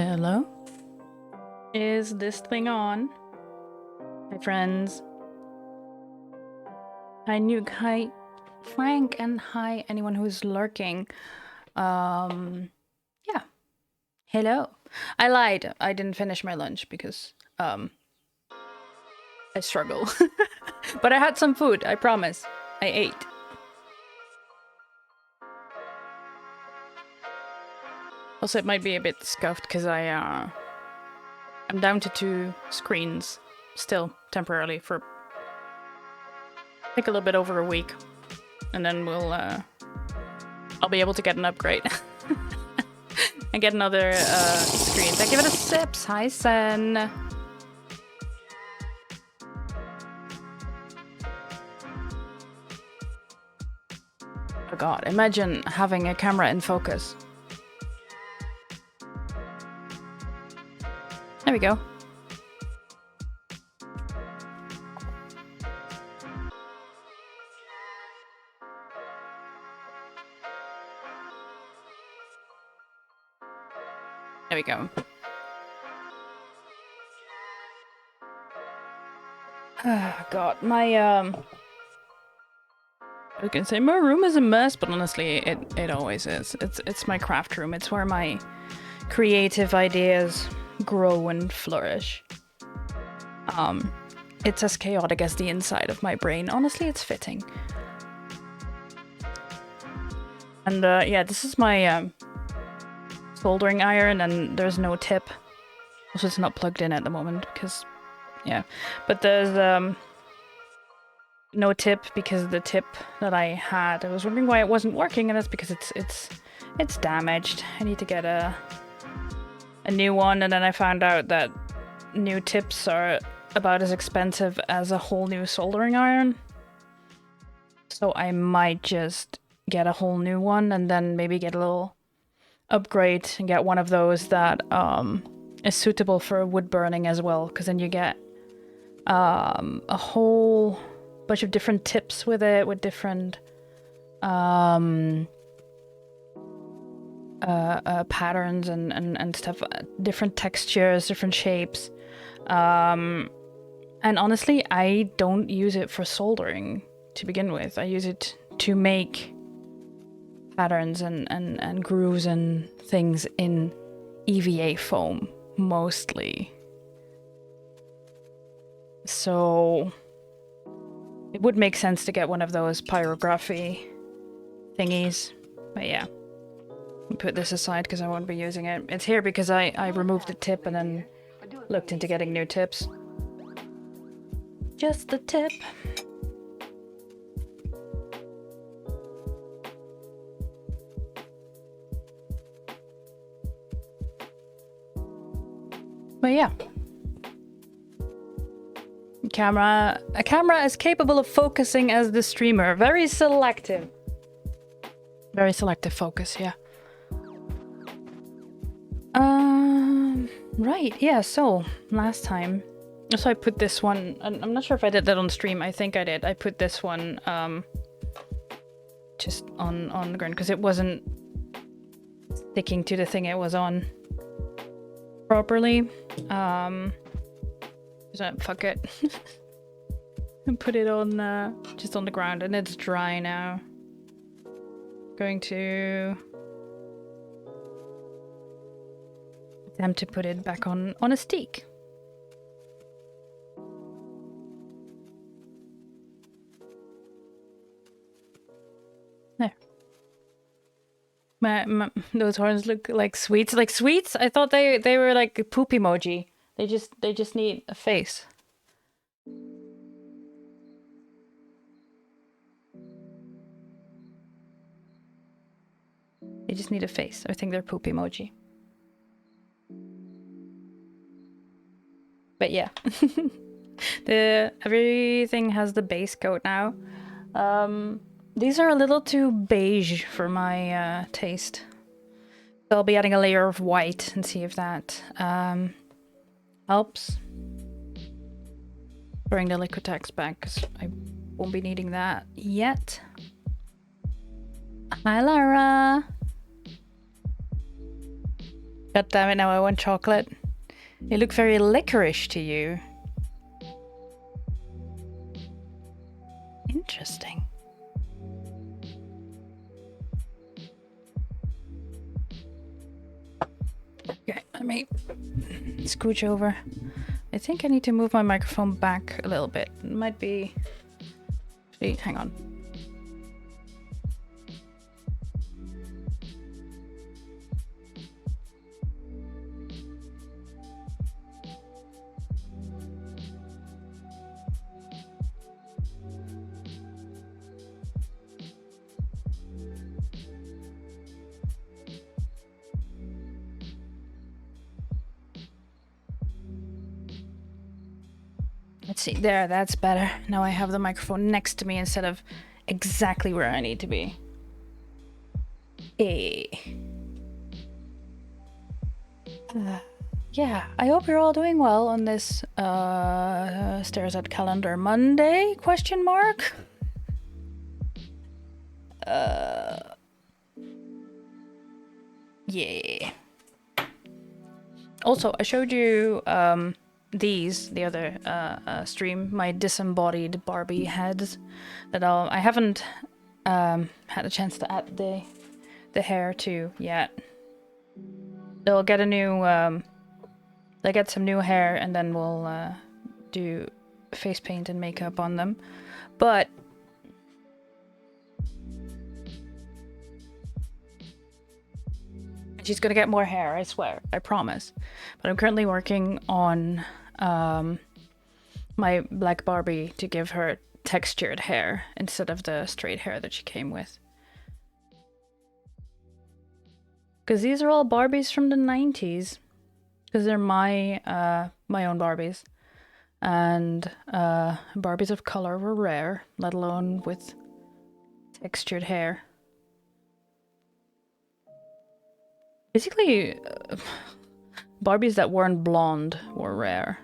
Hello? Is this thing on? Hi, friends. Hi, Nuke. Hi, Frank. And hi, anyone who's lurking. Yeah. Hello. I lied. I didn't finish my lunch because, I struggle. But I had some food, I promise. I ate. Also, it might be a bit scuffed because I'm down to 2 screens still temporarily for I think a little bit over a week, and then I'll be able to get an upgrade and get another screen. Thank you for the sips. Hi, Sen. Oh god, imagine having a camera in focus. There we go. There we go. Oh god, my I was gonna say my room is a mess, but honestly, it always is. It's my craft room. It's where my creative ideas grow and flourish. It's as chaotic as the inside of my brain. Honestly, it's fitting. And yeah, this is my soldering iron, and there's no tip. Also, it's not plugged in at the moment because, yeah. But there's no tip because the tip that I had, I was wondering why it wasn't working, and that's because it's damaged. I need to get a new one, and then I found out that new tips are about as expensive as a whole new soldering iron. So I might just get a whole new one and then maybe get a little upgrade and get one of those that is suitable for wood burning as well, because then you get a whole bunch of different tips with it, with different patterns and stuff, different textures, different shapes. And honestly, I don't use it for soldering to begin with. I use it to make patterns and grooves and things in EVA foam, mostly. So it would make sense to get one of those pyrography thingies. But yeah, I'll put this aside because I won't be using it. It's here because I removed the tip and then looked into getting new tips. Just the tip. But yeah. A camera is capable of focusing as the streamer. Very selective. Very selective focus, yeah. Right, yeah, so last time. So I put this one, I'm not sure if I did that on stream, I think I did. I put this one just on the ground because it wasn't sticking to the thing it was on properly. So fuck it. And put it on just on the ground, and it's dry now. Going to attempt to put it back on a stick. There. Those horns look like sweets. Like sweets? I thought they were like a poop emoji. They just need a face. They just need a face. I think they're poop emoji. But yeah. Everything has the base coat now. These are a little too beige for my taste. So I'll be adding a layer of white and see if that helps. Bring the liquid text back because I won't be needing that yet. Hi, Lara. God damn it, now I want chocolate. They look very licorice to you. Interesting. Okay, let me scooch over. I think I need to move my microphone back a little bit. It might be... Wait, hang on. Let's see, there, that's better. Now I have the microphone next to me instead of exactly where I need to be. Yeah, I hope you're all doing well on this Stares at Calendar Monday, question mark? Yeah. Also, I showed you the other stream, my disembodied Barbie heads that I haven't had a chance to add the hair to yet. They'll get a new they get some new hair and then we'll do face paint and makeup on them. But she's gonna get more hair, I swear, I promise. But I'm currently working on my black Barbie to give her textured hair instead of the straight hair that she came with. Because these are all Barbies from the 90s. Because they're my own Barbies. And Barbies of color were rare, let alone with textured hair. Basically, Barbies that weren't blonde were rare,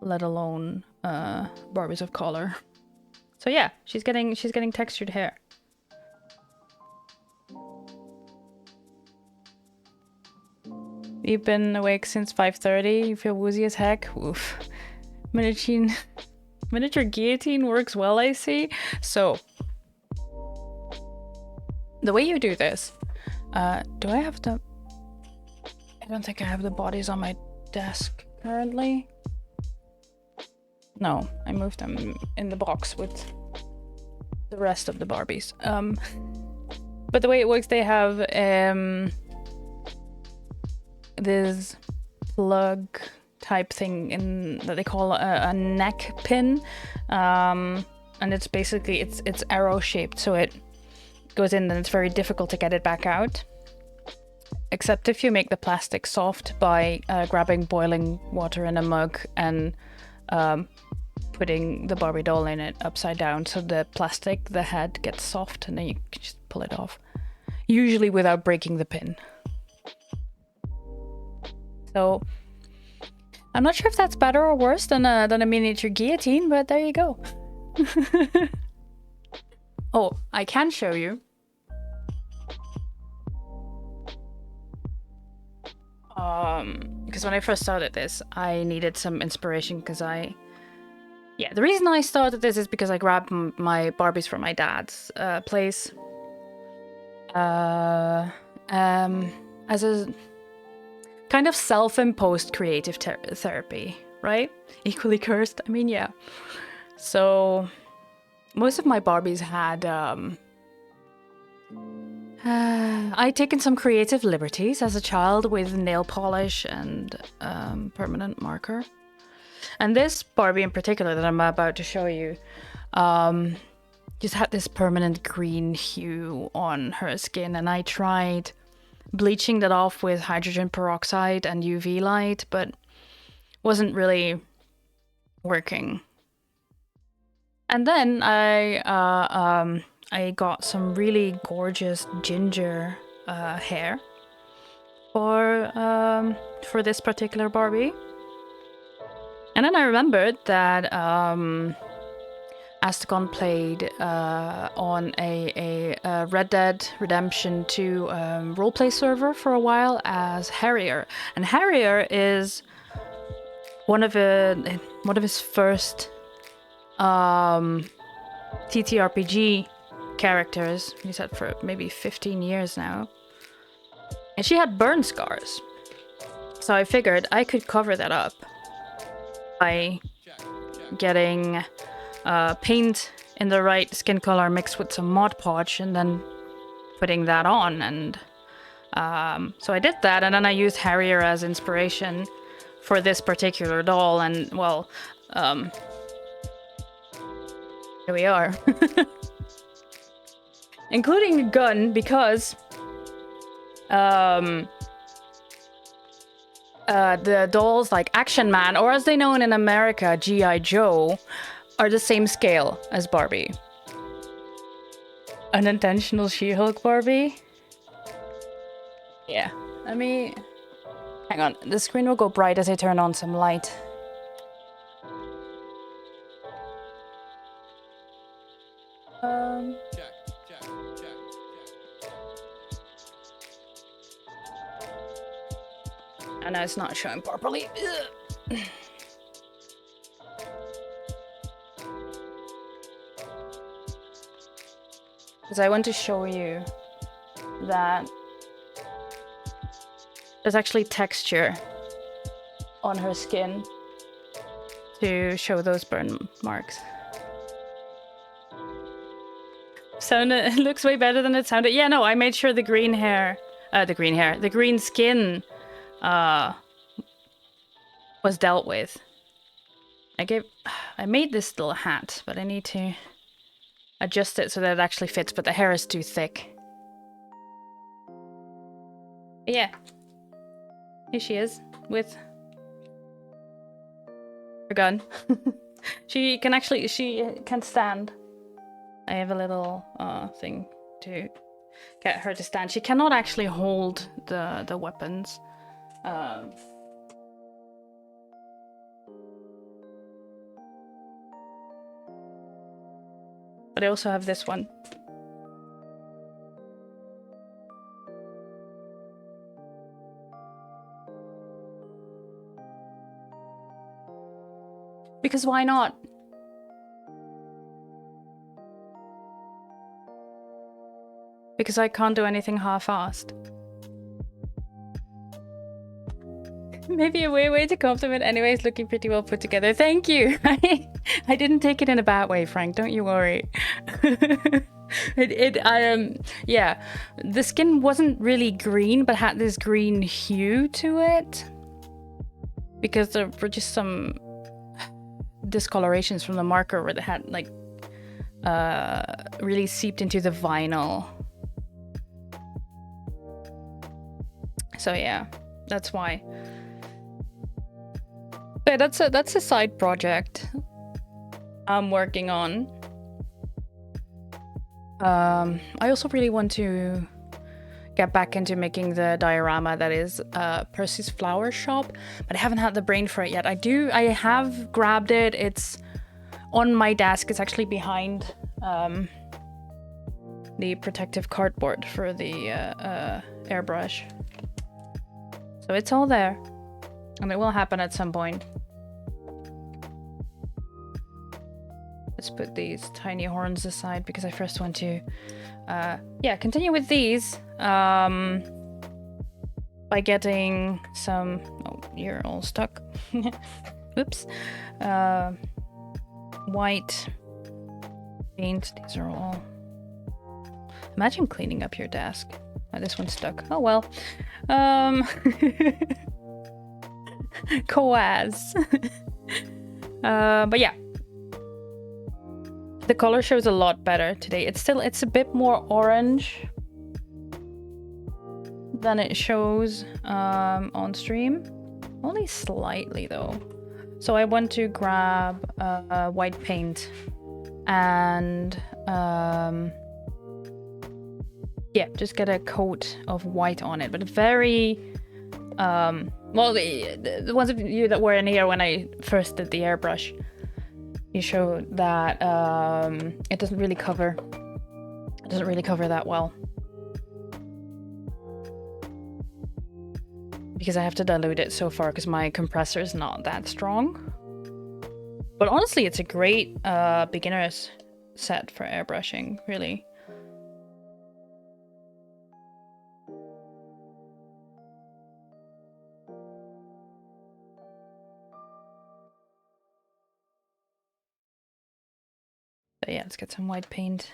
let alone Barbies of color. So yeah, she's getting textured hair. You've been awake since 5:30. You feel woozy as heck. Oof. Miniature guillotine works well, I see. So the way you do this, do I have the... I don't think I have the bodies on my desk currently. No, I moved them in the box with the rest of the Barbies. But the way it works, they have this plug type thing in that they call a neck pin, and it's basically it's arrow shaped, so it goes in and it's very difficult to get it back out, except if you make the plastic soft by grabbing boiling water in a mug and putting the Barbie doll in it upside down, so the head gets soft, and then you can just pull it off, usually without breaking the pin. So I'm not sure if that's better or worse than a miniature guillotine, but there you go. Oh, I can show you. Because when I first started this, I needed some inspiration because the reason I started this is because I grabbed my Barbies from my dad's place as a kind of self-imposed creative therapy, right? Equally cursed. I mean, yeah. So most of my Barbies had I'd taken some creative liberties as a child with nail polish and permanent marker. And this Barbie in particular that I'm about to show you just had this permanent green hue on her skin, and I tried bleaching that off with hydrogen peroxide and UV light, but wasn't really working. And then I got some really gorgeous ginger hair for this particular Barbie. And then I remembered that Astagon played on a Red Dead Redemption 2 roleplay server for a while as Harrier, and Harrier is one of his first TTRPG characters. He's had for maybe 15 years now, and she had burn scars, so I figured I could cover that up by getting paint in the right skin color mixed with some Mod Podge and then putting that on. And so I did that, and then I used Harrier as inspiration for this particular doll, and well, here we are. Including a gun, because the dolls like Action Man, or as they known in America, G.I. Joe, are the same scale as Barbie. Unintentional She-Hulk Barbie? Yeah, let me... Hang on, the screen will go bright as I turn on some light. I know it's not showing properly. Because I want to show you that there's actually texture on her skin to show those burn marks. It looks way better than it sounded. Yeah, no, I made sure the green skin was dealt with. I made this little hat, but I need to adjust it so that it actually fits, but the hair is too thick. Yeah. Here she is with her gun. She can stand. I have a little thing to get her to stand. She cannot actually hold the weapons. But I also have this one. Because why not? Because I can't do anything half-assed. Maybe a weird way to compliment. Anyways, looking pretty well put together. Thank you. I didn't take it in a bad way, Frank. Don't you worry. Yeah. The skin wasn't really green, but had this green hue to it. Because there were just some discolorations from the marker where they had like really seeped into the vinyl. So yeah, that's why. But that's a side project I'm working on. I also really want to get back into making the diorama that is Percy's Flower Shop, but I haven't had the brain for it yet. I have grabbed it. It's on my desk. It's actually behind the protective cardboard for the airbrush. So it's all there, and it will happen at some point. Let's put these tiny horns aside because I first want to continue with these by getting some... Oh, you're all stuck. Oops. White paint. These are all... Imagine cleaning up your desk. Oh, this one's stuck. Oh well. Coaz. But yeah. The color shows a lot better today. It's a bit more orange than it shows on stream. Only slightly though. So I want to grab white paint and just get a coat of white on it, but very well, the ones of you that were in here when I first did the airbrush you show that it doesn't really cover. It doesn't really cover that well. Because I have to dilute it so far because my compressor is not that strong. But honestly, it's a great beginner's set for airbrushing, really. But yeah, let's get some white paint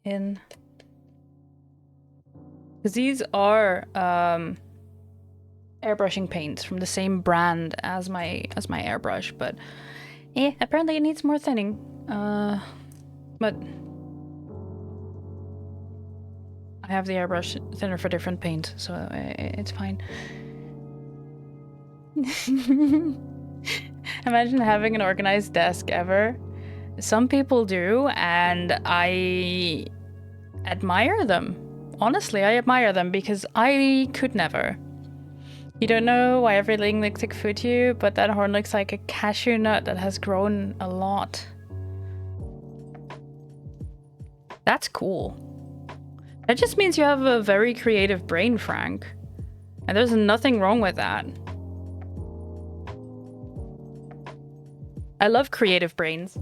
in. Because these are airbrushing paints from the same brand as my airbrush, but apparently it needs more thinning. But I have the airbrush thinner for different paint, so it's fine. Imagine having an organized desk ever. Some people do, and I admire them. Honestly, I admire them because I could never. You don't know why everything looks like food to you, but that horn looks like a cashew nut that has grown a lot. That's cool. That just means you have a very creative brain, Frank. And there's nothing wrong with that. I love creative brains.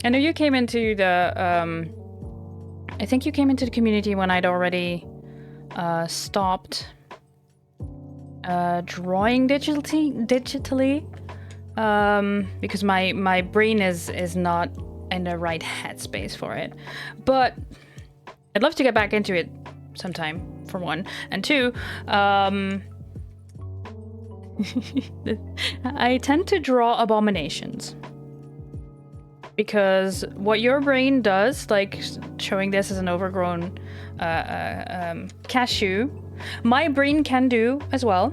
I know you came into the, I think you came into the community when I'd already stopped drawing digitally, because my brain is not in the right headspace for it. But I'd love to get back into it sometime, for one. And two, I tend to draw abominations. Because what your brain does, like showing this as an overgrown cashew, my brain can do as well.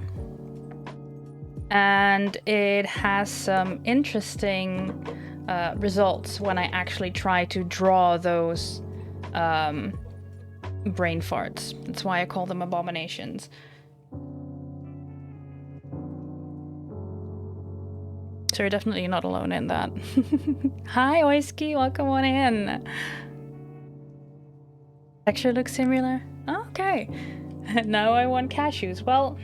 And it has some interesting results when I actually try to draw those brain farts. That's why I call them abominations. So you're definitely not alone in that. Hi, Oiski, welcome on in. Texture looks similar? Okay. Now I want cashews. Well,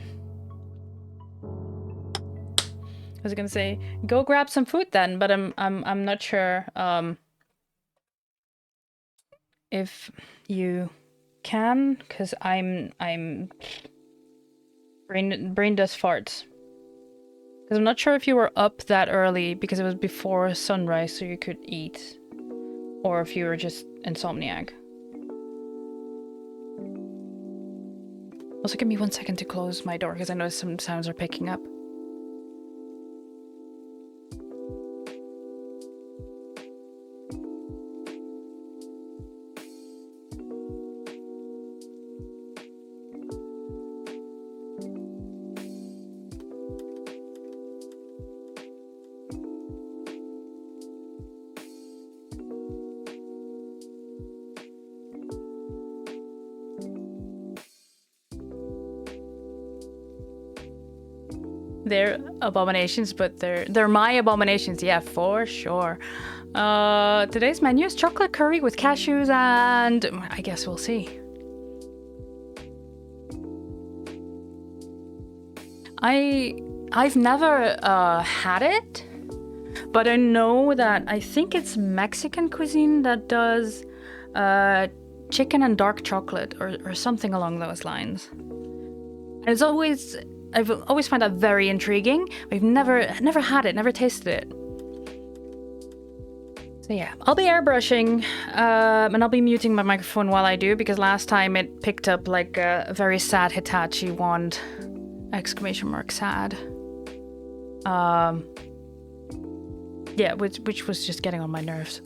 I was gonna say, go grab some food then, but I'm not sure if you can, because I'm brain does farts. Because I'm not sure if you were up that early because it was before sunrise so you could eat, or if you were just insomniac. Also, give me 1 second to close my door because I know some sounds are picking up. They're abominations, but they're my abominations, yeah, for sure. Today's menu is chocolate curry with cashews, and I guess we'll see. I've never had it, but I know that I think it's Mexican cuisine that does chicken and dark chocolate or something along those lines. And I've always found that very intriguing. I've never had it, never tasted it. So yeah, I'll be airbrushing, and I'll be muting my microphone while I do, because last time it picked up like a very sad Hitachi wand, ! Sad. Yeah, which was just getting on my nerves.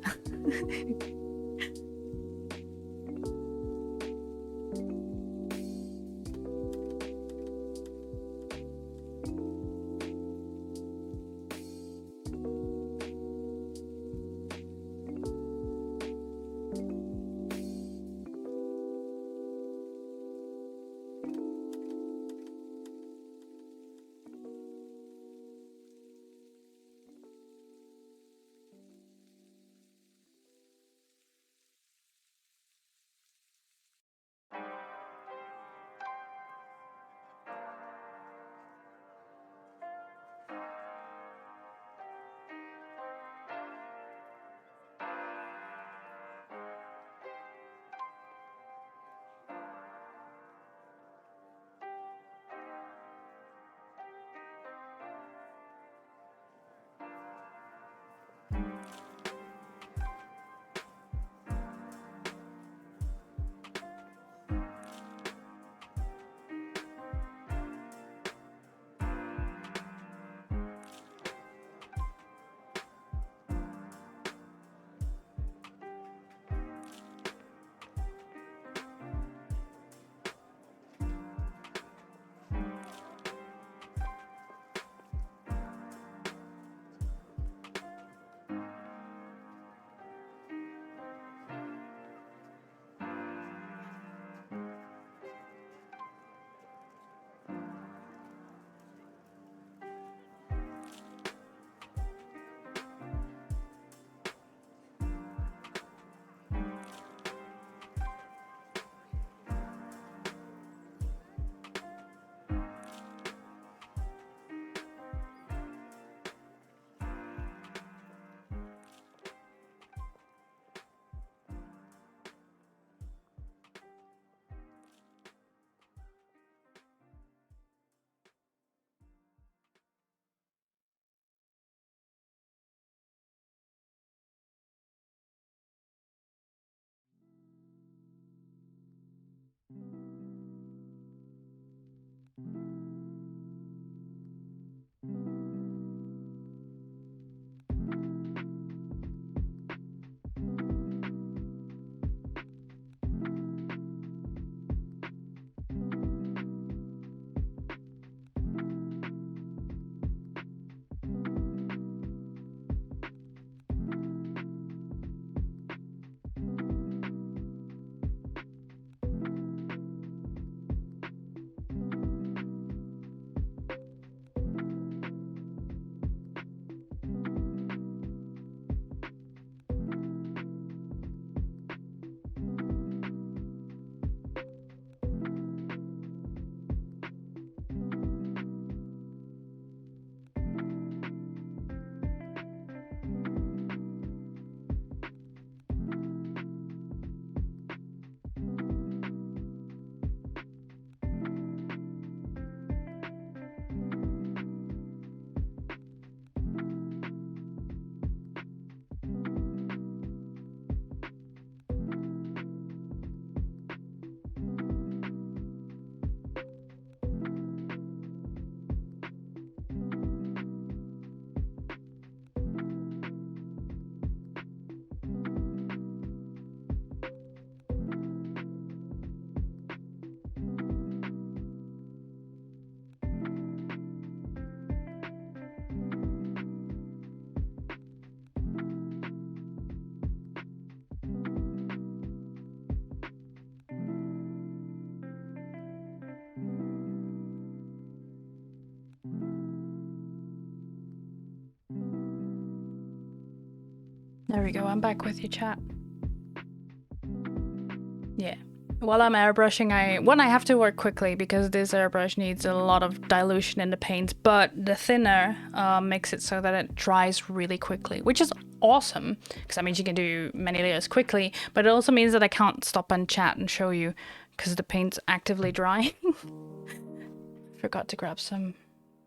There we go, I'm back with you, chat. Yeah. While I'm airbrushing, I have to work quickly because this airbrush needs a lot of dilution in the paint, but the thinner makes it so that it dries really quickly, which is awesome because that means you can do many layers quickly, but it also means that I can't stop and chat and show you because the paint's actively drying. Forgot to grab some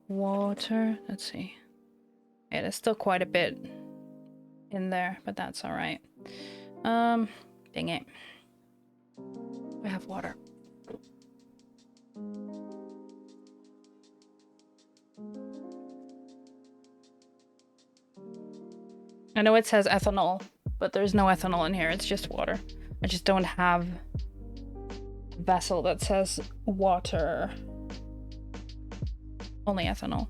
water. Let's see. Yeah, there's still quite a bit in there, but that's all right. Dang it. I have water. I know it says ethanol, but there's no ethanol in here. It's just water. I just don't have a vessel that says water. Only ethanol.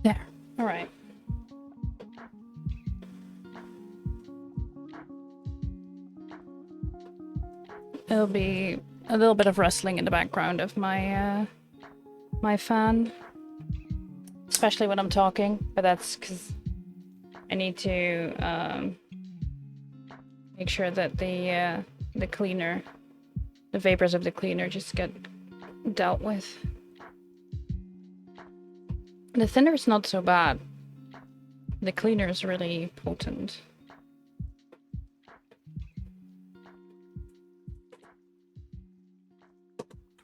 There. All right. There'll be a little bit of rustling in the background of my my fan, especially when I'm talking. But that's because I need to make sure that the cleaner, the vapors of the cleaner, just get dealt with. The thinner's not so bad. The cleaner is really potent.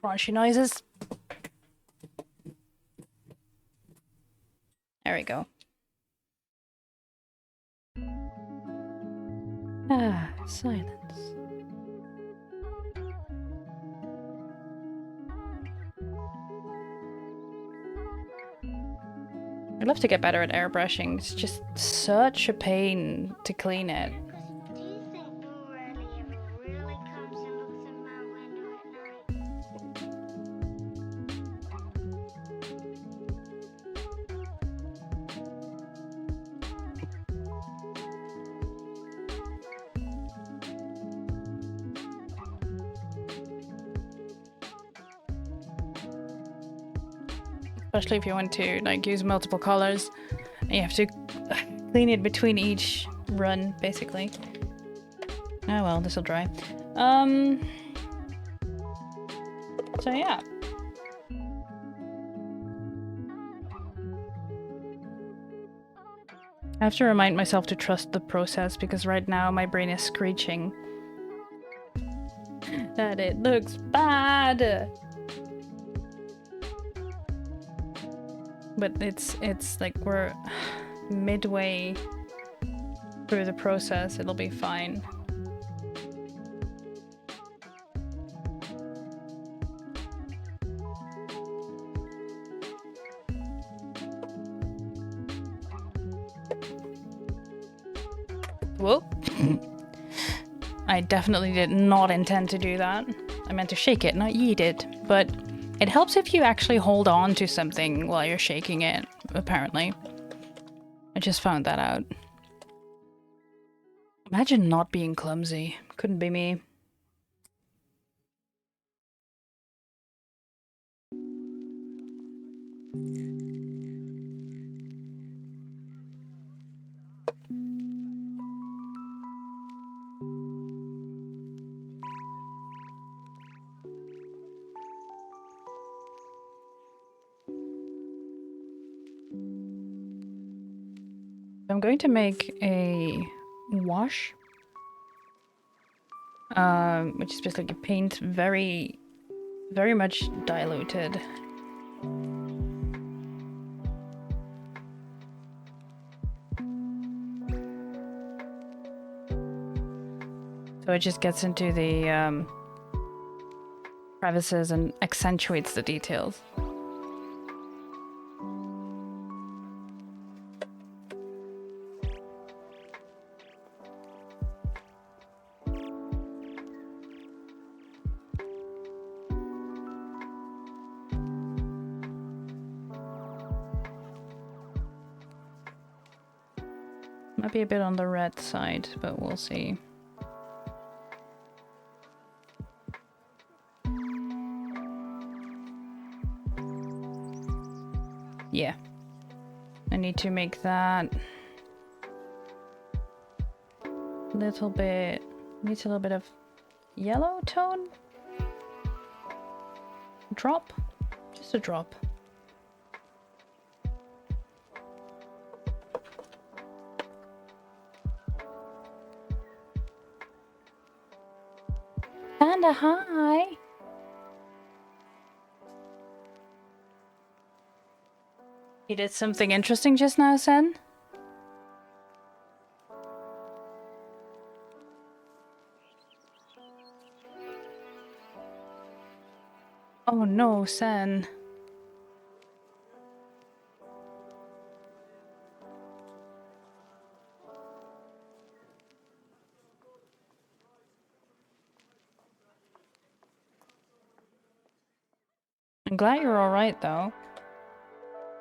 Crunchy noises. There we go. Ah, silence. I'd love to get better at airbrushing. It's just such a pain to clean it. Do you think Borelli ever really comes and looks in my window at night? Especially if you want to like use multiple colors, and you have to clean it between each run, basically. Oh well, this will dry. So yeah. I have to remind myself to trust the process because right now my brain is screeching that it looks bad. But it's like we're midway through the process. It'll be fine. Whoa. I definitely did not intend to do that. I meant to shake it, not yeet it. But it helps if you actually hold on to something while you're shaking it, apparently. I just found that out. Imagine not being clumsy. Couldn't be me. I'm going to make a wash, which is basically paint very much diluted. So it just gets into the crevices and accentuates the details. Might be a bit on the red side, but we'll see. Yeah. I need to make that little bit, needs a little bit of yellow tone. Drop. Just a drop. Panda, hi! You did something interesting just now, Sen? Oh no, Sen. I'm glad you're alright, though.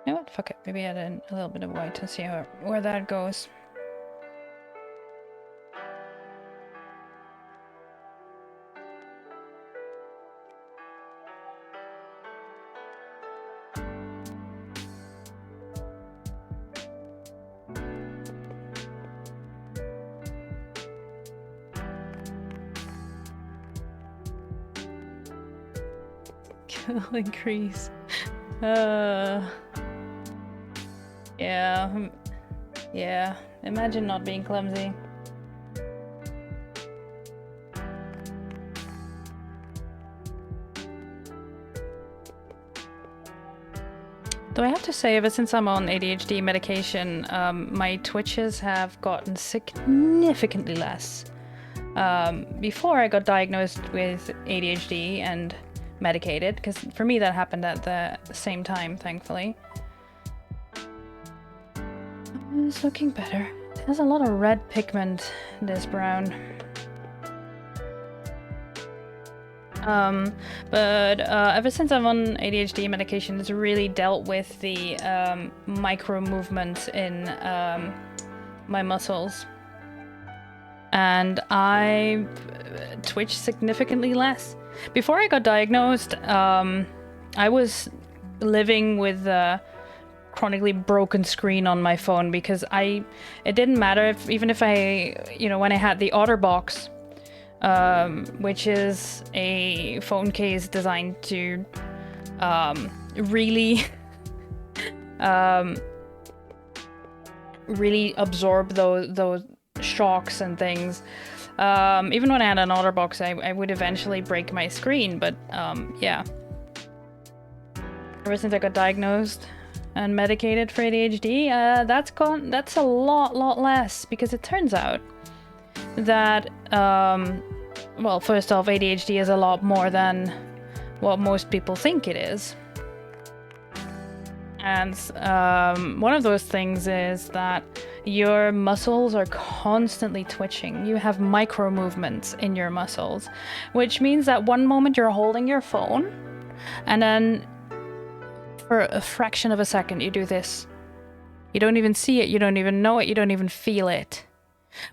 You know what? Fuck it. Maybe add in a little bit of white and see where that goes. Killing crease. Yeah. Yeah. Imagine not being clumsy. Though I have to say, ever since I'm on ADHD medication, my twitches have gotten significantly less. Before I got diagnosed with ADHD and medicated, because for me that happened at the same time, thankfully. It's looking better. There's a lot of red pigment in this brown. But ever since I'm on ADHD medication, it's really dealt with the micro movements in my muscles. And I twitch significantly less. Before I got diagnosed, I was living with a chronically broken screen on my phone because it didn't matter even if I, when I had the OtterBox, which is a phone case designed to really really absorb those shocks and things. Even when I had an OtterBox, I would eventually break my screen, but yeah. Ever since I got diagnosed and medicated for ADHD, that's a lot less, because it turns out that well, first off, ADHD is a lot more than what most people think it is. And one of those things is that your muscles are constantly twitching. You have micro movements in your muscles, which means that one moment you're holding your phone, and then for a fraction of a second you do this. You don't even see it, you don't even know it, you don't even feel it.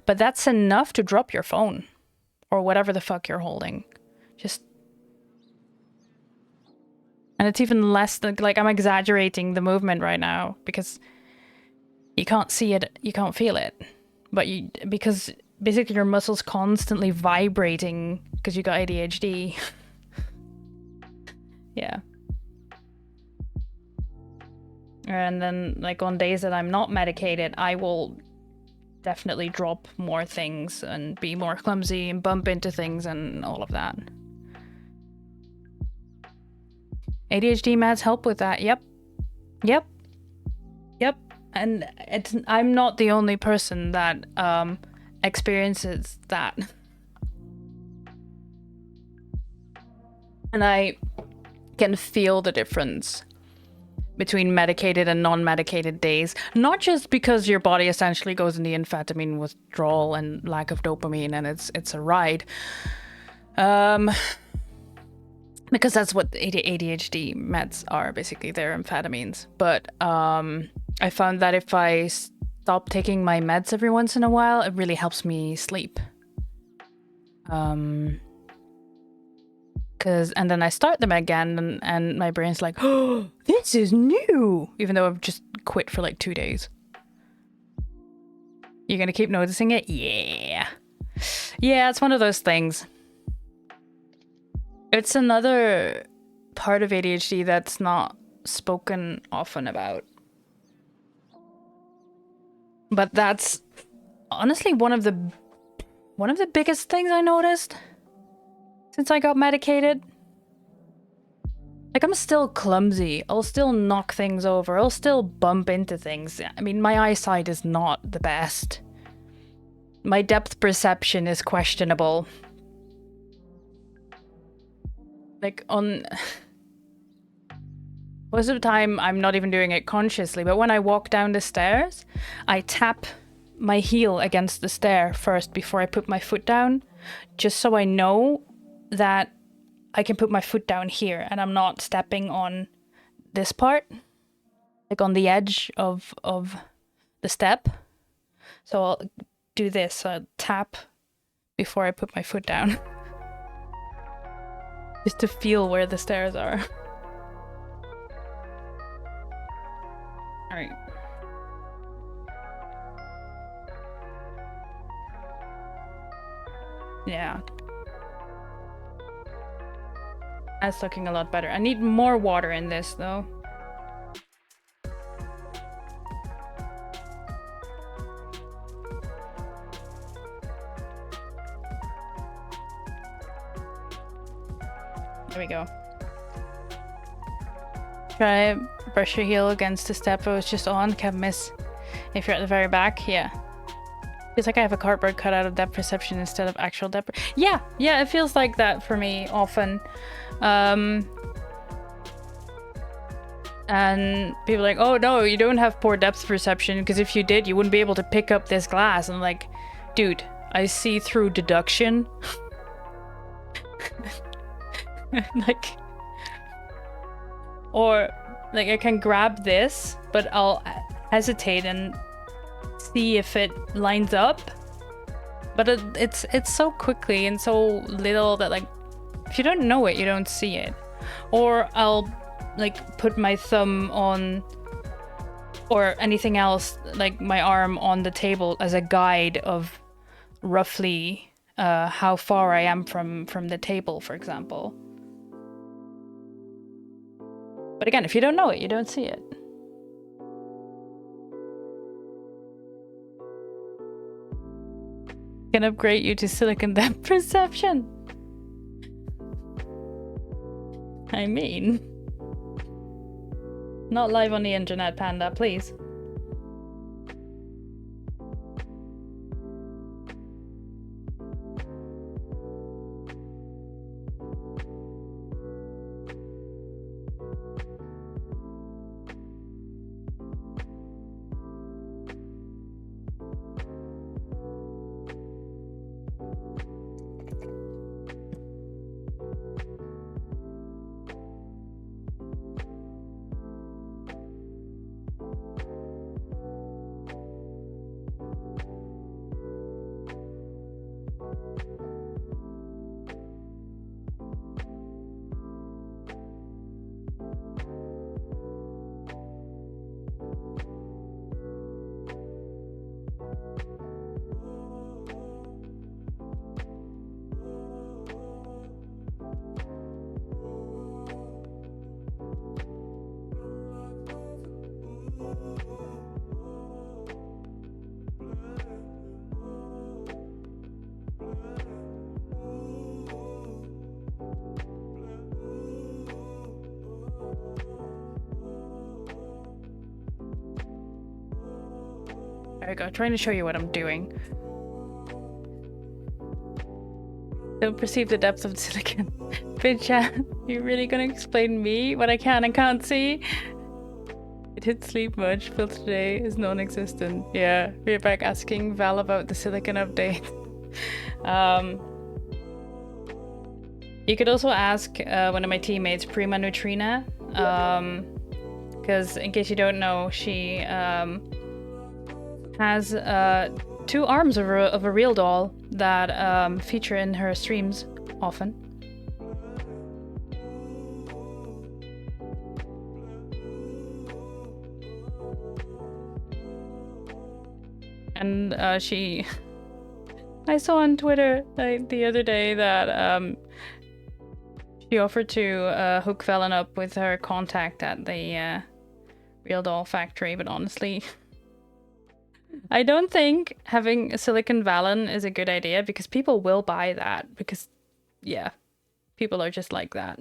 But that's enough to drop your phone or whatever the fuck you're holding. And it's even less than, like, I'm exaggerating the movement right now because you can't see it, you can't feel it. But because basically your muscles constantly vibrating because you got ADHD. Yeah. And then, like, on days that I'm not medicated, I will definitely drop more things and be more clumsy and bump into things and all of that. ADHD meds help with that. Yep. And I'm not the only person that experiences that. And I can feel the difference between medicated and non-medicated days. Not just because your body essentially goes in the amphetamine withdrawal and lack of dopamine and it's a ride. Because that's what ADHD meds are, basically. They're amphetamines. But I found that if I stop taking my meds every once in a while, it really helps me sleep. And then I start them again, and my brain's like, oh, this is new! Even though I've just quit for like 2 days. You're gonna keep noticing it? Yeah. Yeah, it's one of those things. It's another part of ADHD that's not spoken often about. But that's honestly one of the biggest things I noticed since I got medicated. Like, I'm still clumsy. I'll still knock things over. I'll still bump into things. I mean, my eyesight is not the best. My depth perception is questionable. Like, most of the time, I'm not even doing it consciously, but when I walk down the stairs, I tap my heel against the stair first before I put my foot down, just so I know that I can put my foot down here and I'm not stepping on this part. like on the edge of the step. So I'll do this, tap before I put my foot down. Just to feel where the stairs are. Alright. Yeah. That's looking a lot better. I need more water in this though. There we go. Try brush your heel against the step I was just on. Can't miss if you're at the very back. Yeah. Feels like I have a cardboard cut out of depth perception instead of actual depth. Yeah, it feels like that for me often. And people are like, oh no, you don't have poor depth perception, because if you did, you wouldn't be able to pick up this glass. And I'm like, dude, I see through deduction. Like, or like I can grab this, but I'll hesitate and see if it lines up. But it's so quickly and so little that, like, if you don't know it, you don't see it. Or I'll like put my thumb on, or anything else, like my arm on the table as a guide of roughly how far I am from the table, for example. But again, if you don't know it, you don't see it. Can upgrade you to silicon depth perception. I mean, not live on the internet, Panda, please. There we go, trying to show you what I'm doing. Don't perceive the depth of the silicon. Bitch, you really gonna explain me what I can and can't see? It hit sleep much, filter today is non-existent. Yeah, we're back asking Val about the silicon update. You could also ask one of my teammates, Prima Neutrina, because in case you don't know, she has 2 arms of a real doll that feature in her streams often. And she... I saw on Twitter like, the other day that she offered to hook Velen up with her contact at the real doll factory, but honestly... I don't think having a silicon Valen is a good idea, because people will buy that, because, yeah, people are just like that.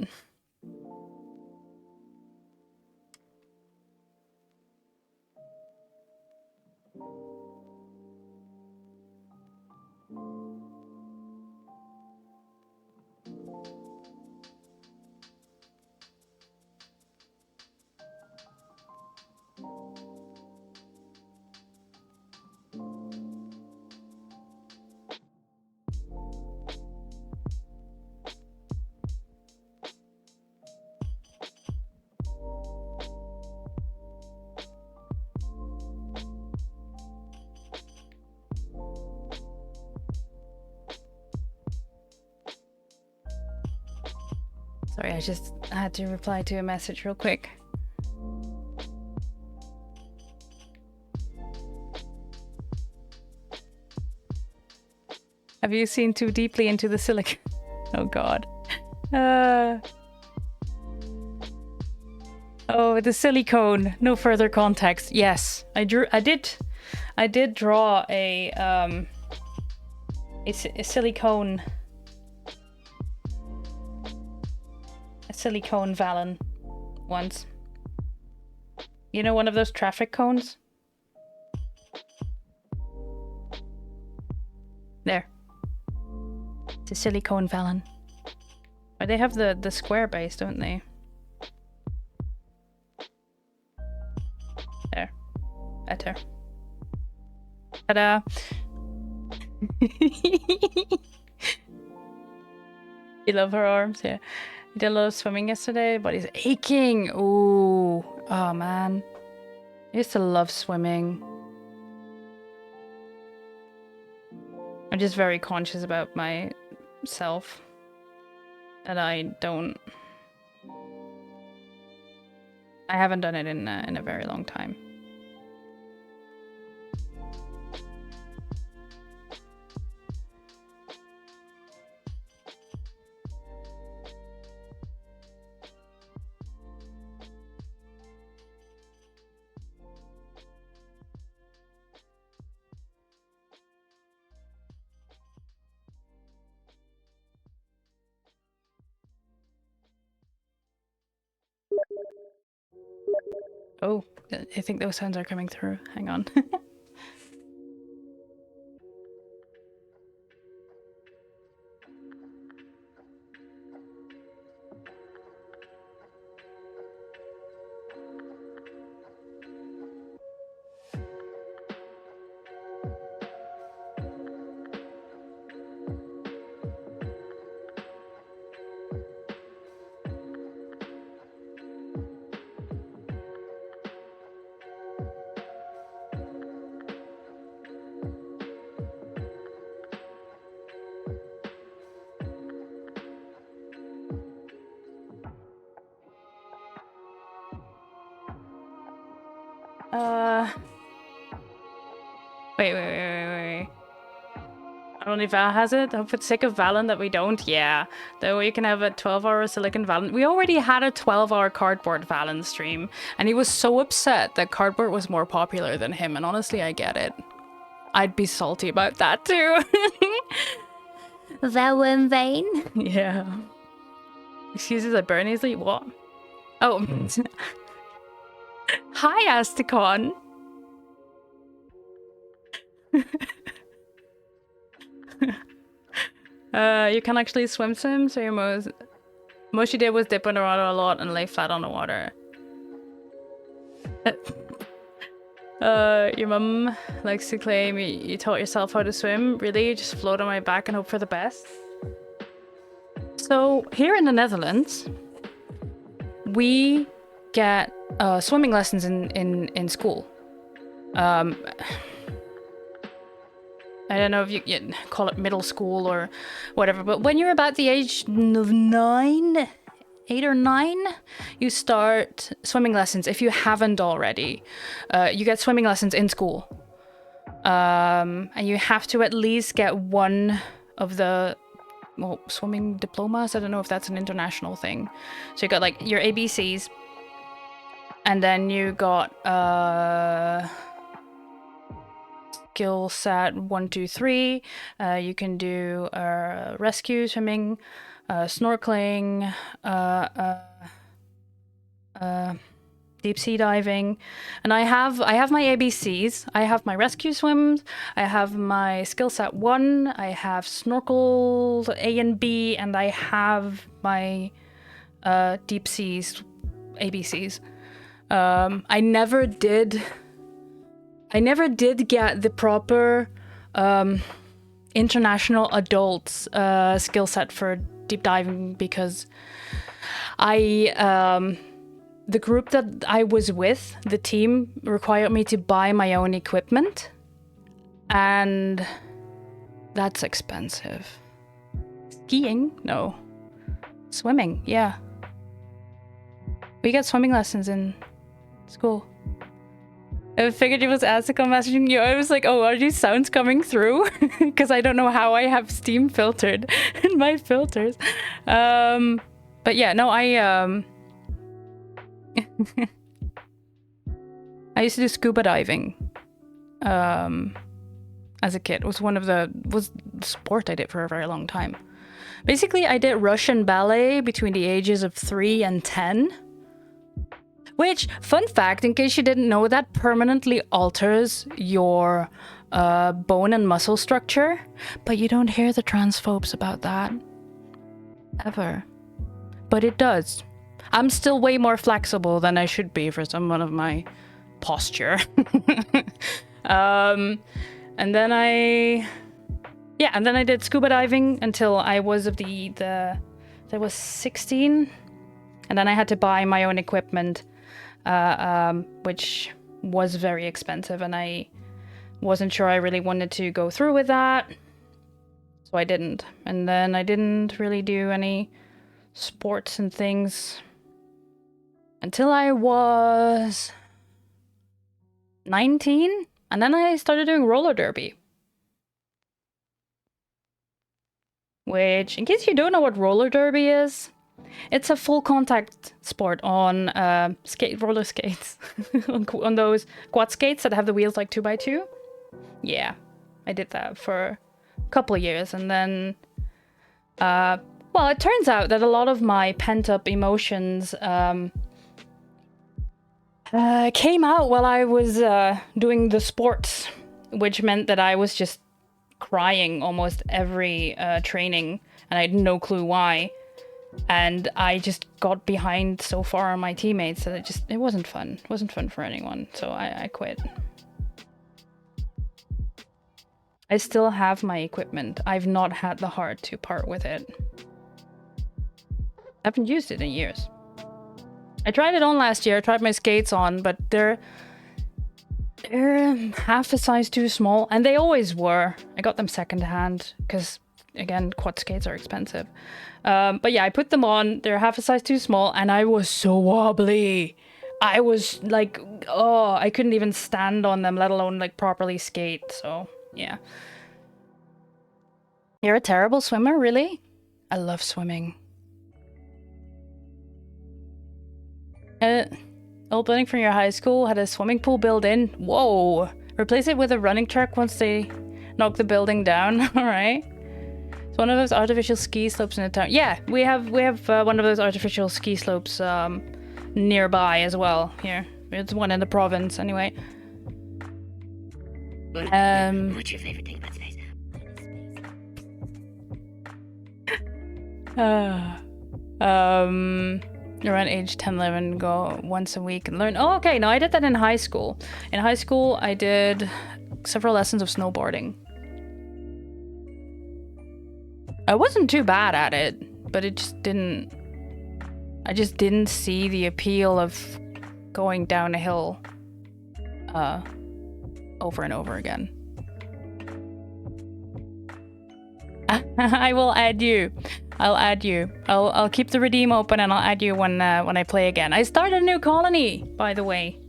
Sorry, I just had to reply to a message real quick. Have you seen too deeply into the silicon? Oh god. Oh, the silicone. No further context. Yes, I did draw a silicone Valen once. You know, one of those traffic cones? There. It's a silicone Valen. Or they have the square base, don't they? There. Better. Ta-da! You love her arms, yeah. I did a lot of swimming yesterday, but he's aching. Ooh. Oh man. I used to love swimming. I'm just very conscious about myself. That I haven't done it in a very long time. Oh, I think those sounds are coming through. Hang on. Wait. I don't know if Val has it. I hope it's sick of Valen that we don't. Yeah. Though we can have a 12-hour silicon Valen. We already had a 12-hour cardboard Valen stream, and he was so upset that cardboard was more popular than him, and honestly, I get it. I'd be salty about that too. Valen Vane? Yeah. Excuses, I burn easily? What? Oh. Hi, Asticon. You can actually swim, so your most you did was dip underwater a lot and lay flat on the water. Your mum likes to claim you taught yourself how to swim. Really? You just float on my back and hope for the best? So here in the Netherlands, we get swimming lessons in school. I don't know if you call it middle school or whatever, but when you're about the age of 8 or 9, you start swimming lessons. If you haven't already, you get swimming lessons in school. And you have to at least get one of the swimming diplomas. I don't know if that's an international thing. So you got like your ABCs, and then you got skill set 1, 2, 3. You can do rescue swimming, snorkeling, deep sea diving, and I have my ABCs. I have my rescue swims. I have my skill set 1. I have snorkel A and B, and I have my deep seas ABCs. I never did get the proper international adults skill set for deep diving because the group that I was with, the team, required me to buy my own equipment, and that's expensive. Skiing? No. Swimming, yeah. We get swimming lessons in school. I figured it was Asica messaging you. I was like, oh, are these sounds coming through? Because I don't know how I have steam filtered in my filters. But yeah, no, I used to do scuba diving as a kid. It was was the sport I did for a very long time. Basically, I did Russian ballet between the ages of 3 and 10. Which, fun fact, in case you didn't know, that permanently alters your bone and muscle structure. But you don't hear the transphobes about that. Ever. But it does. I'm still way more flexible than I should be for someone of my posture. And then I did scuba diving until I was I was 16. And then I had to buy my own equipment. Which was very expensive, and I wasn't sure I really wanted to go through with that, so I didn't. And then I didn't really do any sports and things until I was 19, and then I started doing roller derby. Which, in case you don't know what roller derby is, it's a full contact sport on roller skates. on those quad skates that have the wheels like 2x2. Yeah, I did that for a couple of years, and then well, it turns out that a lot of my pent-up emotions came out while I was doing the sports, which meant that I was just crying almost every training, and I had no clue why. And I just got behind so far on my teammates that it wasn't fun. It wasn't fun for anyone, so I quit. I still have my equipment. I've not had the heart to part with it. I haven't used it in years. I tried it on last year. I tried my skates on, but they're half a size too small, and they always were. I got them secondhand because, again, quad skates are expensive. But yeah, I put them on. They're half a size too small, and I was so wobbly. I was like, oh, I couldn't even stand on them, let alone like properly skate. So yeah. You're a terrible swimmer, really? I love swimming. Old building from your high school had a swimming pool built in. Whoa! Replace it with a running track once they knock the building down. All right. It's one of those artificial ski slopes in the town. Yeah, we have one of those artificial ski slopes nearby as well. Here, it's one in the province anyway. What's your favorite thing about space? Around age 10, 11, go once a week and learn. Oh, okay. No, I did that in high school. In high school, I did several lessons of snowboarding. I wasn't too bad at it, but it just didn't... I just didn't see the appeal of going down a hill over and over again. I will add you. I'll add you. I'll keep the redeem open and I'll add you when I play again. I started a new colony, by the way.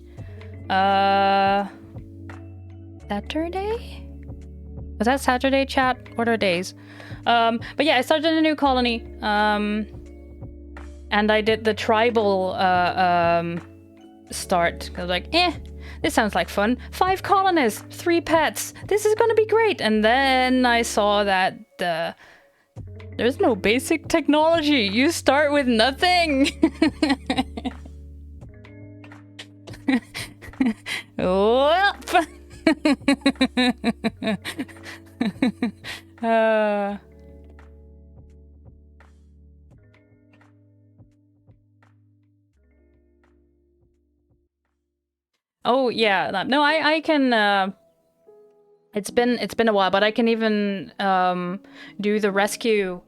Saturday? Was that Saturday, chat? What are days? But yeah, I started a new colony. And I did the tribal start. I was like, this sounds like fun. 5 colonists, 3 pets. This is gonna be great. And then I saw that there's no basic technology. You start with nothing. Well. Oh yeah, no, I can. It's been a while, but I can even do the rescue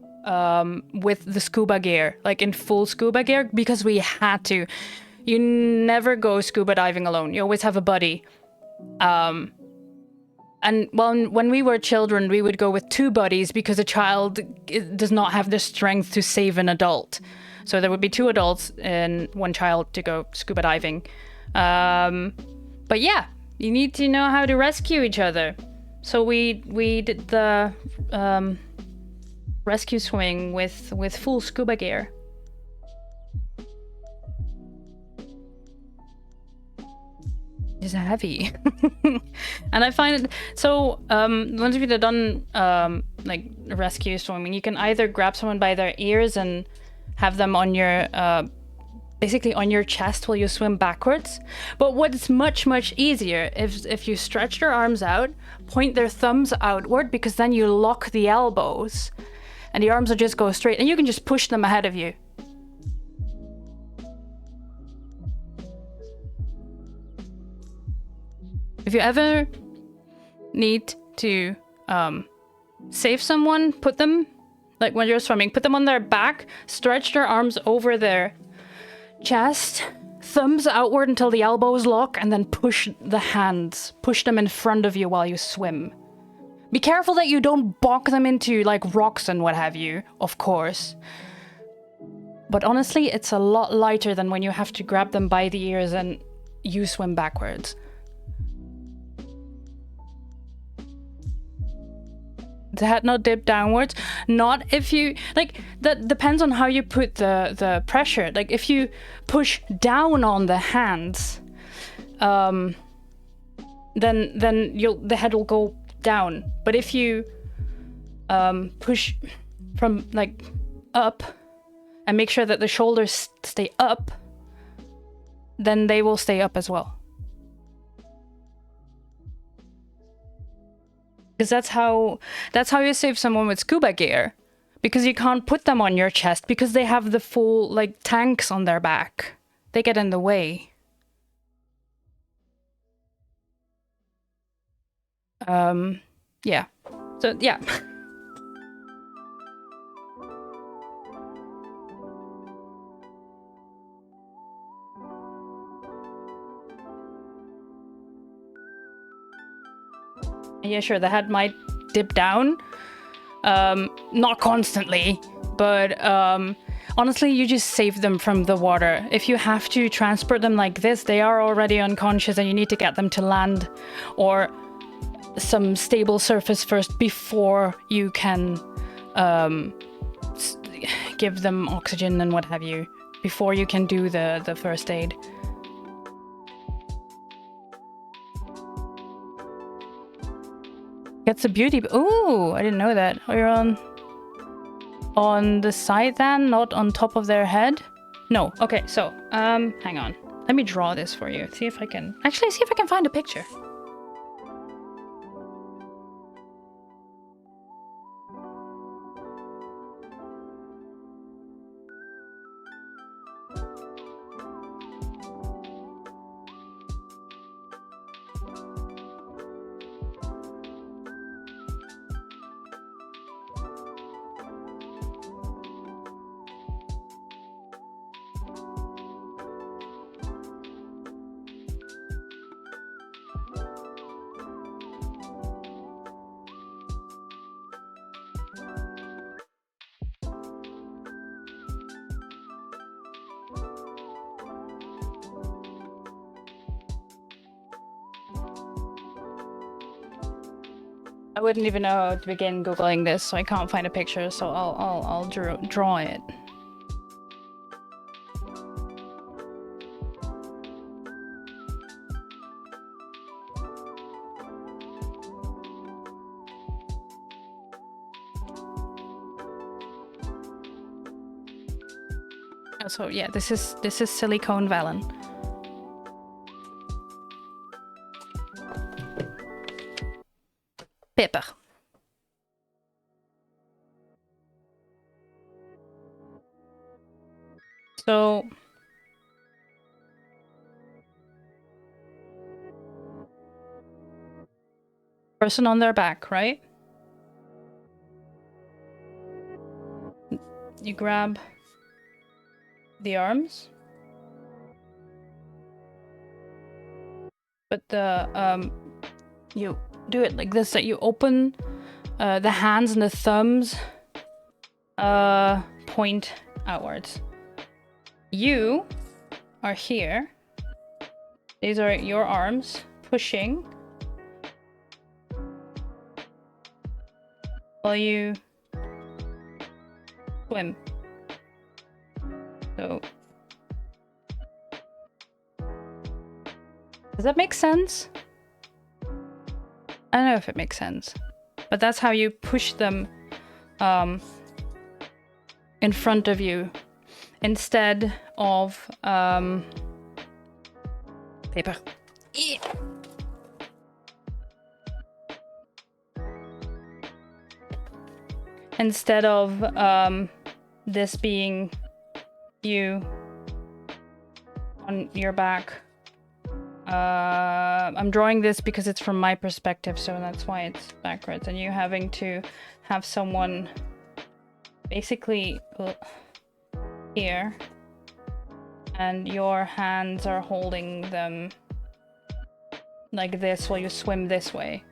with the scuba gear, like in full scuba gear, because we had to. You never go scuba diving alone. You always have a buddy. And when we were children, we would go with 2 buddies because a child does not have the strength to save an adult. So there would be 2 adults and 1 child to go scuba diving. But yeah, you need to know how to rescue each other. So we did the rescue swimming with full scuba gear. It's heavy. And I find it so once you've done like rescue swimming, you can either grab someone by their ears and have them on your basically on your chest while you swim backwards. But what's much easier if you stretch their arms out, point their thumbs outward, because then you lock the elbows and the arms will just go straight and you can just push them ahead of you. If you ever need to save someone, put them, like when you're swimming, put them on their back, stretch their arms over their chest, thumbs outward until the elbows lock, and then push the hands. Push them in front of you while you swim. Be careful that you don't bonk them into like rocks and what have you, of course. But honestly, it's a lot lighter than when you have to grab them by the ears and you swim backwards. The head not dip downwards. Not if you like, that depends on how you put the pressure. Like if you push down on the hands, then the head will go down. But if you push from like up and make sure that the shoulders stay up, then they will stay up as well. Because that's how you save someone with scuba gear. Because you can't put them on your chest because they have the full like tanks on their back. They get in the way. Yeah. So yeah. Yeah, sure, the head might dip down. Not constantly, but honestly, you just save them from the water. If you have to transport them like this, they are already unconscious and you need to get them to land or some stable surface first before you can give them oxygen and what have you, before you can do the first aid. Gets a beauty. Ooh, I didn't know that. Oh, you're on the side then, not on top of their head? No. Okay, so hang on. Let me draw this for you. See if I can find a picture. I wouldn't even know how to begin Googling this, so I can't find a picture, so I'll draw it. So yeah, this is silicone vellum. Paper. So person on their back, right? You grab the arms, but you do it like this, that you open the hands and the thumbs point outwards. You are here. These are your arms pushing while you swim. So, does that make sense? I don't know if it makes sense, but that's how you push them in front of you instead of paper. Instead of this being you on your back. I'm drawing this because it's from my perspective, so that's why it's backwards, and you having to have someone basically here, and your hands are holding them like this while you swim this way.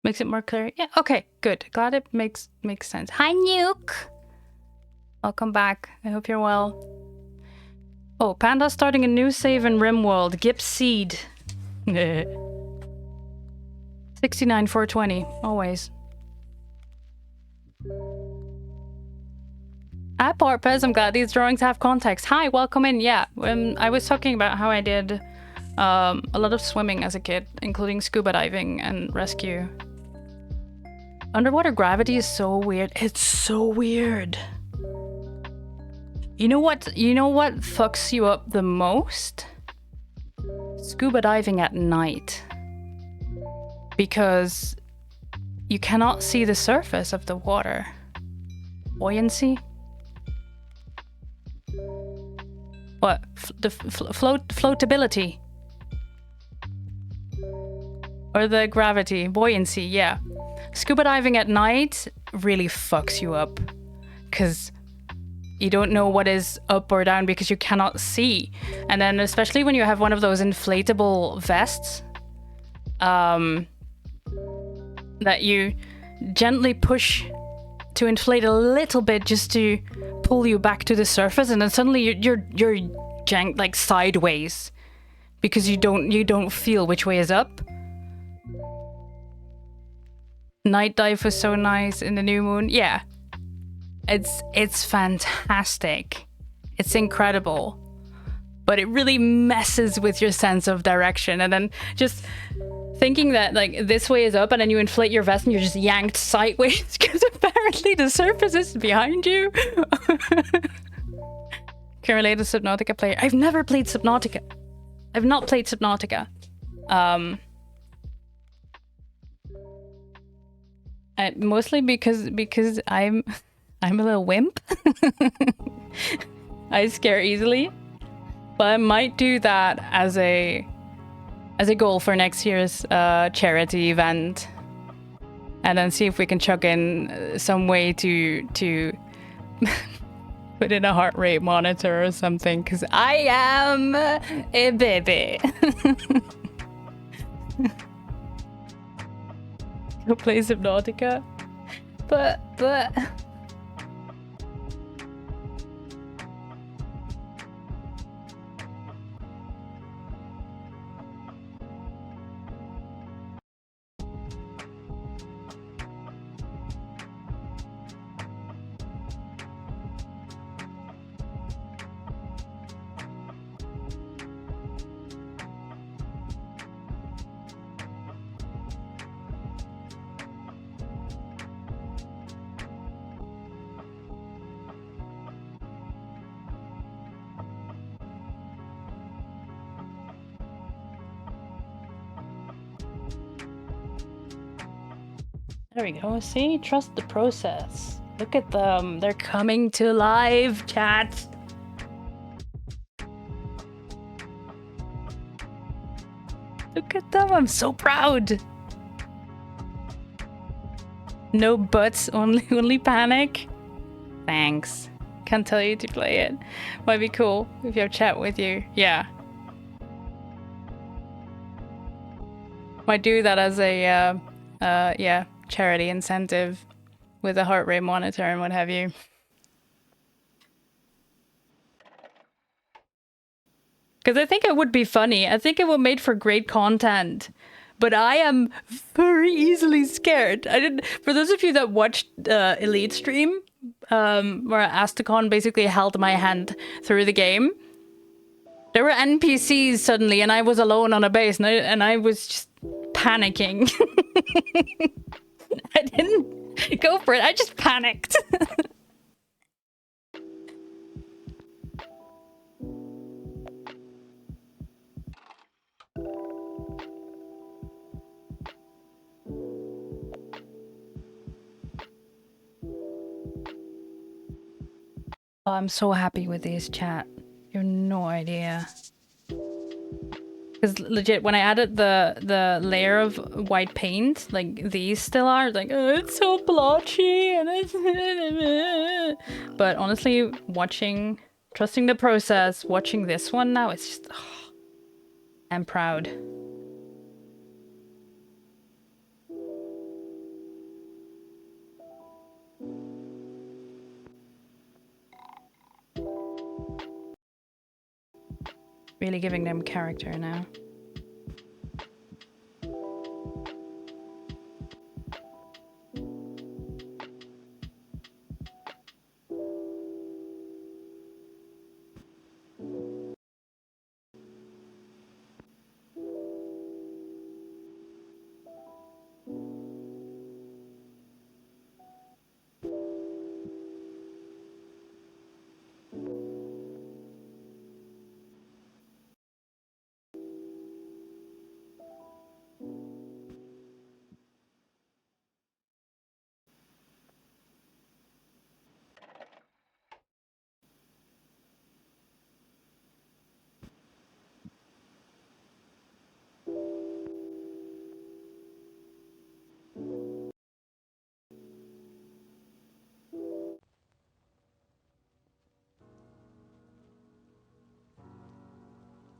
Makes it more clear? Yeah, okay, good. Glad it makes sense. Hi, Nuke! Welcome back. I hope you're well. Oh, Panda's starting a new save in RimWorld. Gips Seed. 69,420. Always. Hi, Porpoise. I'm glad these drawings have context. Hi, welcome in. Yeah, I was talking about how I did a lot of swimming as a kid, including scuba diving and rescue. Underwater gravity is so weird. It's so weird. You know what fucks you up the most? Scuba diving at night. Because you cannot see the surface of the water. Buoyancy? What? The floatability? Or the gravity? Buoyancy, yeah. Scuba diving at night really fucks you up. Because you don't know what is up or down because you cannot see. And then especially when you have one of those inflatable vests that you gently push to inflate a little bit just to pull you back to the surface, and then suddenly you're janked like sideways because you don't feel which way is up. Night dive was so nice in the new moon. Yeah. It's fantastic. It's incredible. But it really messes with your sense of direction. And then just thinking that like this way is up, and then you inflate your vest and you're just yanked sideways because apparently the surface is behind you. Can relate to Subnautica player. I've never played Subnautica. I've not played Subnautica. Mostly because I'm a little wimp. I scare easily, but I might do that as a goal for next year's charity event, and then see if we can chuck in some way to put in a heart rate monitor or something, because I am a baby. Go play Subnautica, but there we go. See? Trust the process. Look at them. They're coming to life, chat. Look at them. I'm so proud. No buts, only panic. Thanks. Can't tell you to play it. Might be cool if you have chat with you. Yeah. Might do that as a yeah, charity incentive with a heart rate monitor and what have you. Because I think it would be funny. I think it would make for great content. But I am very easily scared. I didn't. For those of you that watched Elite stream, where Astacon basically held my hand through the game, there were NPCs suddenly, and I was alone on a base, and I was just panicking. I didn't go for it. I just panicked. Oh, I'm so happy with this chat. You have no idea. Because legit, when I added the layer of white paint, like these still are, like, oh, it's so blotchy and it's... But honestly, watching, trusting the process, watching this one now, it's just... Oh, I'm proud. Really giving them character now.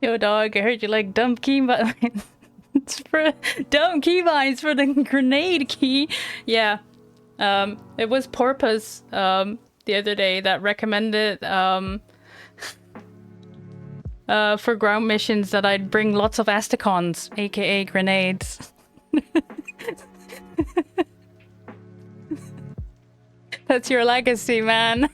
Yo, dog, I heard you like dumb keybinds. It's for dumb keybinds for the grenade key. Yeah. It was Porpoise, the other day that recommended, for ground missions that I'd bring lots of Astacons, aka grenades. That's your legacy, man.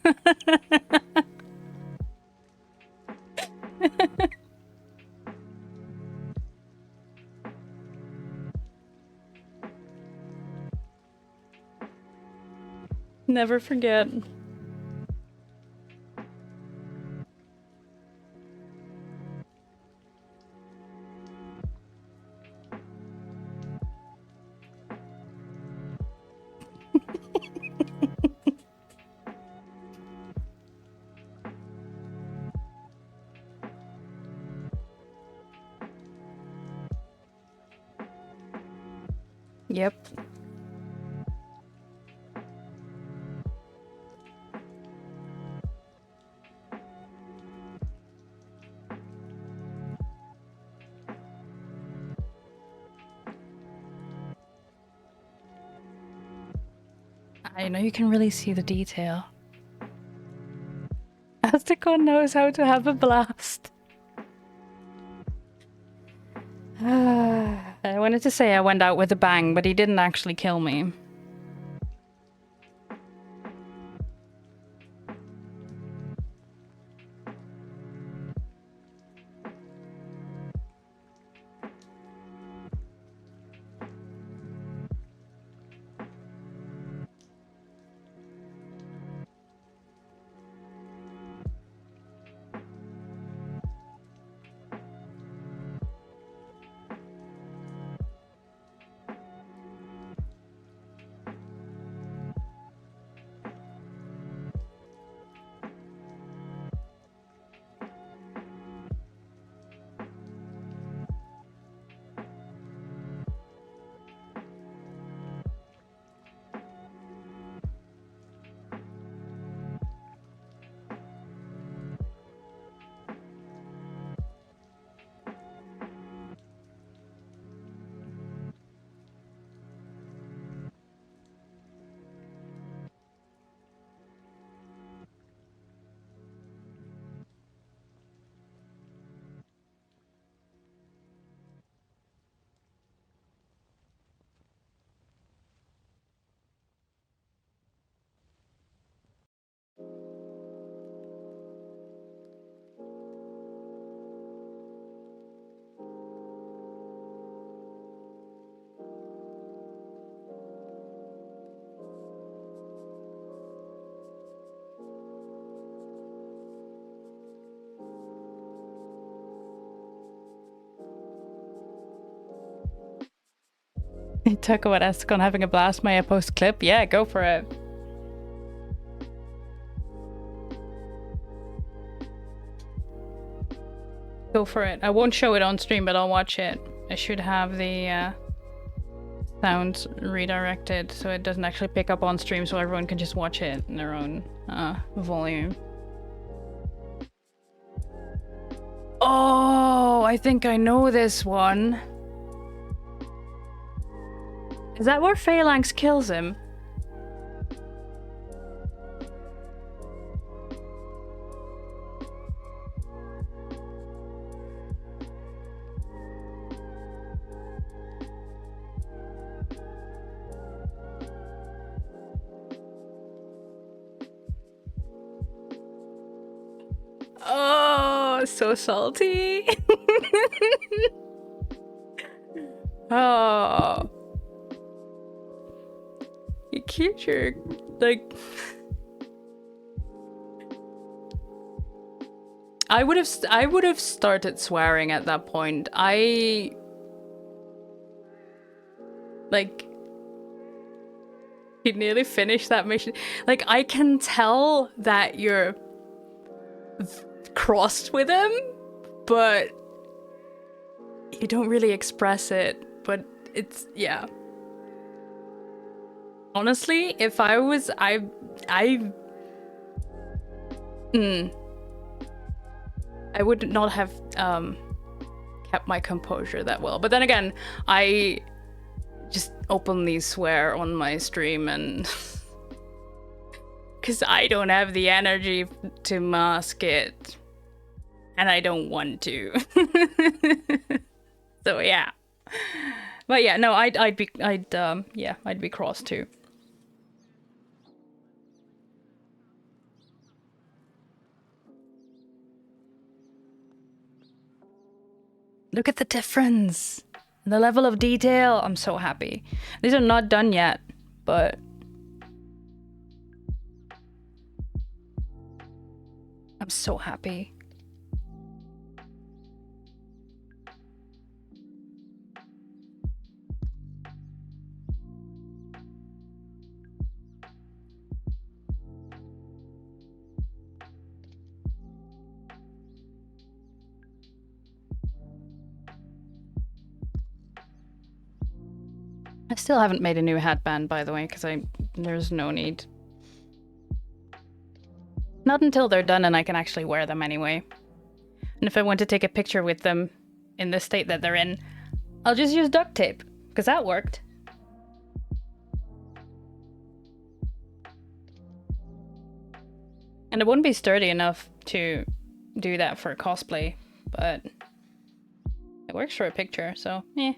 Never forget. Yep. I know you can really see the detail. Astacon knows how to have a blast. I wanted to say I went out with a bang, but he didn't actually kill me. Talk about Escon having a blast. May I post clip? Yeah, go for it. Go for it. I won't show it on stream, but I'll watch it. I should have the sounds redirected so it doesn't actually pick up on stream, so everyone can just watch it in their own volume. Oh, I think I know this one. Is that where Phalanx kills him? Oh, so salty. Oh. You keep your, like... I would have started swearing at that point. Like... You nearly finished that mission. Like, I can tell that you're crossed with him, but you don't really express it. But it's, yeah. Honestly, if I was, I would not have kept my composure that well. But then again, I just openly swear on my stream, and because I don't have the energy to mask it, and I don't want to. So yeah. But yeah, no, I'd be cross too. Look at the difference. The level of detail. I'm so happy. These are not done yet, but I'm so happy. I still haven't made a new headband, by the way, because there's no need. Not until they're done and I can actually wear them anyway. And if I want to take a picture with them in the state that they're in, I'll just use duct tape, because that worked. And it wouldn't be sturdy enough to do that for cosplay, but it works for a picture, so eh.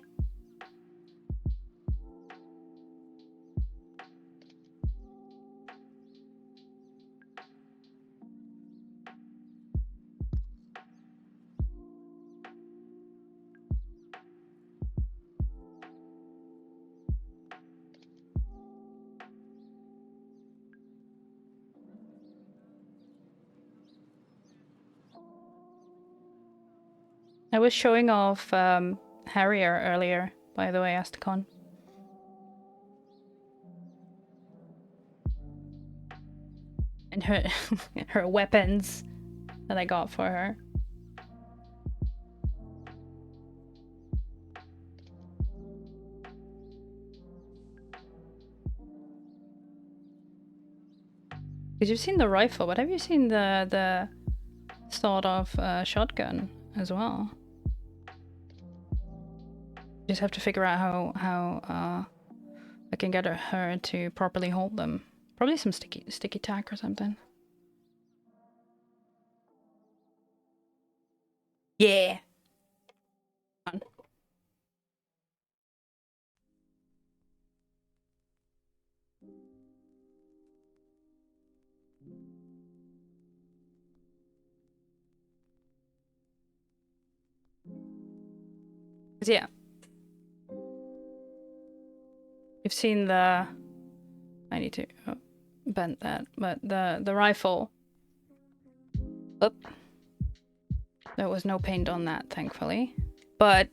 I was showing off Harrier earlier, by the way, Astacon. And her her weapons that I got for her. Because you've seen the rifle, but have you seen the sort of shotgun as well? Just have to figure out how I can get her to properly hold them. Probably some sticky tack or something. Yeah. Yeah. You've seen the... I need to bend that, but the rifle... Oop. There was no paint on that, thankfully. But...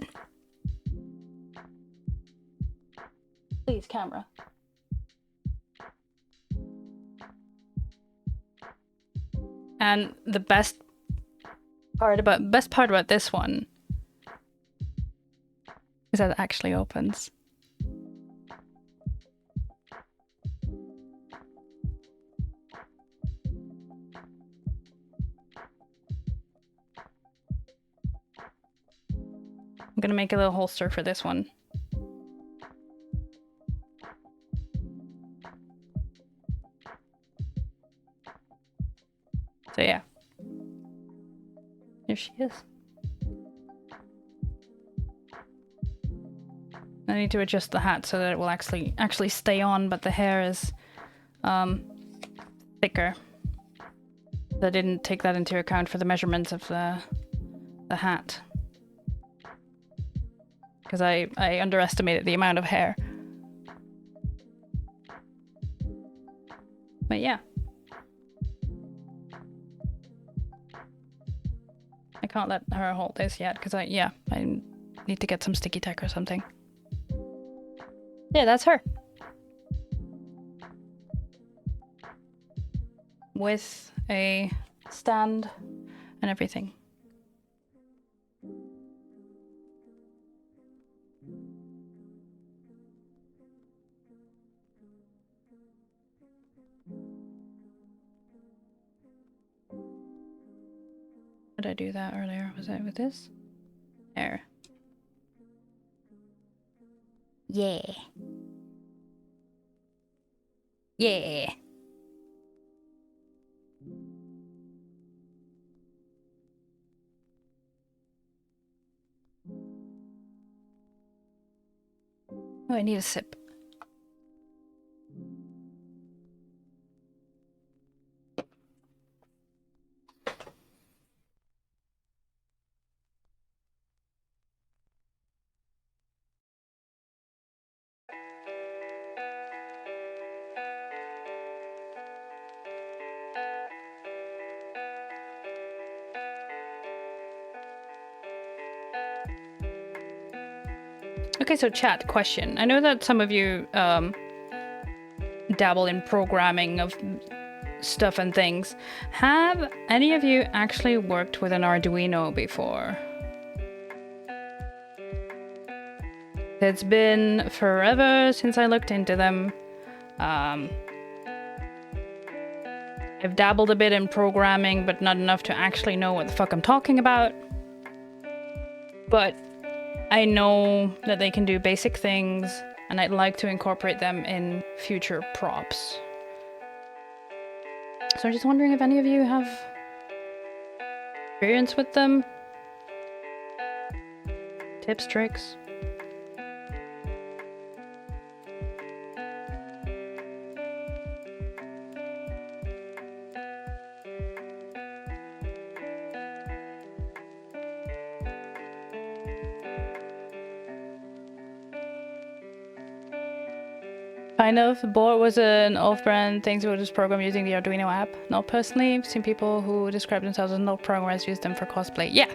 Please, camera. And the best part about this one is that it actually opens. I'm gonna make a little holster for this one. So yeah. Here she is. I need to adjust the hat so that it will actually stay on, but the hair is thicker. I didn't take that into account for the measurements of the hat. Because I underestimated the amount of hair. But yeah. I can't let her hold this yet because I need to get some sticky tack or something. Yeah, that's her. With a stand and everything. Did I do that earlier? Was it with this? There. Yeah. Yeah. Oh, I need a sip. Okay, so chat question. I know that some of you dabble in programming of stuff and things. Have any of you actually worked with an Arduino before? It's been forever since I looked into them. I've dabbled a bit in programming, but not enough to actually know what the fuck I'm talking about. But I know that they can do basic things, and I'd like to incorporate them in future props. So I'm just wondering if any of you have experience with them? Tips, tricks? Kind of. Board was an off-brand thing to just program using the Arduino app. Not personally. I've seen people who describe themselves as not programmers use them for cosplay. Yeah,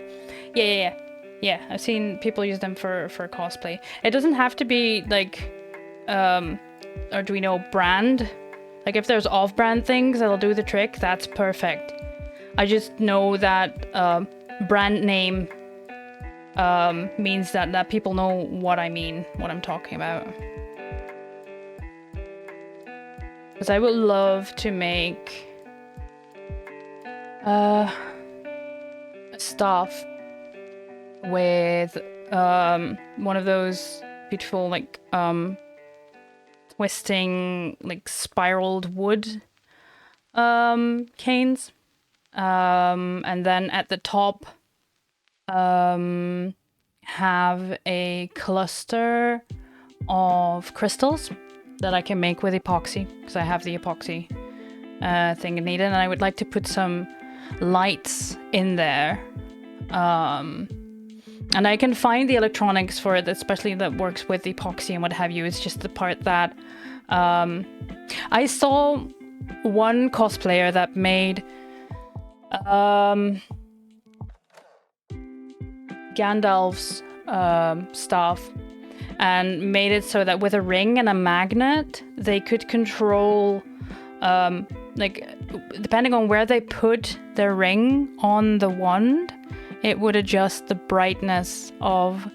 I've seen people use them for cosplay. It doesn't have to be like Arduino brand. Like if there's off-brand things that'll do the trick, that's perfect. I just know that brand name means that people know what I mean, what I'm talking about. Because I would love to make stuff with one of those beautiful like twisting like spiraled wood canes, and then at the top have a cluster of crystals that I can make with epoxy, because I have the epoxy thing needed, and I would like to put some lights in there. And I can find the electronics for it, especially that works with epoxy and what have you. It's just the part that I saw one cosplayer that made Gandalf's staff and made it so that with a ring and a magnet, they could control, like, depending on where they put their ring on the wand, it would adjust the brightness of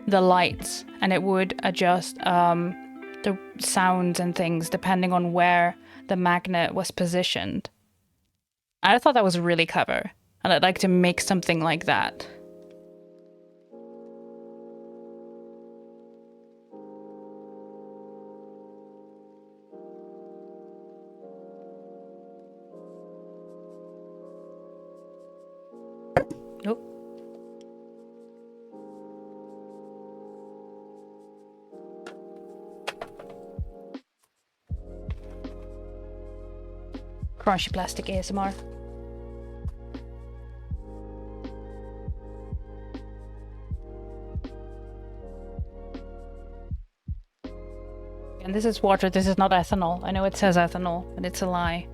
the lights, and it would adjust the sounds and things depending on where the magnet was positioned. I thought that was really clever, and I'd like to make something like that. Nope. Crunchy plastic ASMR. And this is water, this is not ethanol. I know it says ethanol, but it's a lie.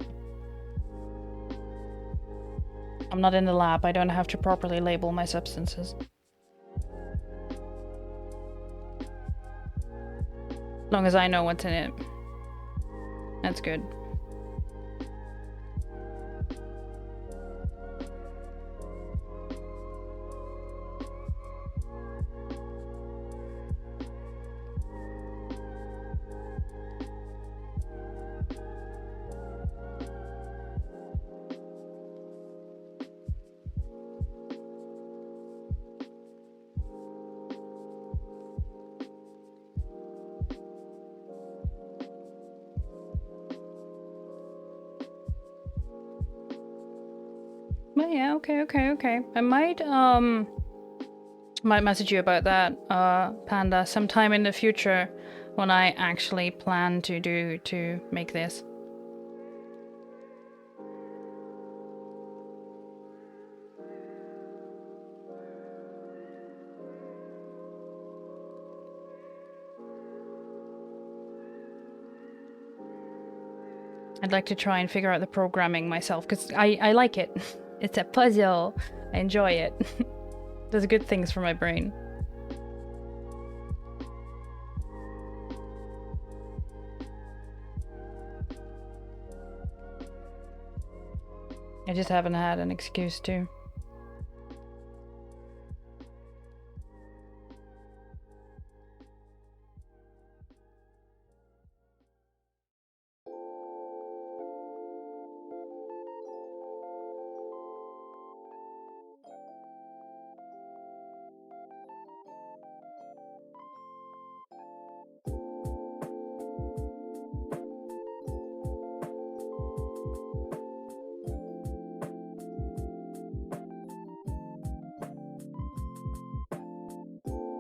I'm not in the lab, I don't have to properly label my substances. As long as I know what's in it. That's good. Well, yeah, okay. I might message you about that, Panda, sometime in the future when I actually plan to make this. I'd like to try and figure out the programming myself, because I like it. It's a puzzle. I enjoy it. Does good things for my brain. I just haven't had an excuse to.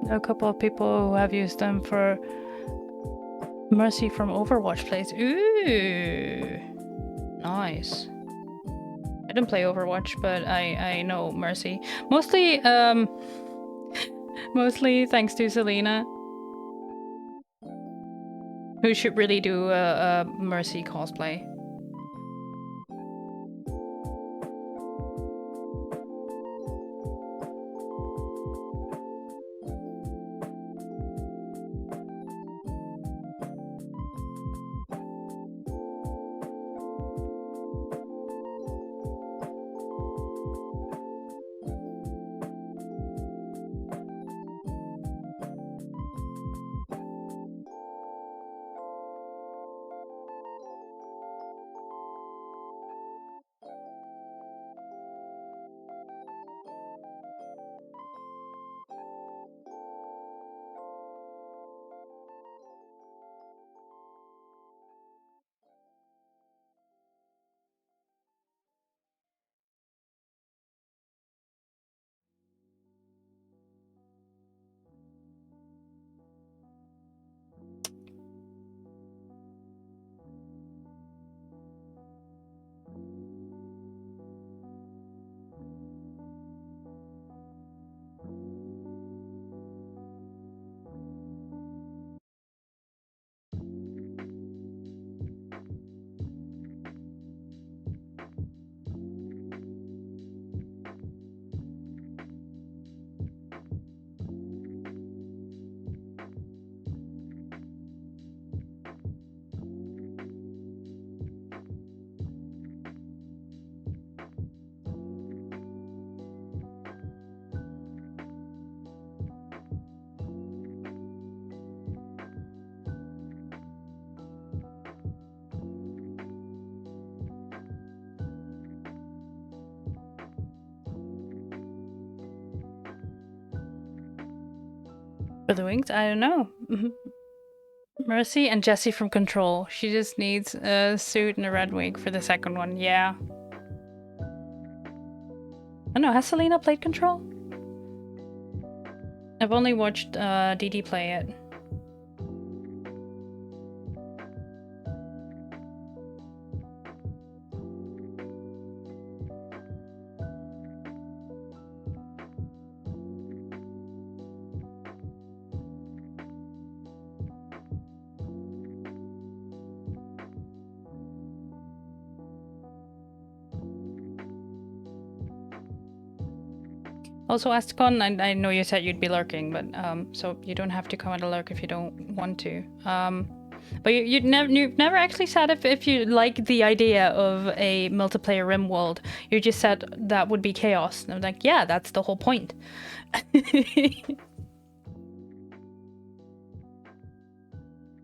A couple of people who have used them for Mercy from Overwatch plays. Ooh, nice. I didn't play Overwatch, but I know Mercy. Mostly thanks to Selena, who should really do a Mercy cosplay. For the wings? I don't know. Mercy and Jessie from Control. She just needs a suit and a red wig for the second one. Yeah. I don't know. Has Selena played Control? I've only watched DD play it. Also, Asticon, I know you said you'd be lurking, but so you don't have to come at a lurk if you don't want to. But you've never actually said if you like the idea of a multiplayer rim world. You just said that would be chaos. And I'm like, yeah, that's the whole point.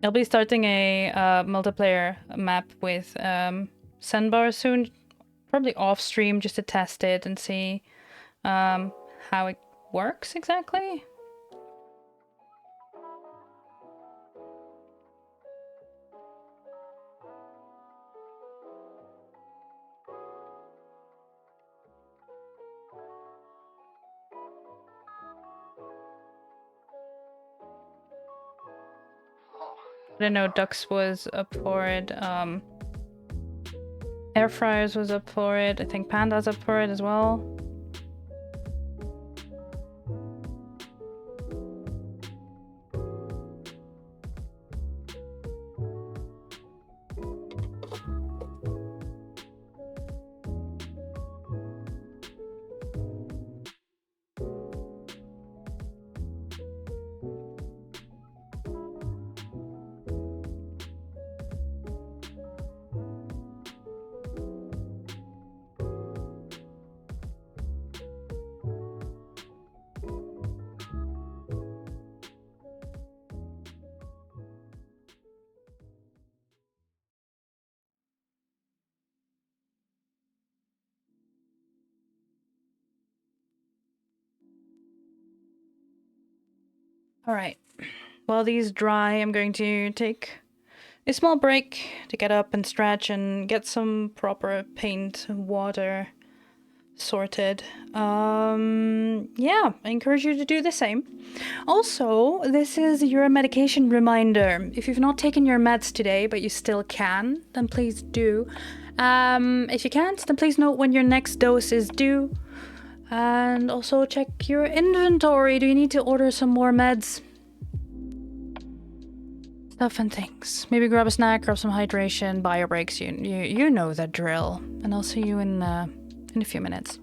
I'll be starting a multiplayer map with Sandbar soon, probably off stream just to test it and see how it works exactly. I don't know, Dux was up for it, Air Fryers was up for it, I think Panda's up for it as well. Alright, while these dry, I'm going to take a small break to get up and stretch and get some proper paint water sorted. Yeah, I encourage you to do the same. Also, this is your medication reminder. If you've not taken your meds today, but you still can, then please do. If you can't, then please note when your next dose is due. And also check your inventory. Do you need to order some more meds? Stuff and things. Maybe grab a snack, grab some hydration, bio breaks. You know the drill. And I'll see you in a few minutes.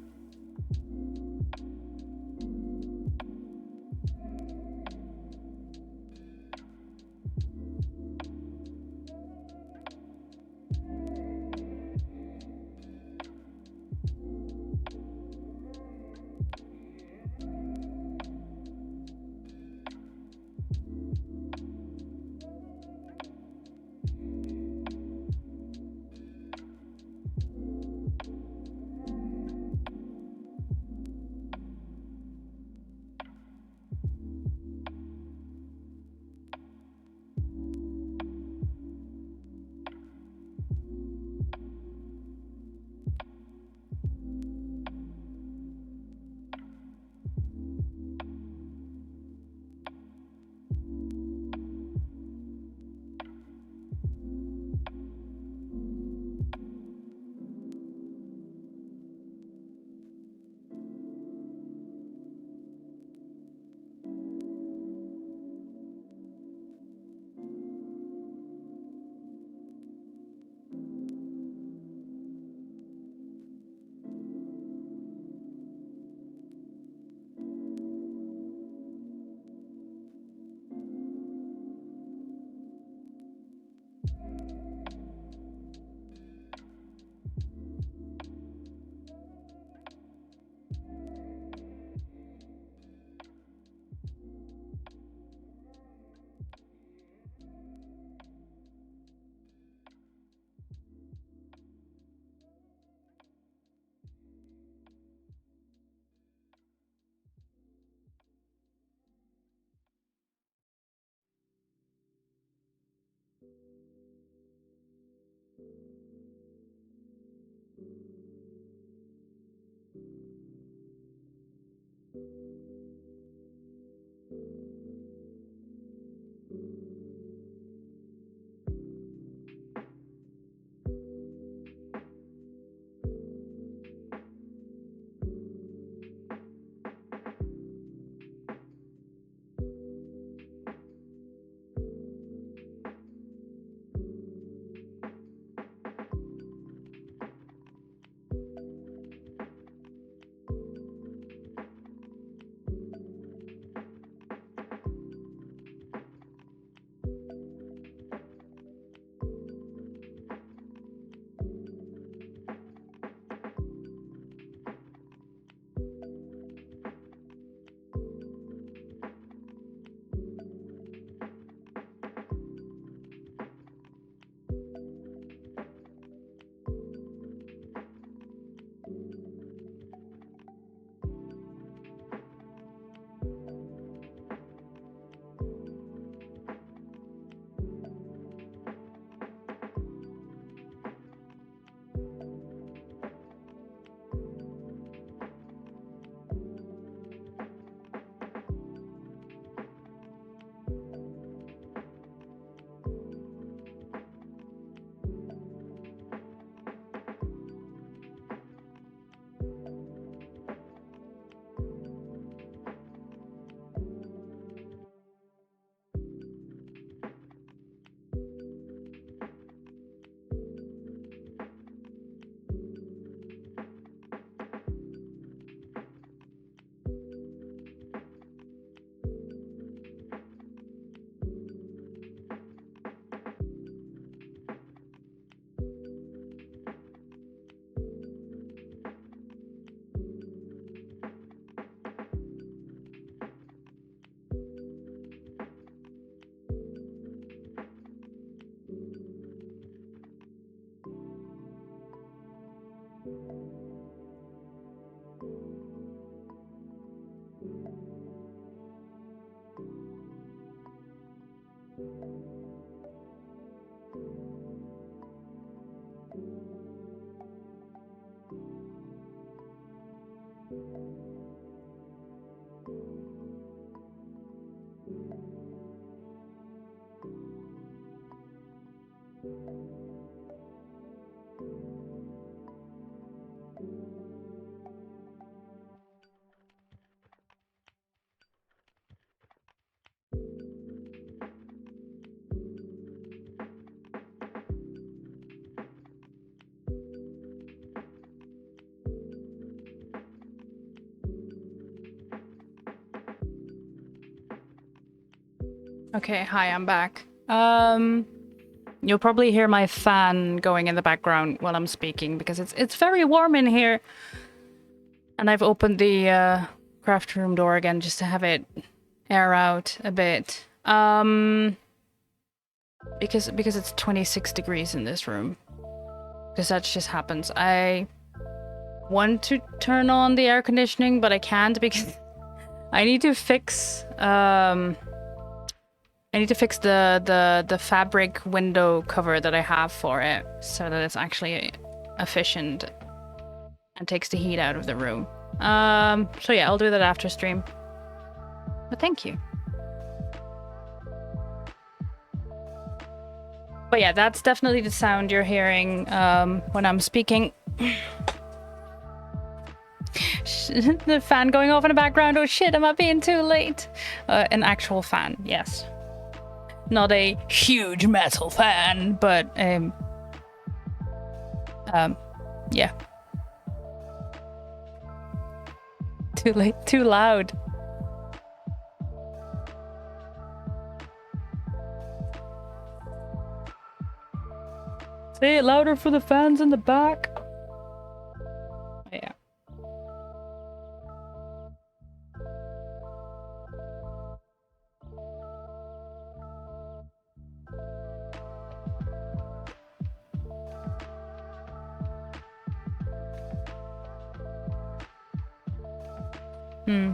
Okay, hi, I'm back. You'll probably hear my fan going in the background while I'm speaking because it's very warm in here. And I've opened the craft room door again just to have it air out a bit. Because it's 26 degrees in this room. Because that just happens. I want to turn on the air conditioning, but I can't because I need to fix the fabric window cover that I have for it so that it's actually efficient and takes the heat out of the room. So yeah, I'll do that after stream. But thank you. But yeah, that's definitely the sound you're hearing when I'm speaking. The fan going off in the background. Oh shit, am I being too late? An actual fan, yes. Not a huge metal fan, but yeah. Too late, too loud. Say it louder for the fans in the back. Yeah.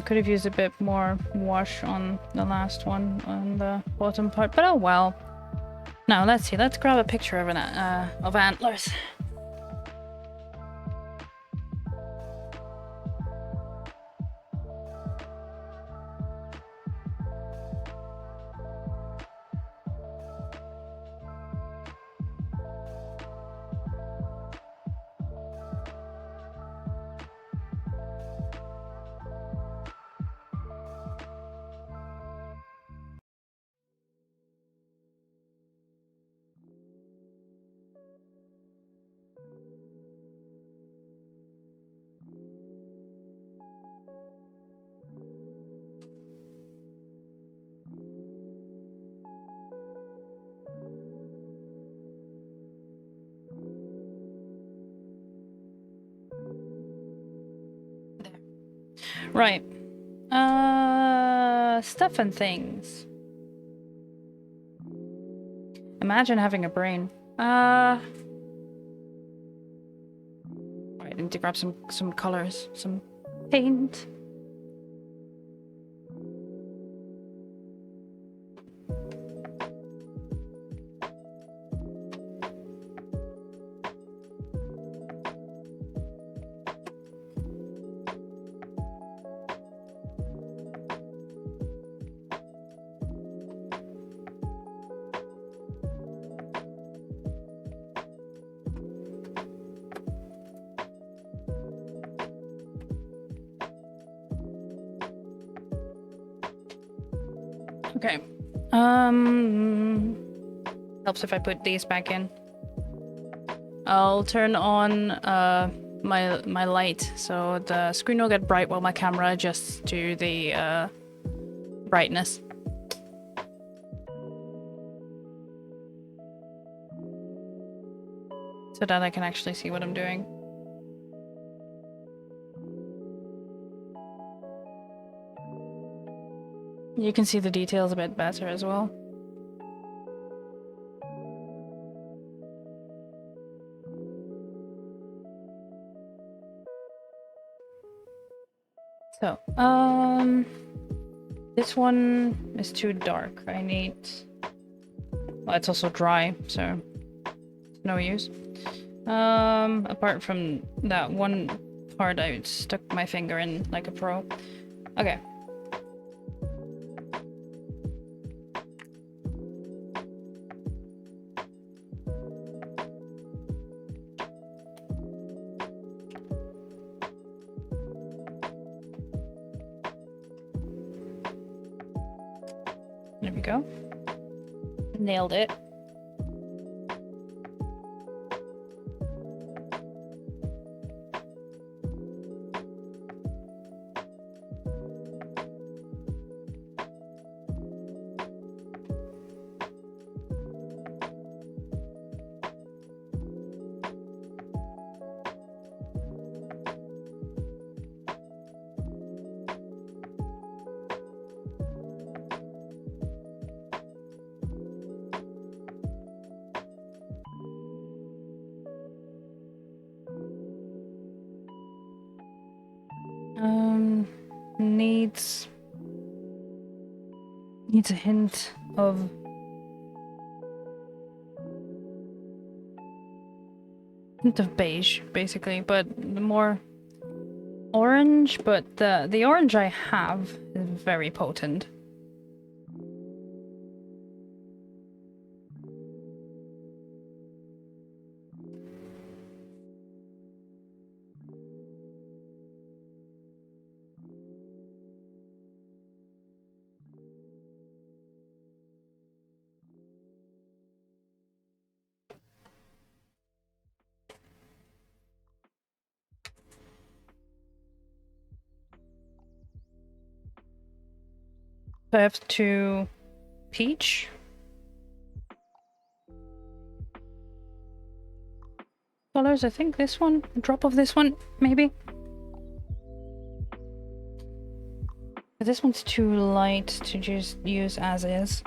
Could have used a bit more wash on the last one on the bottom part, but oh well. Now let's see. Let's grab a picture of antlers. Right. Stuff and things. Imagine having a brain. Right, I need to grab some colors, some paint. Okay. Helps if I put these back in. I'll turn on my light so the screen will get bright while my camera adjusts to the brightness. So that I can actually see what I'm doing. You can see the details a bit better as well. So, this one is too dark. I need... Well, it's also dry, so it's no use. Apart from that one part I stuck my finger in like a pro. Okay. There we go. Nailed it. Needs a hint of beige, basically, but more orange, but the orange I have is very potent. So I have two peach. Colors, I think this one, a drop of this one, maybe. But this one's too light to just use as is.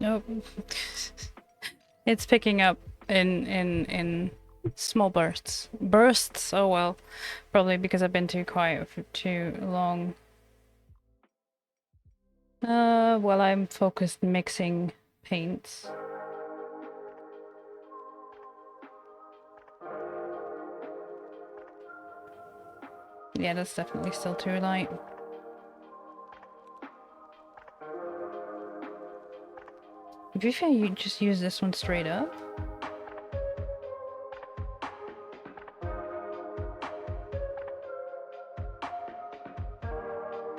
Nope. It's picking up in small bursts. Bursts? Oh well. Probably because I've been too quiet for too long. Well, I'm focused mixing paints. Yeah, that's definitely still too light. If you think you just use this one straight up.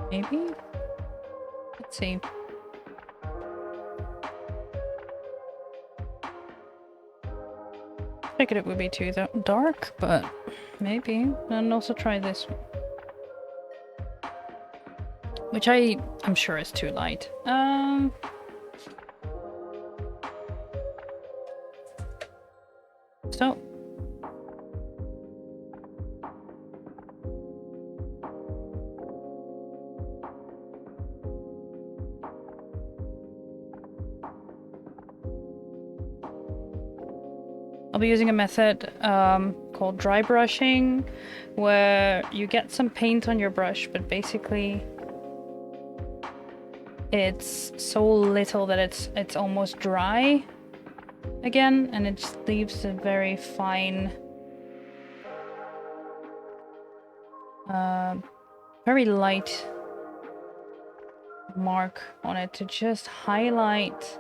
Maybe? Let's see. Figured it would be too dark, but maybe. And also try this one. Which I'm sure is too light. So I'll be using a method called dry brushing, where you get some paint on your brush, but basically it's so little that it's almost dry again, and it just leaves a very fine, very light mark on it to just highlight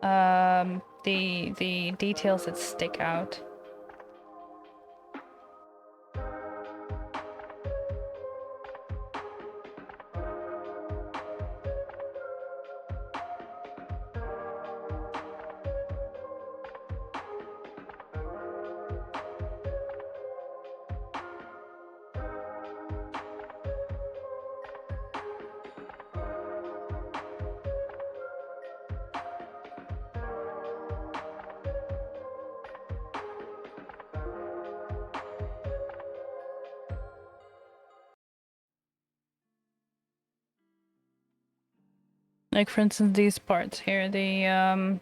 the details that stick out. Like for instance, these parts here, the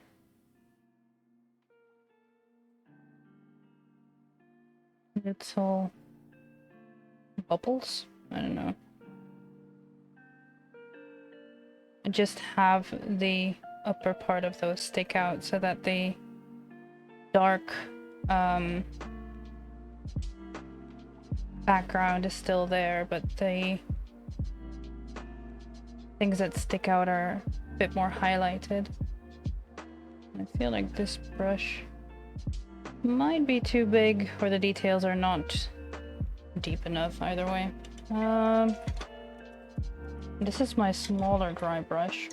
little bubbles. I don't know. I just have the upper part of those stick out so that the dark background is still there, but the things that stick out are a bit more highlighted. I feel like this brush might be too big, or the details are not deep enough either way. This is my smaller dry brush.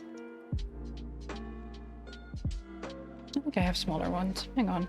I think I have smaller ones. Hang on.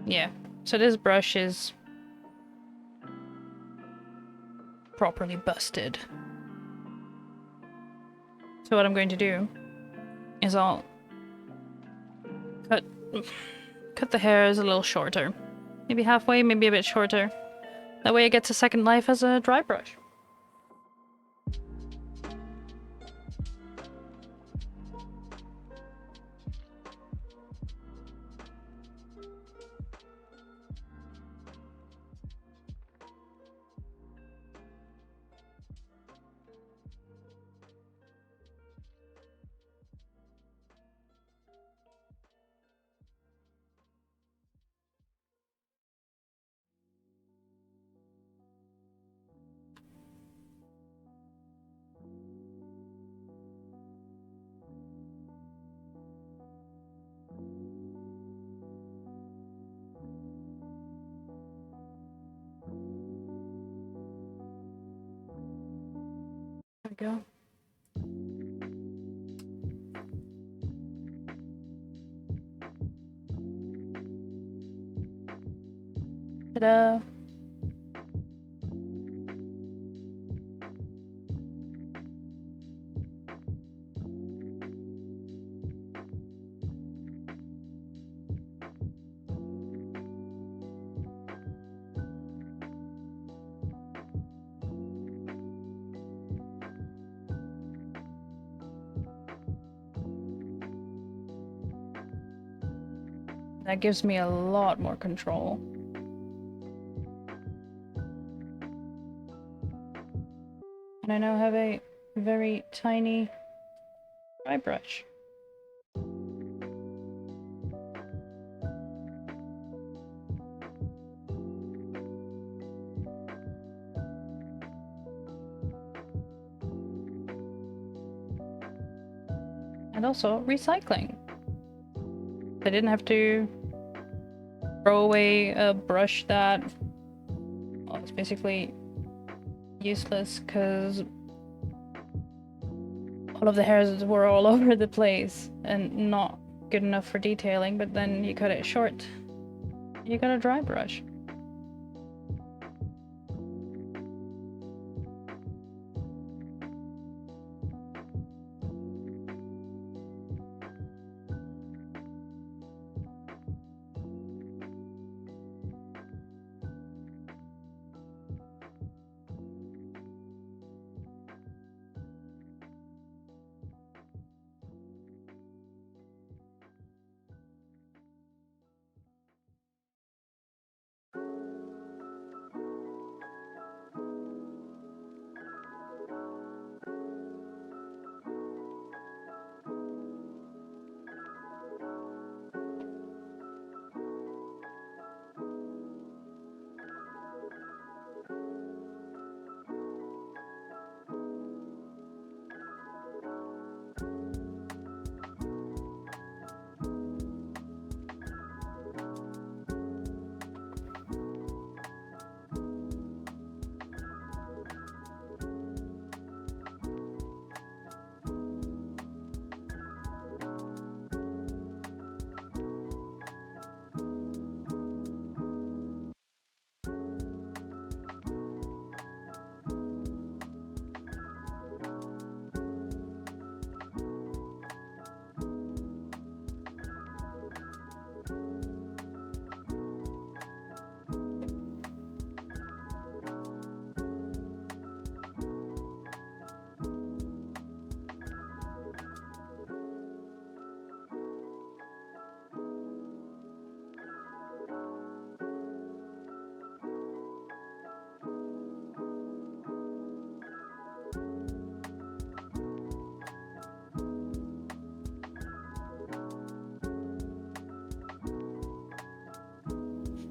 Yeah, so this brush is properly busted. So what I'm going to do is I'll cut the hairs a little shorter. Maybe halfway, maybe a bit shorter. That way it gets a second life as a dry brush. we go. Ta-da! That gives me a lot more control. And I now have a very tiny dry brush. And also recycling. I didn't have to throw away a brush that was basically useless because all of the hairs were all over the place and not good enough for detailing, but then you cut it short. You got a dry brush.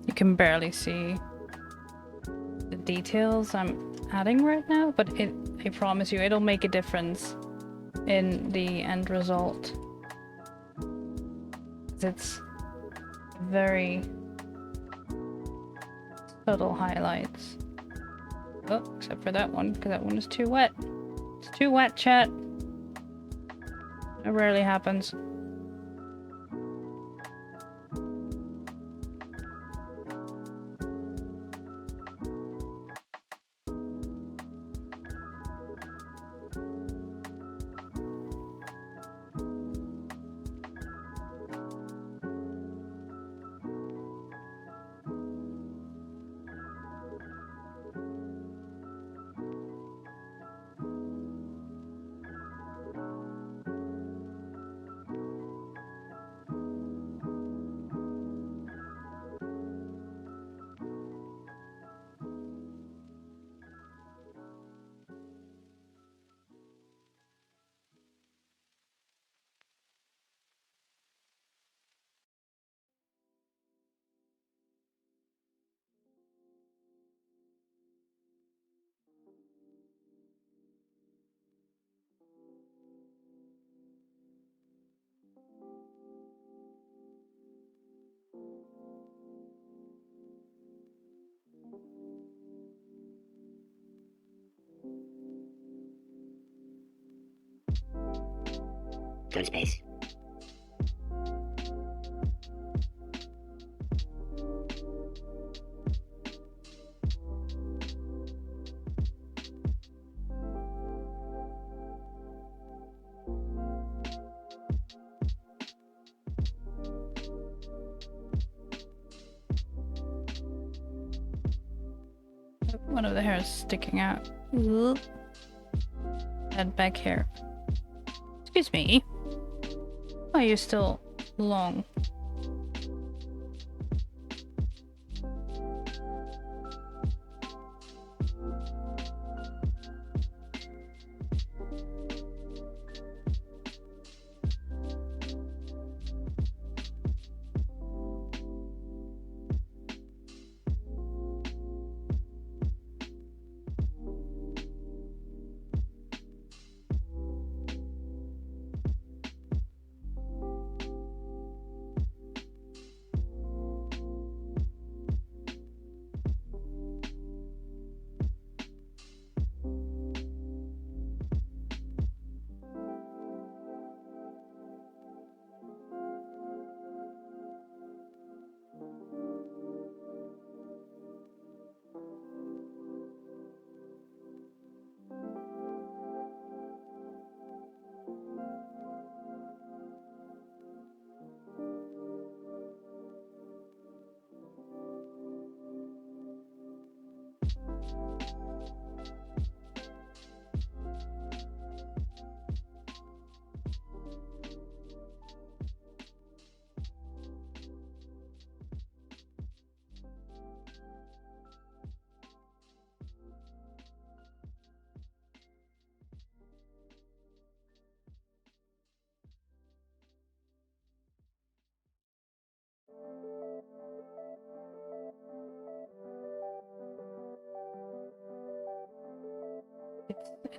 You can barely see the details I'm adding right now, but I promise you it'll make a difference in the end result. It's very subtle highlights. Oh, except for that one, because that one is too wet. It's too wet, chat. It rarely happens. Go to space. One of the hairs sticking out. Ooh. That back hair. Excuse me. Why are you still long?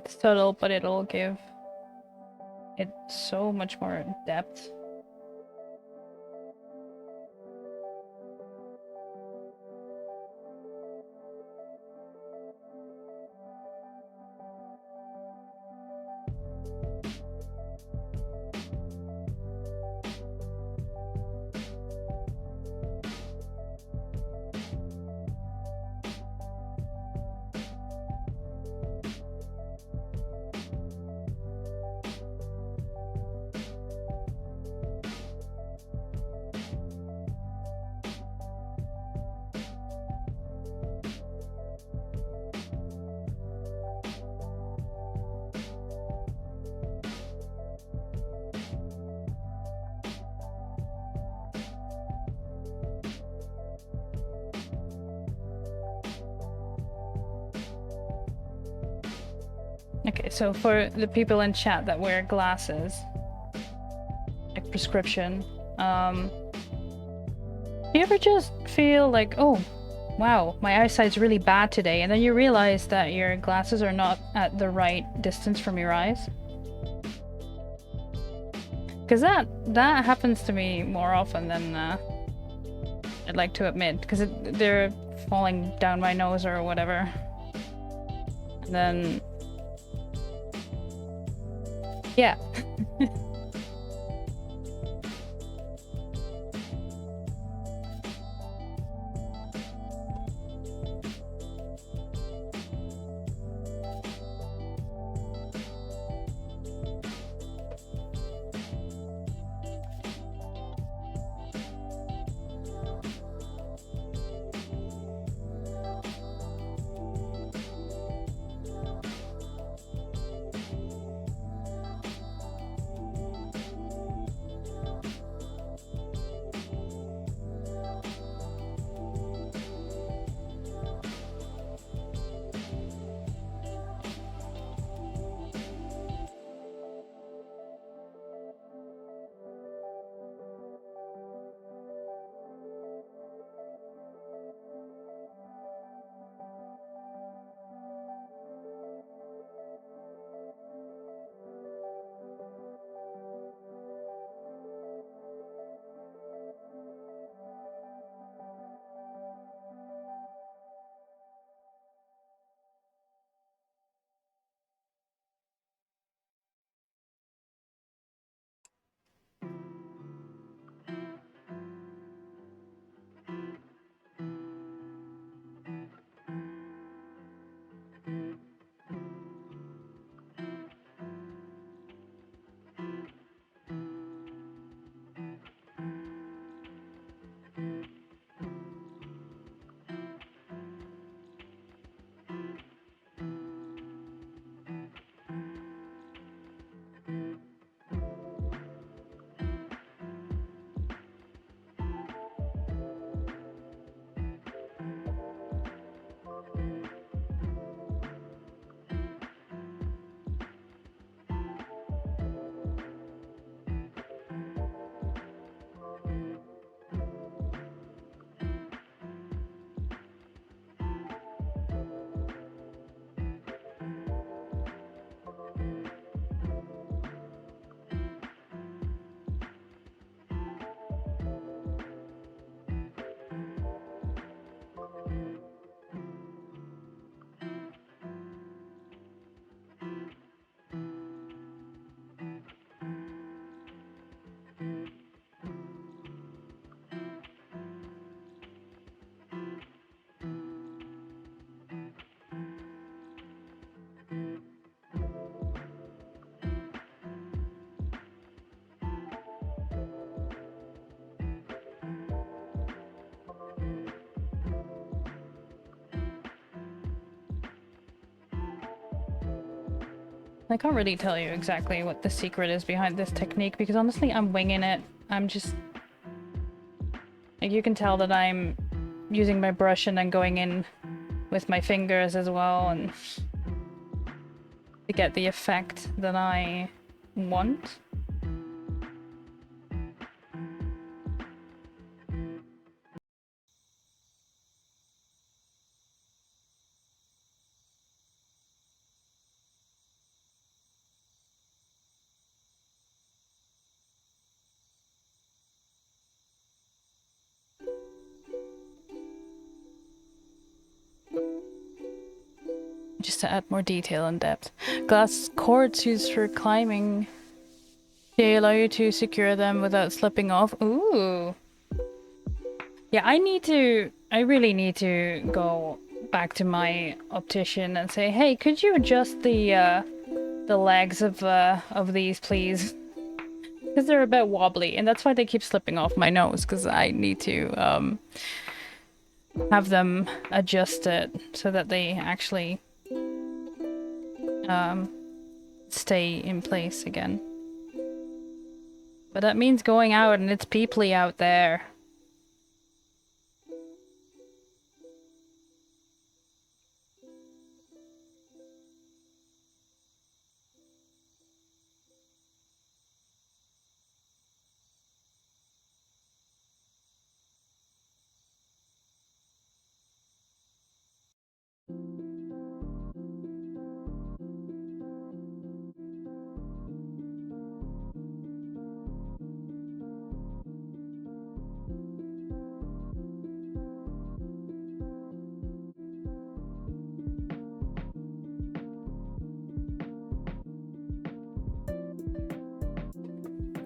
It's subtle, but it'll give it so much more depth. Okay, so for the people in chat that wear glasses, like prescription, do you ever just feel like, oh, wow, my eyesight's really bad today, and then you realize that your glasses are not at the right distance from your eyes? Because that happens to me more often than I'd like to admit, because they're falling down my nose or whatever. And then... yeah. I can't really tell you exactly what the secret is behind this technique because honestly I'm winging it. I'm just... Like, you can tell that I'm using my brush and then going in with my fingers as well and to get the effect that I want. Just to add more detail and depth. Glass cords used for climbing. They allow you to secure them without slipping off. Ooh. Yeah, I really need to go back to my optician and say, hey, could you adjust the legs of these, please? Because they're a bit wobbly, and that's why they keep slipping off my nose, because I need to have them adjusted so that they actually stay in place again. But that means going out, and it's peoply out there.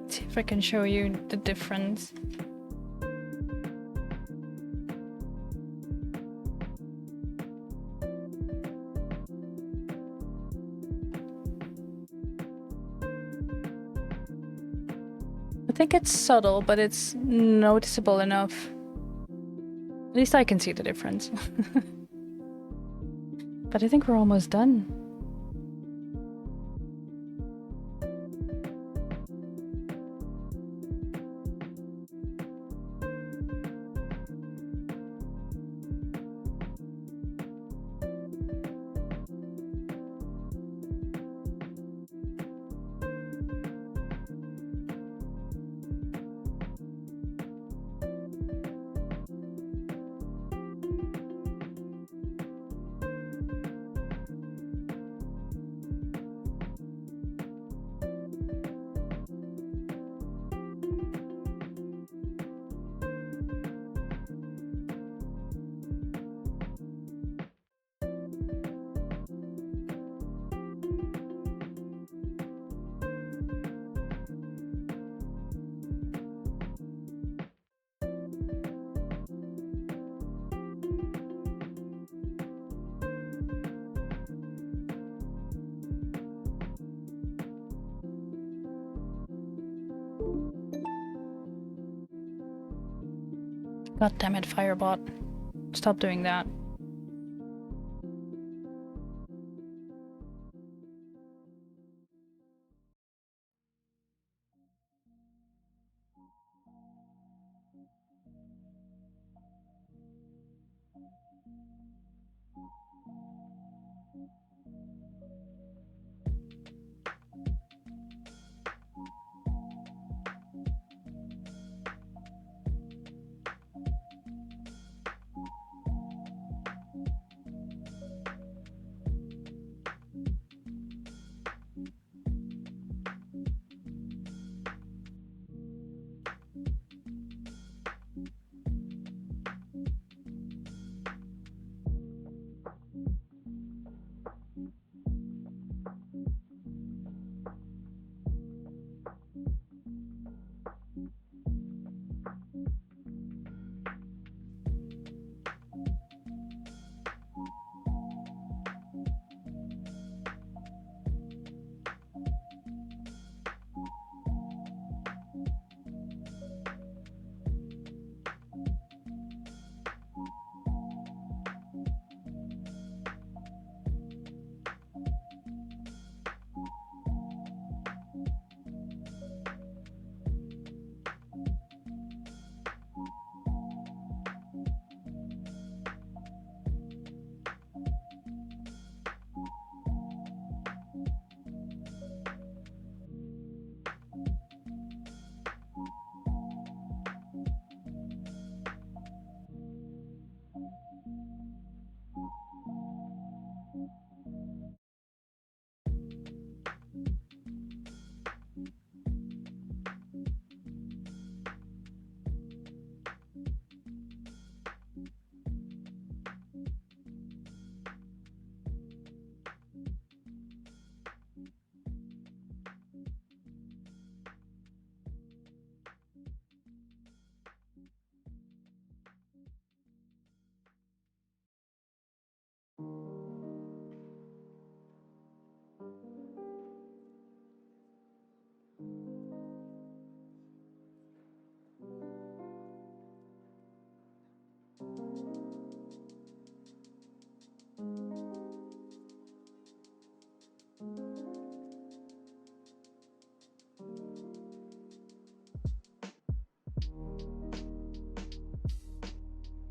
See if I can show you the difference. I think it's subtle, but it's noticeable enough. At least I can see the difference. But I think we're almost done. God damn it, Firebot. Stop doing that.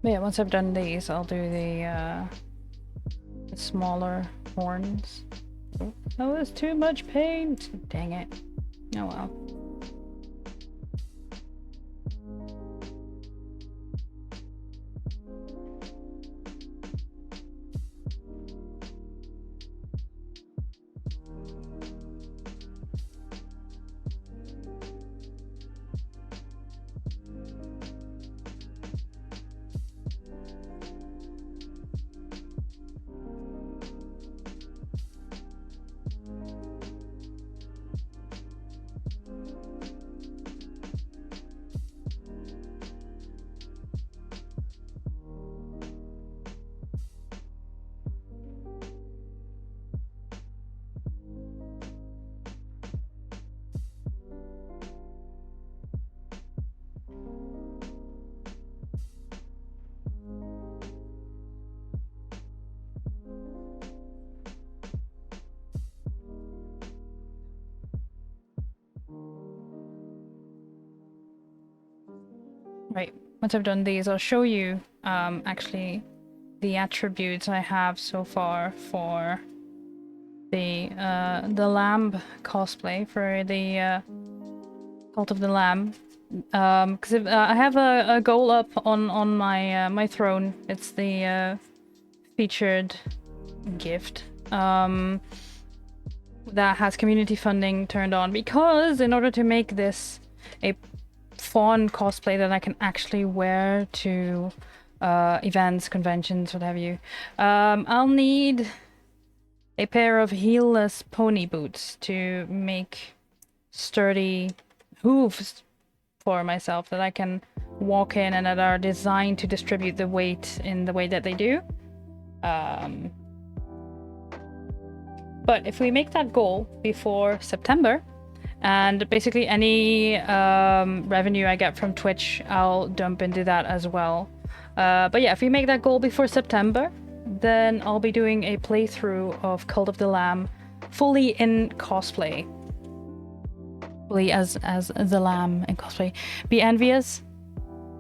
Yeah, once I've done these, I'll do the smaller horns. Oh, that was too much paint. Dang it. Oh well. Right, once I've done these, I'll show you actually the attributes I have so far for the lamb cosplay, for the Cult of the Lamb. Because I have a goal up on my my throne. It's the featured gift that has community funding turned on, because in order to make this a faun cosplay that I can actually wear to events, conventions, what have you, I'll need a pair of heelless pony boots to make sturdy hooves for myself that I can walk in and that are designed to distribute the weight in the way that they do. But if we make that goal before September, and basically any revenue I get from Twitch, I'll dump into that as well. But yeah, if we make that goal before September, then I'll be doing a playthrough of Cult of the Lamb fully in cosplay. Fully as the lamb in cosplay. Be envious?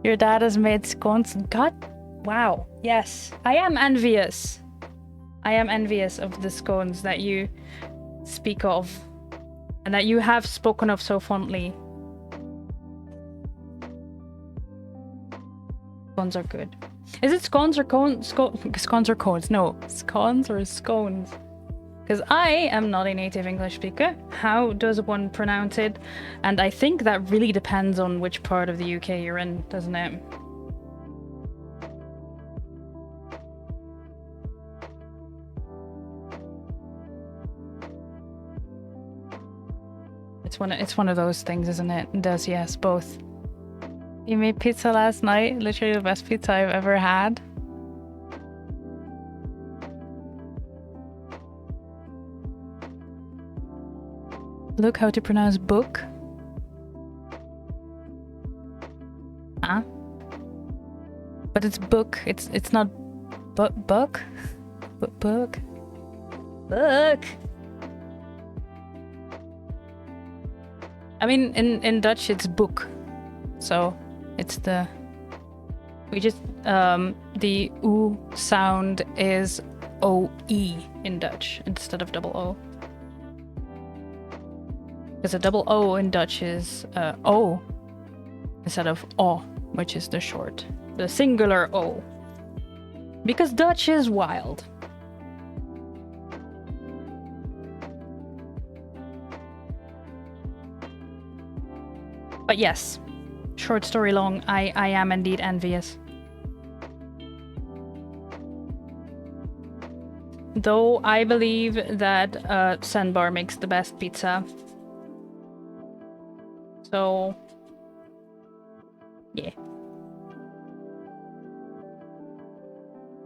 Your dad has made scones. God, wow. Yes, I am envious. I am envious of the scones that you speak of and that you have spoken of so fondly. Scones are good. Is it scones or cones? Scones or cones? No, scones or scones? Because I am not a native English speaker. How does one pronounce it? And I think that really depends on which part of the UK you're in, doesn't it? It's one of those things, isn't it? It does, yes, both. You made pizza last night. Literally the best pizza I've ever had. Look how to pronounce book. Huh? But it's book. It's not book. Book. Book. I mean, in Dutch it's book, so it's the. We just the oo sound is oe in Dutch instead of double o. Because a double O in Dutch is O instead of O, which is the short, the singular O. Because Dutch is wild. But yes, short story long, I am indeed envious. Though I believe that Sandbar makes the best pizza. So, yeah.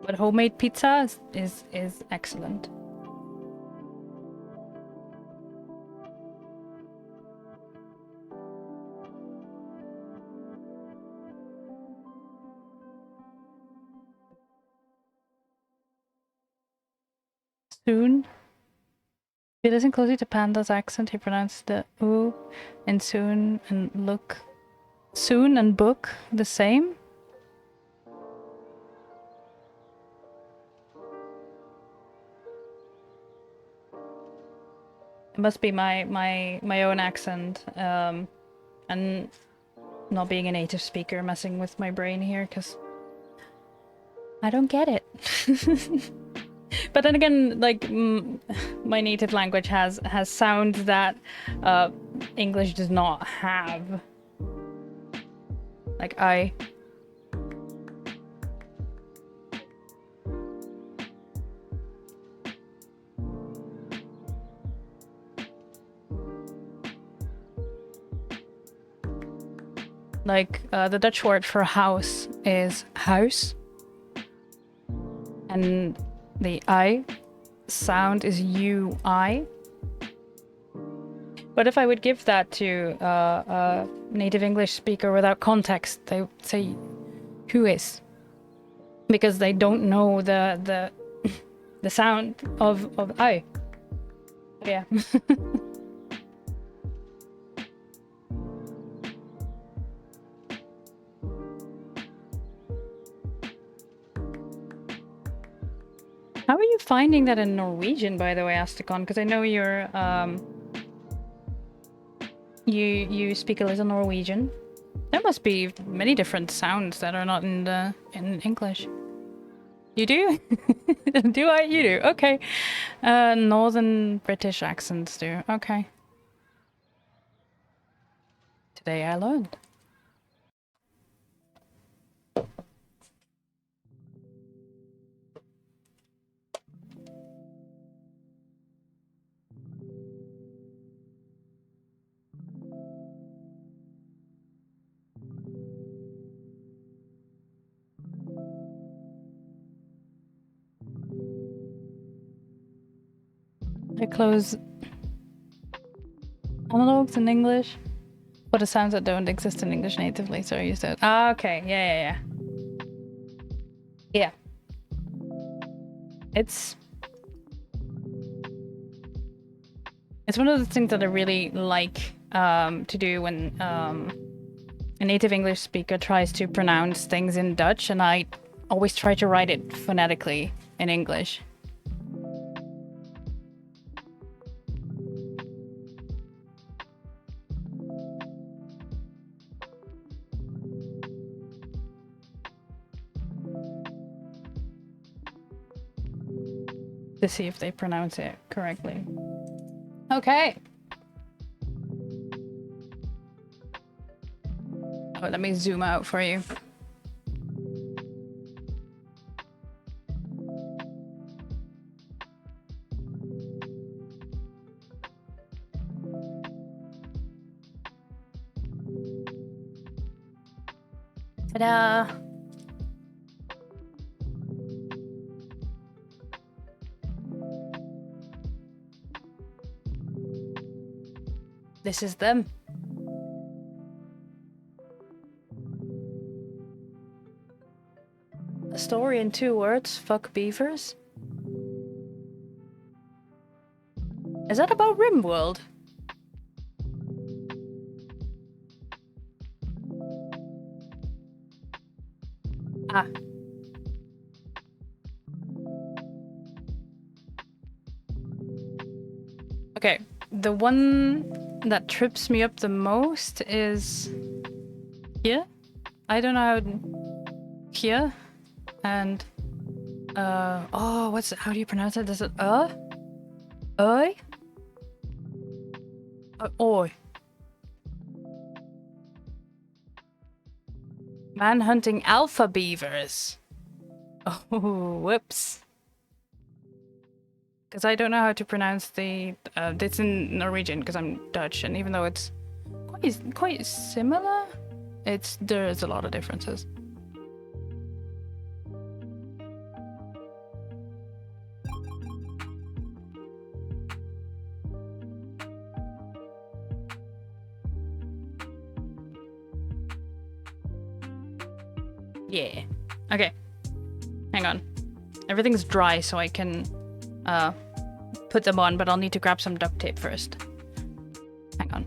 But homemade pizza is excellent. Soon. If you listen closely to Panda's accent, he pronounced the oo and soon and look. Soon and book the same? It must be my own accent, and not being a native speaker messing with my brain here, because I don't get it. But then again, like my native language has sounds that English does not have. Like I. Like the Dutch word for house is huis, and the I sound is UI. But if I would give that to a native English speaker without context, they would say who is, because they don't know the the sound of I. Yeah. How are you finding that in Norwegian, by the way, Asticon? Because I know you're you speak a little Norwegian. There must be many different sounds that are not in English. You do? Do I? You do. Okay. Northern British accents do. Okay. Today I learned. I close analogs in English. For the sounds that don't exist in English natively, so you said. Ah, okay. Yeah. Yeah. It's one of the things that I really like to do when a native English speaker tries to pronounce things in Dutch, and I always try to write it phonetically in English. To see if they pronounce it correctly. Okay. Oh, let me zoom out for you. Ta-da! This is them. A story in 2 words, fuck beavers? Is that about Rimworld? Ah. Okay, the one that trips me up the most is here. I don't know how here and oh, how do you pronounce it? Is it oi? Oi. Man hunting alpha beavers. Oh, whoops. Because I don't know how to pronounce the it's in Norwegian because I'm Dutch, and even though it's quite similar, there's a lot of differences. Yeah. Okay. Hang on. Everything's dry, so I can put them on, but I'll need to grab some duct tape first. Hang on.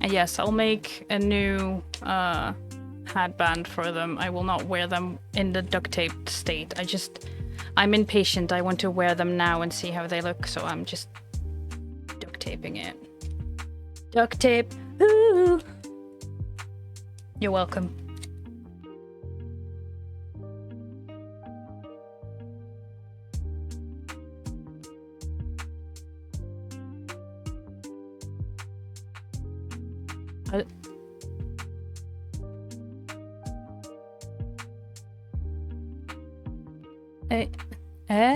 And yes, I'll make a new headband for them. I will not wear them in the duct taped state. I'm impatient. I want to wear them now and see how they look, so I'm just duct taping it. Duct tape. Ooh. You're welcome.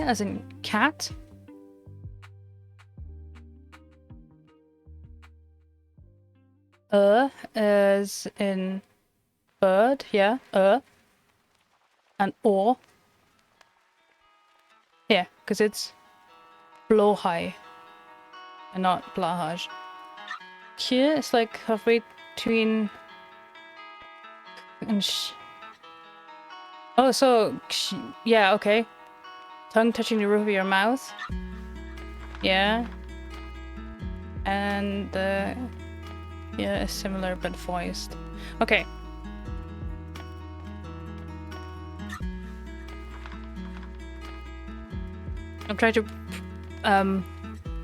As in cat? As in bird, yeah, and or. Yeah, because it's blowhigh and not blahaj. Here it's like halfway between and oh, so yeah, okay. Tongue touching the roof of your mouth. Yeah. And yeah, similar but voiced. Okay. I'm trying to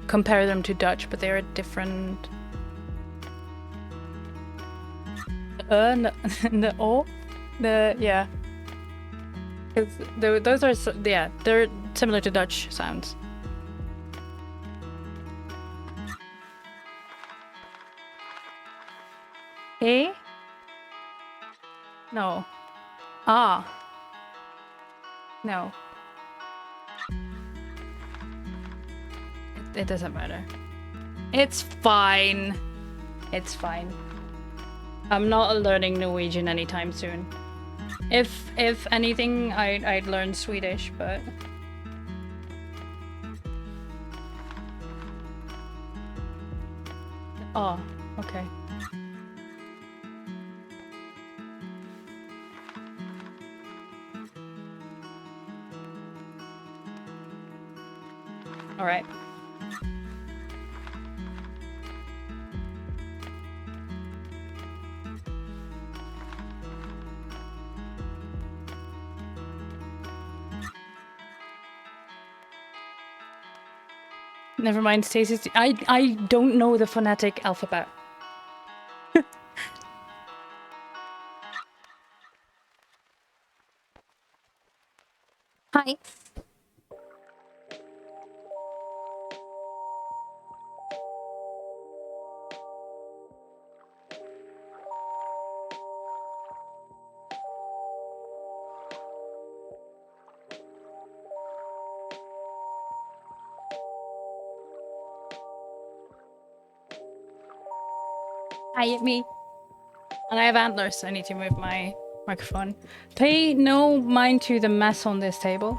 compare them to Dutch, but they're different. The O, yeah. Those are yeah, they're similar to Dutch sounds. Eh? No. Ah. No. It doesn't matter. It's fine. It's fine. I'm not learning Norwegian anytime soon. If anything, I'd learn Swedish, but oh, okay. All right. Never mind, Stacey. I don't know the phonetic alphabet. Hi. Hi, me. And I have antlers. I need to move my microphone. Pay no mind to the mess on this table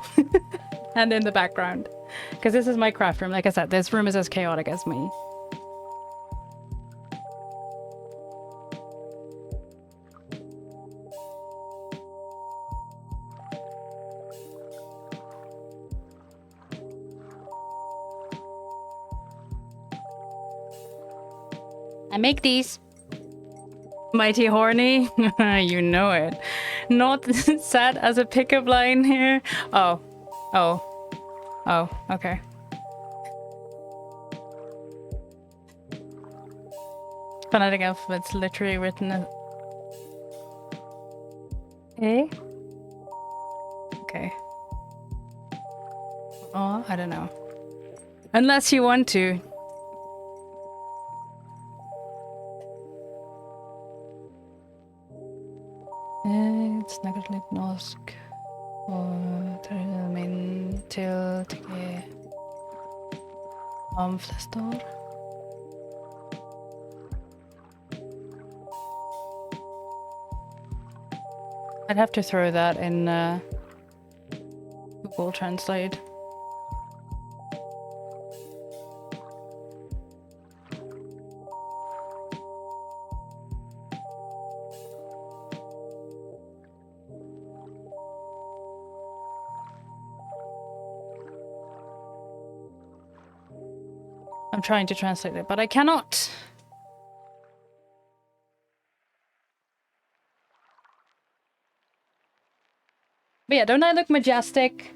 and in the background, because this is my craft room. Like I said, this room is as chaotic as me. I make these. Mighty horny? You know it. Not set as a pickup line here. Oh. Oh. Oh, okay. Phonetic alphabet's literally written as... Eh? Okay. Oh, I don't know. Unless you want to. Snakker litt norsk og tror min til de fleste år. I'd have to throw that in Google Translate. I'm trying to translate it, but I cannot. But yeah, don't I look majestic?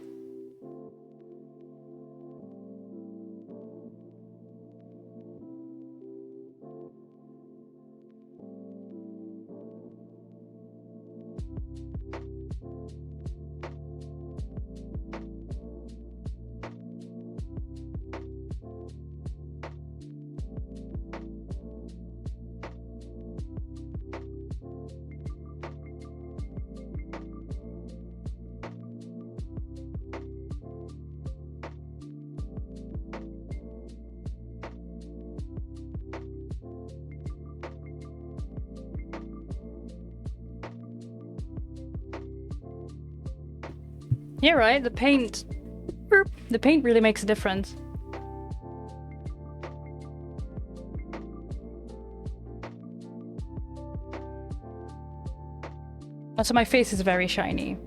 You're right, the paint... The paint really makes a difference. Also, my face is very shiny.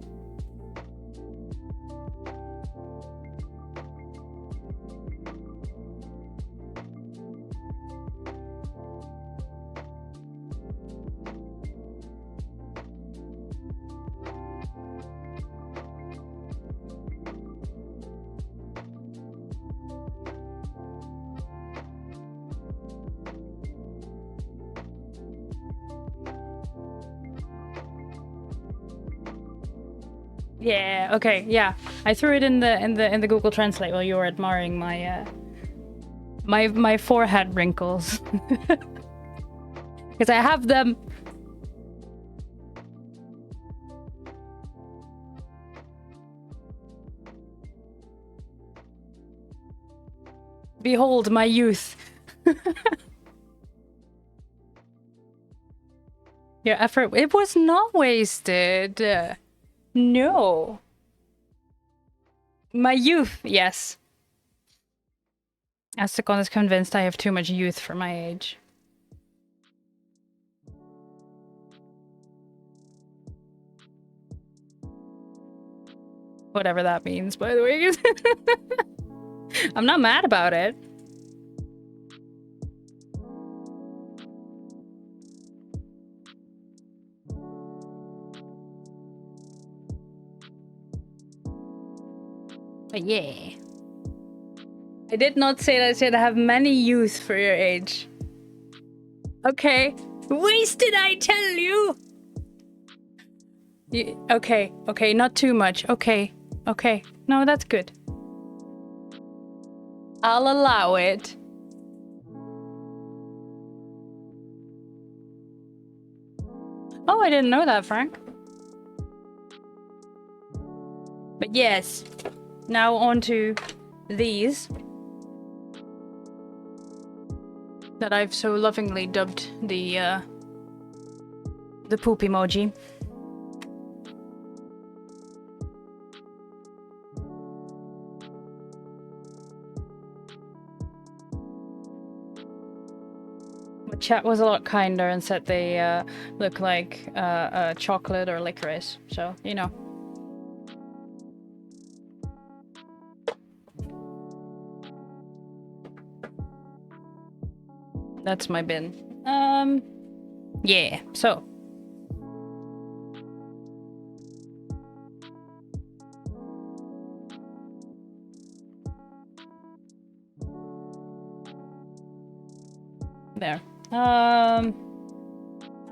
Yeah, okay, yeah. I threw it in the Google Translate while you were admiring my my forehead wrinkles. Because I have them. Behold my youth. Your effort, it was not wasted. No. My youth, yes. Asticon is convinced I have too much youth for my age. Whatever that means, by the way. I'm not mad about it. But yeah. I did not say that I said I have many youth for your age. Okay. Wasted, I tell you! Okay, okay, not too much. Okay, okay. No, that's good. I'll allow it. Oh, I didn't know that, Frank. But yes. Now on to these. That I've so lovingly dubbed the poop emoji. My chat was a lot kinder and said they look like chocolate or licorice, so you know. That's my bin. Yeah, so. There. I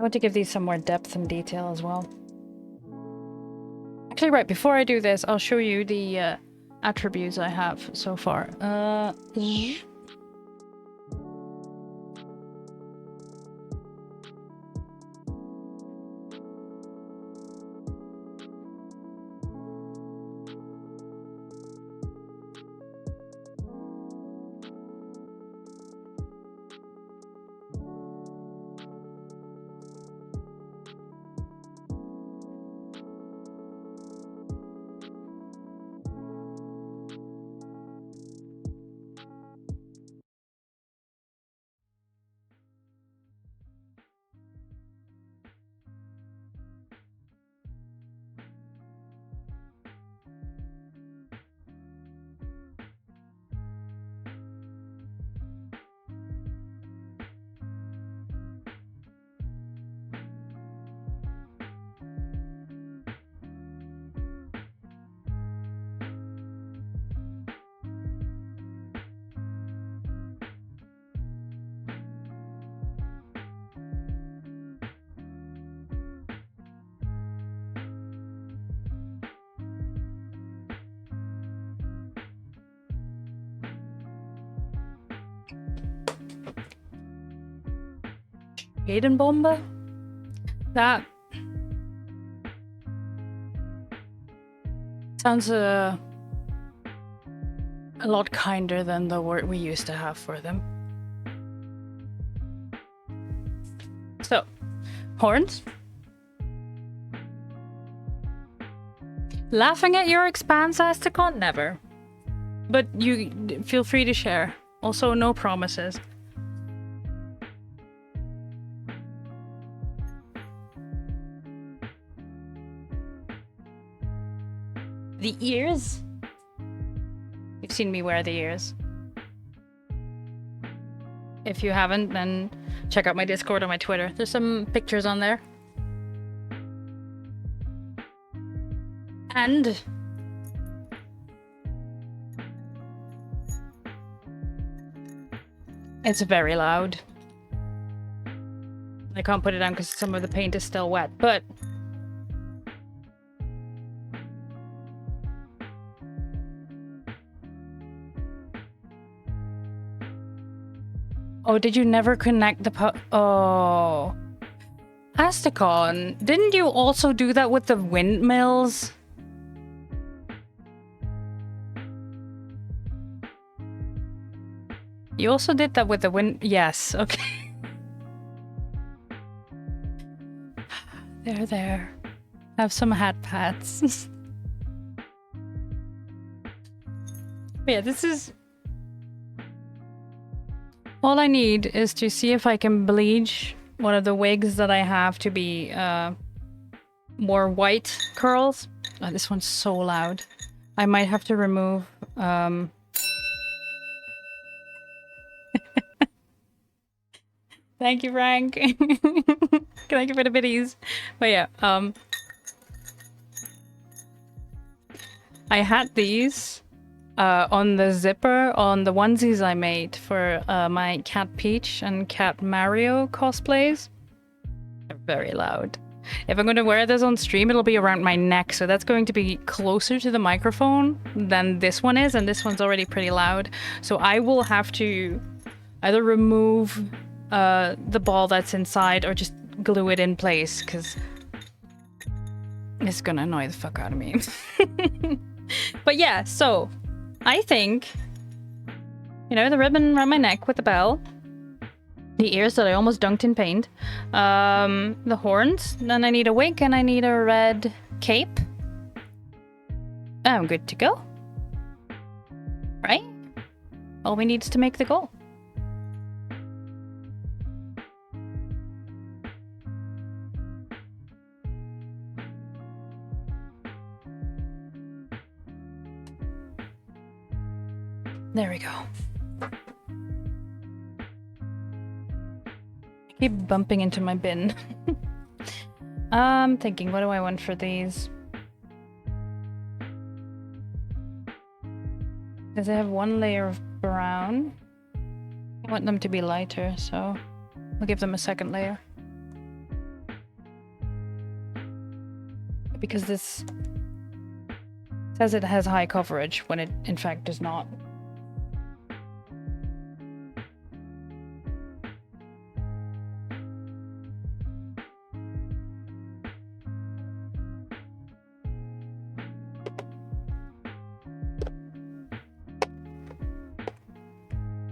want to give these some more depth and detail as well. Actually, right, before I do this, I'll show you the attributes I have so far. Hayden Bomba? That sounds a lot kinder than the word we used to have for them. So, horns. Laughing at your expanse, Asticon? Never. But you feel free to share. Also, no promises. The ears? You've seen me wear the ears. If you haven't, then check out my Discord or my Twitter. There's some pictures on there. And it's very loud. I can't put it down because some of the paint is still wet, but oh, did you never connect the oh. Asticon, didn't you also do that with the windmills? You also did that with the wind. Yes, okay. There. Have some hat pats. Yeah, this is... All I need is to see if I can bleach one of the wigs that I have to be more white curls. Oh, this one's so loud. I might have to remove... Thank you, Frank. Thank you for the biddies. But yeah, I had these on the zipper on the onesies I made for my Cat Peach and Cat Mario cosplays. They're very loud. If I'm going to wear this on stream, it'll be around my neck, so that's going to be closer to the microphone than this one is, and this one's already pretty loud. So I will have to either remove the ball that's inside or just glue it in place, because it's gonna annoy the fuck out of me. But yeah, so I think, you know, the ribbon around my neck with the bell, the ears that I almost dunked in paint, the horns, then I need a wig and I need a red cape. I'm good to go. Right? All we need is to make the goal. There we go. I keep bumping into my bin. I'm thinking, what do I want for these? Because I have one layer of brown. I want them to be lighter, so I'll give them a second layer. Because this says it has high coverage when it in fact does not.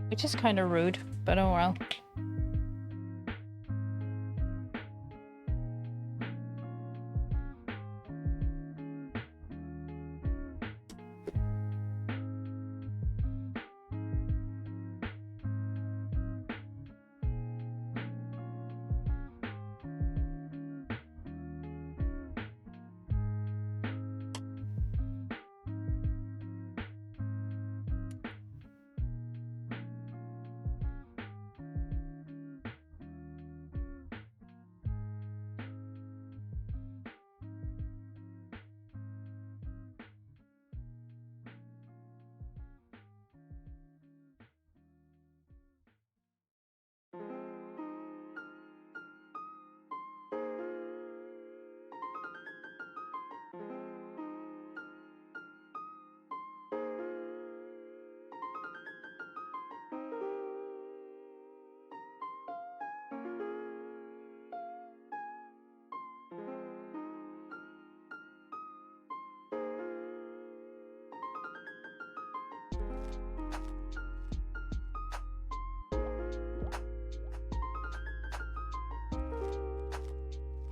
Which is kind of rude, but oh well.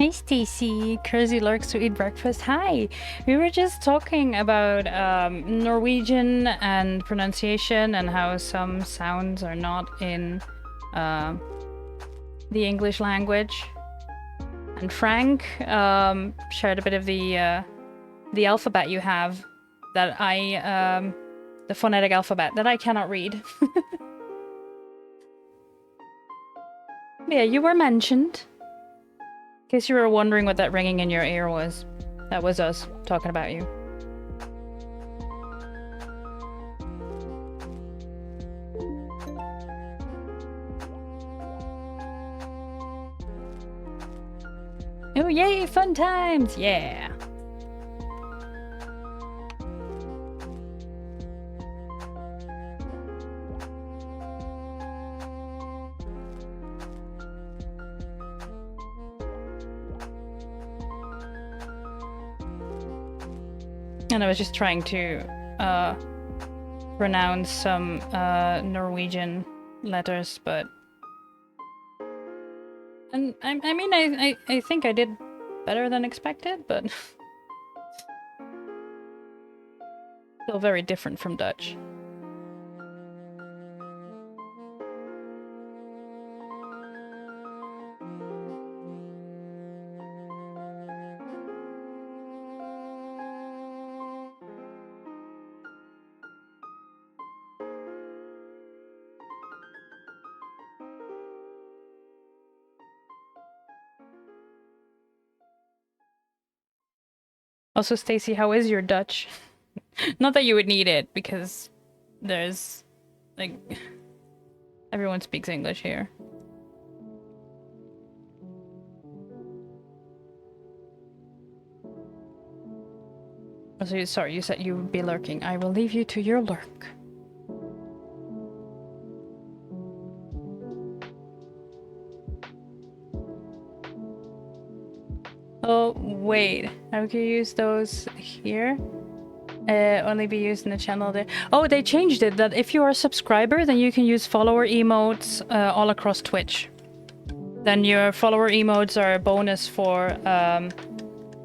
Hey Stacy, Kersey lurks to eat breakfast. Hi! We were just talking about Norwegian and pronunciation and how some sounds are not in the English language. And Frank shared a bit of the alphabet you have that the phonetic alphabet that I cannot read. Yeah, you were mentioned. In case you were wondering what that ringing in your ear was, that was us talking about you. Oh yay, fun times! Yeah! And I was just trying to pronounce some Norwegian letters, but... And I mean, I think I did better than expected, but... Still very different from Dutch. Also, Stacy, how is your Dutch? Not that you would need it, because there's, like, everyone speaks English here. Also, sorry, you said you would be lurking. I will leave you to your lurk. Oh, wait. How can you use those here? Only be used in the channel there. Oh, they changed it, that if you are a subscriber, then you can use follower emotes all across Twitch. Then your follower emotes are a bonus for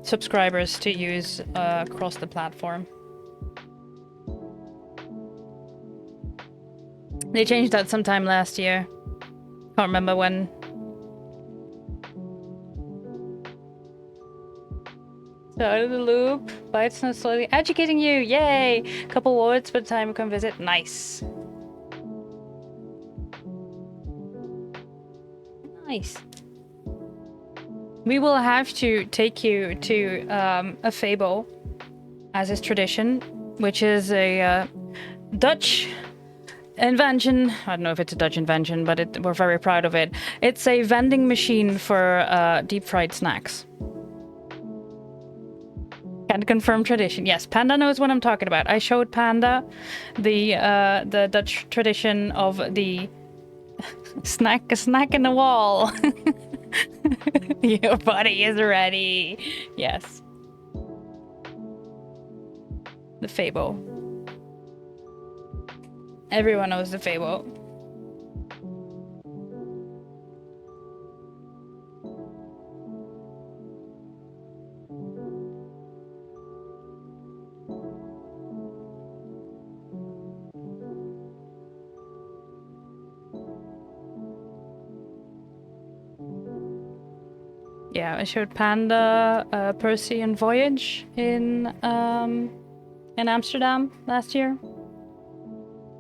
subscribers to use across the platform. They changed that sometime last year. Can't remember when. So out of the loop, bites not slowly educating you. Yay! Couple words by the time you come visit. Nice. Nice. We will have to take you to a fable, as is tradition, which is a Dutch invention. I don't know if it's a Dutch invention, but we're very proud of it. It's a vending machine for deep fried snacks. Can confirm tradition. Yes, Panda knows what I'm talking about. I showed Panda the Dutch tradition of the a snack in the wall. Your body is ready. Yes. The fable. Everyone knows the fable. Yeah, I showed Panda Percy and Voyage in Amsterdam last year.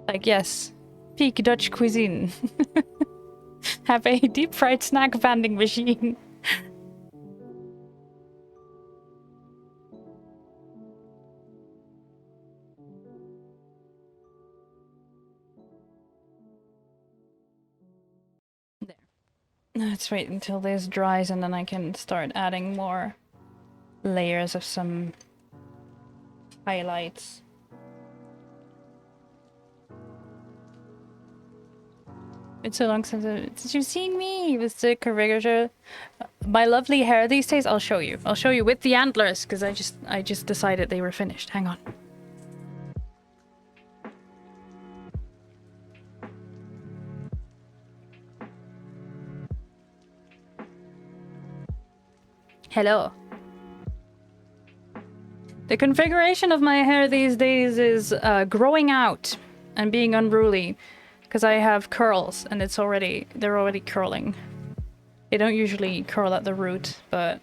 Like, yes, peak Dutch cuisine. Have a deep fried snack vending machine. There. Let's wait until this dries and then I can start adding more layers of some highlights. It's so long since you've seen me with the caricature. My lovely hair these days, I'll show you. I'll show you with the antlers, because I just decided they were finished. Hang on. Hello. The configuration of my hair these days is growing out and being unruly because I have curls and they're already curling. They don't usually curl at the root, but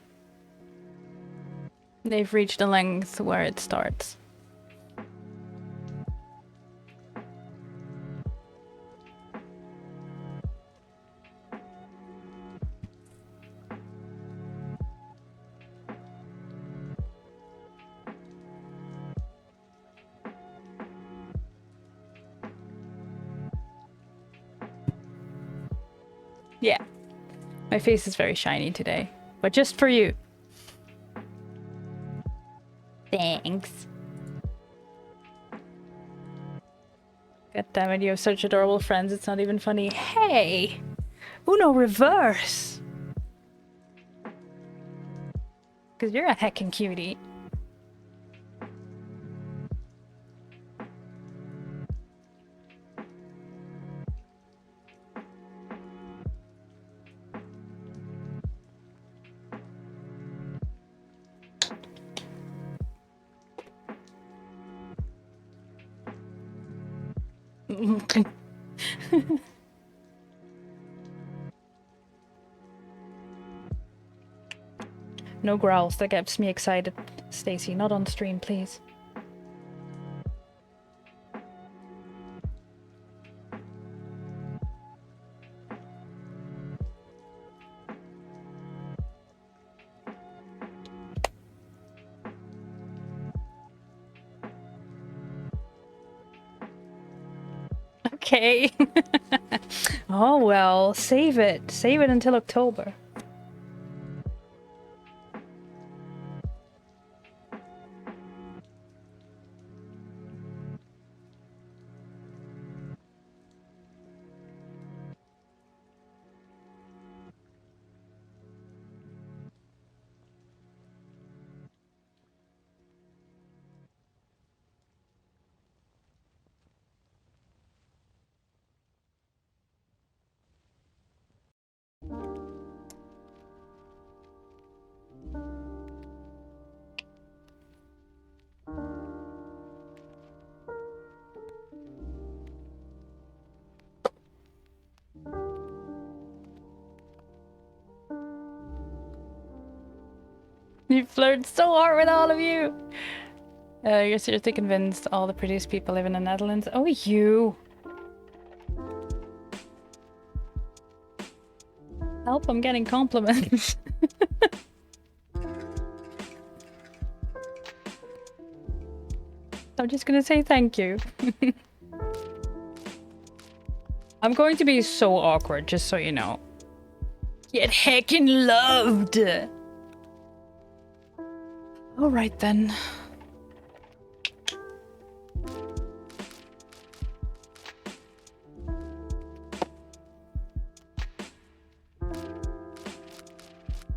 they've reached a length where it starts. Yeah, my face is very shiny today, but just for you. Thanks. God damn it, you have such adorable friends, it's not even funny. Hey! Uno reverse! Because you're a heckin' cutie. No growls, that gets me excited. Stacy, not on stream, please. Okay. Oh well, save it. Save it until October. You flirt so hard with all of you. You're seriously convinced all the prettiest people live in the Netherlands? Oh, you. Help, I'm getting compliments. I'm just gonna say thank you. I'm going to be so awkward, just so you know. Get heckin' loved! Alright then.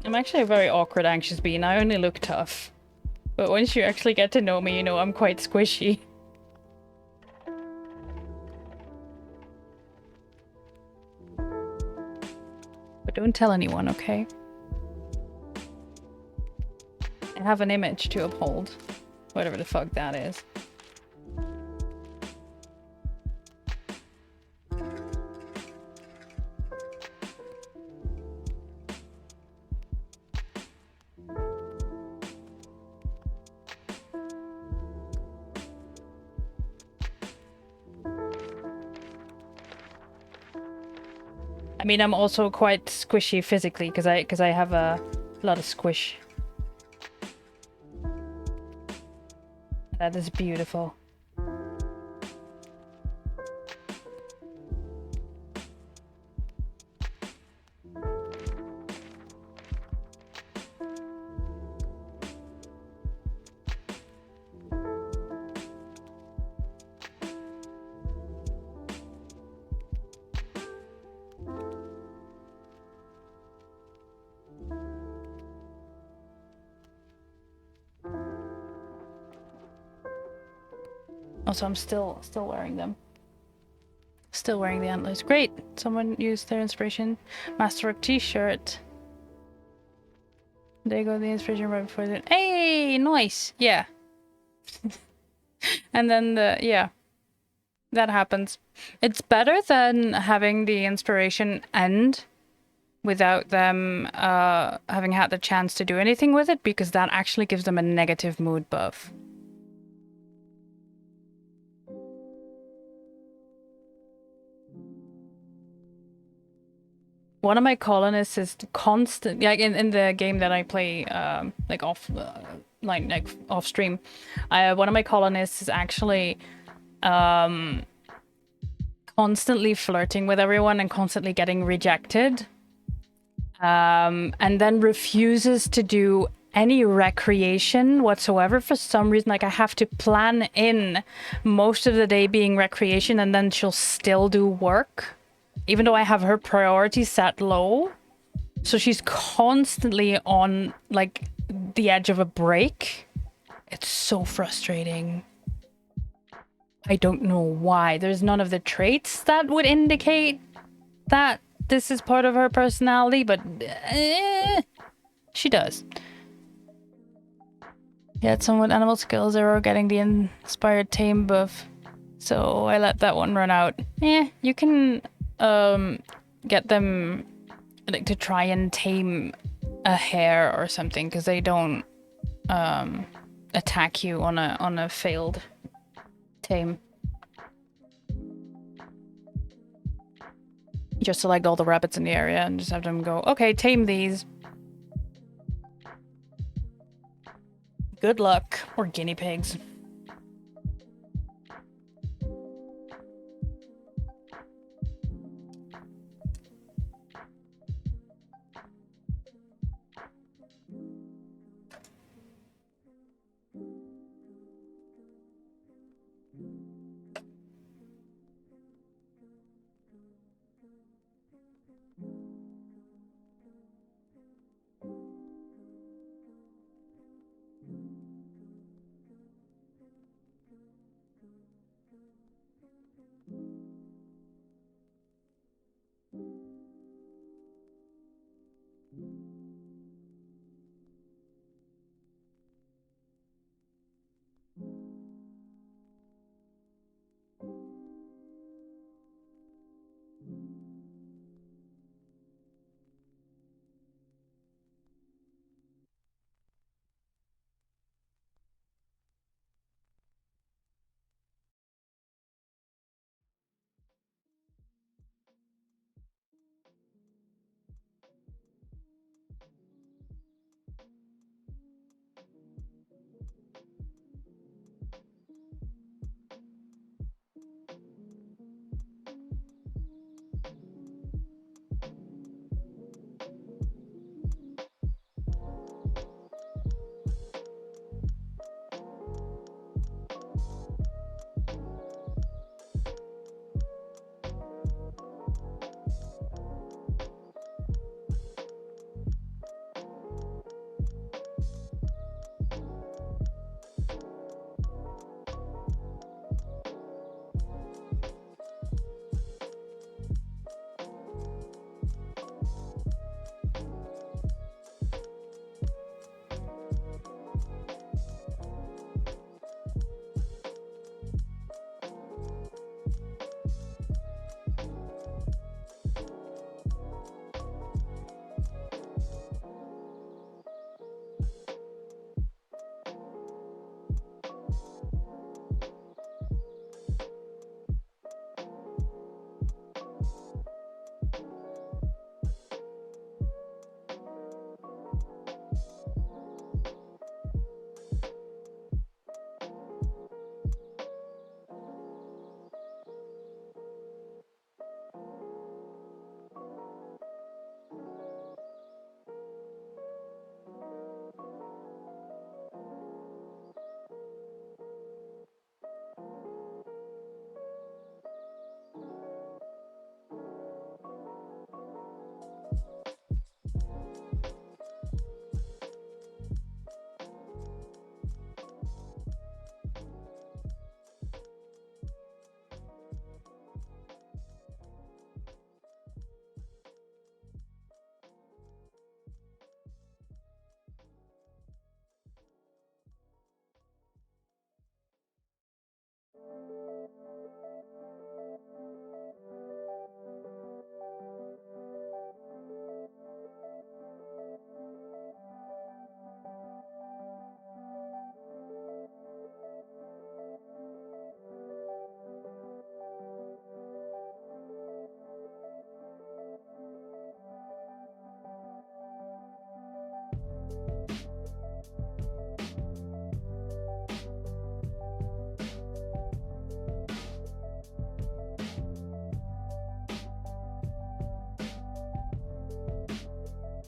I'm actually a very awkward, anxious being. I only look tough. But once you actually get to know me, you know I'm quite squishy. But don't tell anyone, okay? I have an image to uphold. Whatever the fuck that is. I mean, I'm also quite squishy physically because I have a lot of squish. That is beautiful. Also, I'm still wearing them. Still wearing the antlers. Great! Someone used their inspiration. Master of T-shirt. They got the inspiration right before that. Hey, nice. Yeah. And then yeah. That happens. It's better than having the inspiration end without them having had the chance to do anything with it, because that actually gives them a negative mood buff. One of my colonists is constant, like in the game that I play, like off stream. One of my colonists is actually constantly flirting with everyone and constantly getting rejected, and then refuses to do any recreation whatsoever for some reason. Like, I have to plan in most of the day being recreation, and then she'll still do work even though I have her priorities set low. So she's constantly on like the edge of a break. It's so frustrating. I don't know why. There's none of the traits that would indicate that this is part of her personality, but she does. Yeah, it's somewhat animal skills are getting the inspired tame buff, so I let that one run out. You can get them like to try and tame a hare or something, because they don't attack you on a failed tame. Just select all the rabbits in the area and just have them go, okay, tame these. Good luck. Or guinea pigs.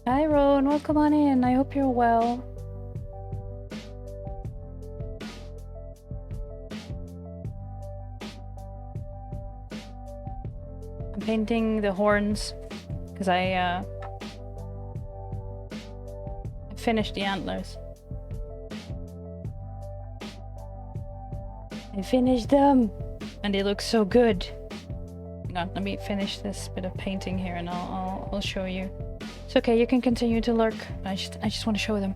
Hi Rowan, welcome on in. I hope you're well. I'm painting the horns because I finished the antlers. I finished them and they look so good. Hang on, let me finish this bit of painting here and I'll show you. It's okay, you can continue to lurk. I just want to show them.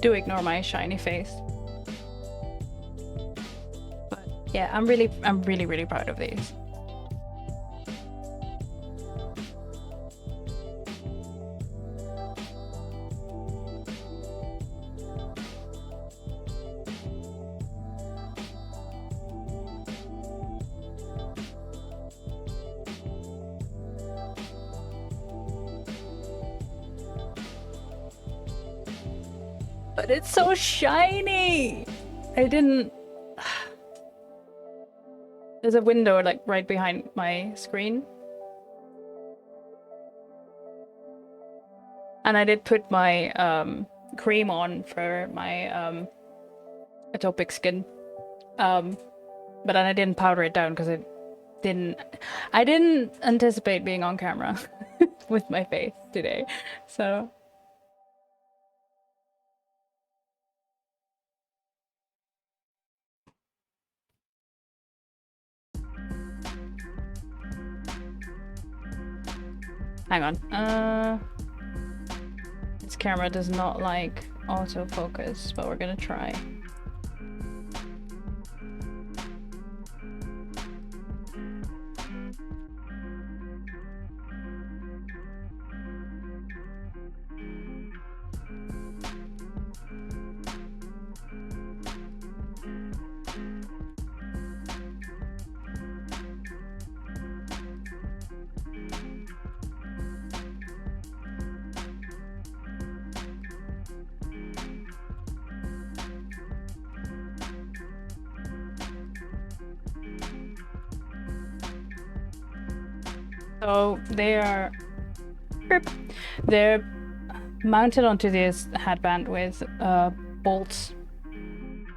Do ignore my shiny face. But yeah, I'm really proud of these. But it's so shiny! I didn't... There's a window like right behind my screen. And I did put my cream on for my atopic skin. But then I didn't powder it down because I didn't anticipate being on camera with my face today. So... Hang on. This camera does not like autofocus, but we're gonna try. So they're mounted onto this headband with bolts,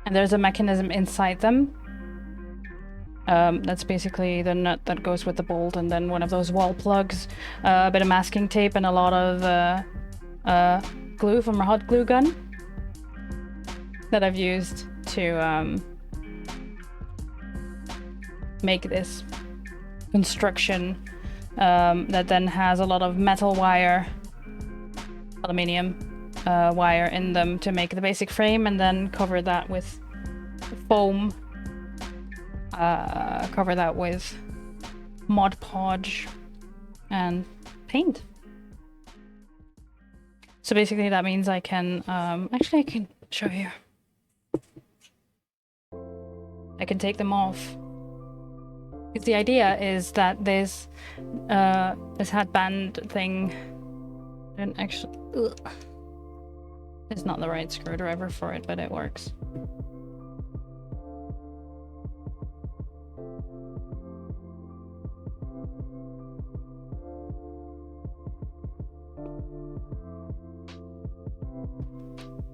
and there's a mechanism inside them. That's basically the nut that goes with the bolt, and then one of those wall plugs, a bit of masking tape, and a lot of glue from a hot glue gun that I've used to make this construction. That then has a lot of metal wire, aluminium wire in them to make the basic frame, and then cover that with foam, cover that with Mod Podge and paint. So basically that means I can, actually I can show you. I can take them off. Because the idea is that this headband thing, and actually, it's not the right screwdriver for it, but it works.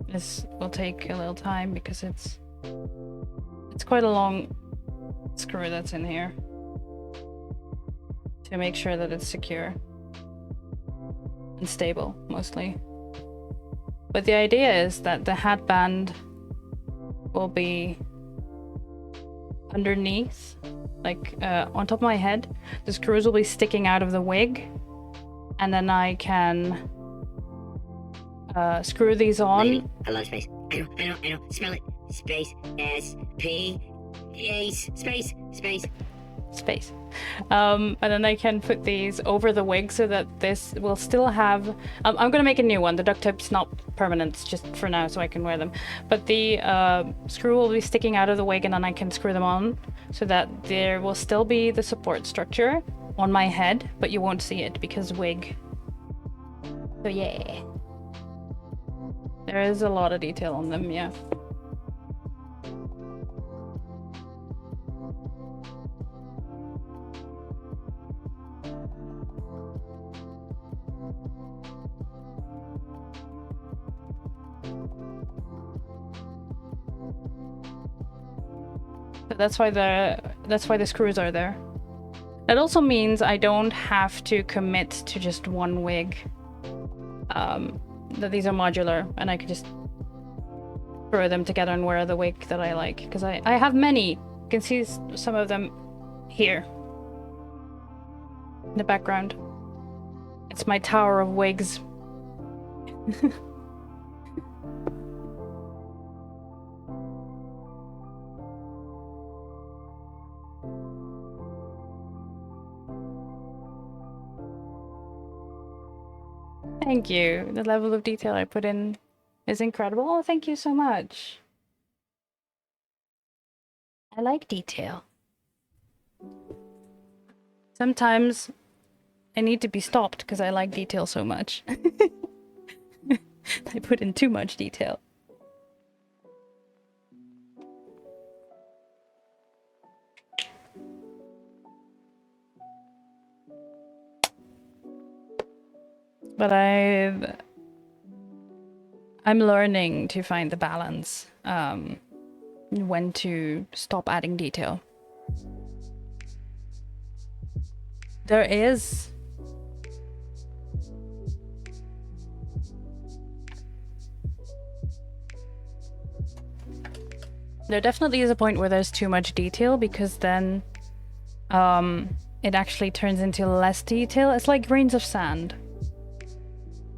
This will take a little time because it's quite a long screw that's in here to make sure that it's secure and stable, mostly. But the idea is that the headband will be underneath, like on top of my head. The screws will be sticking out of the wig, and then I can screw these on. Lady, hello, space. I know. Smell it. Space. S-P-A-C-E. Space. And then I can put these over the wig so that this will still have... I'm gonna make a new one. The duct tape's not permanent, it's just for now so I can wear them. But the screw will be sticking out of the wig, and then I can screw them on so that there will still be the support structure on my head, but you won't see it because wig. So yeah. There is a lot of detail on them, yeah. So that's why the screws are there. That also means I don't have to commit to just one wig. That these are modular, and I can just throw them together and wear the wig that I like. Because I have many. You can see some of them here in the background. It's my tower of wigs. Thank you. The level of detail I put in is incredible. Oh, thank you so much. I like detail. Sometimes I need to be stopped because I like detail so much. I put in too much detail. But I'm learning to find the balance, when to stop adding detail. There definitely is a point where there's too much detail, because then it actually turns into less detail. It's like grains of sand.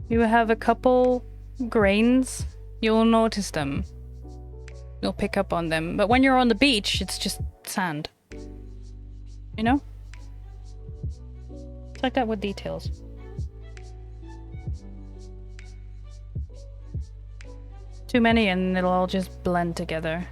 You have a couple grains, you'll notice them. You'll pick up on them. But when you're on the beach, it's just sand. You know? It's like that with details. Too many and it'll all just blend together.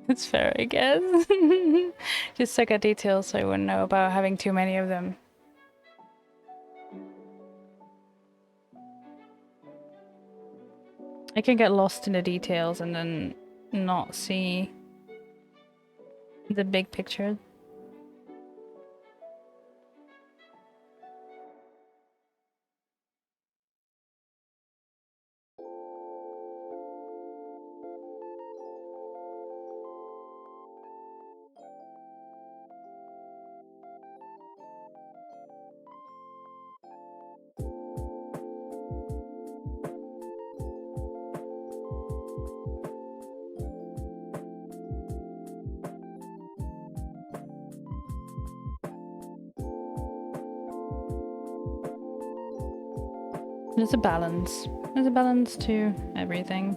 It's fair, I guess. Just suck at details so I wouldn't know about having too many of them. I can get lost in the details and then not see the big picture. There's a balance. There's a balance to everything.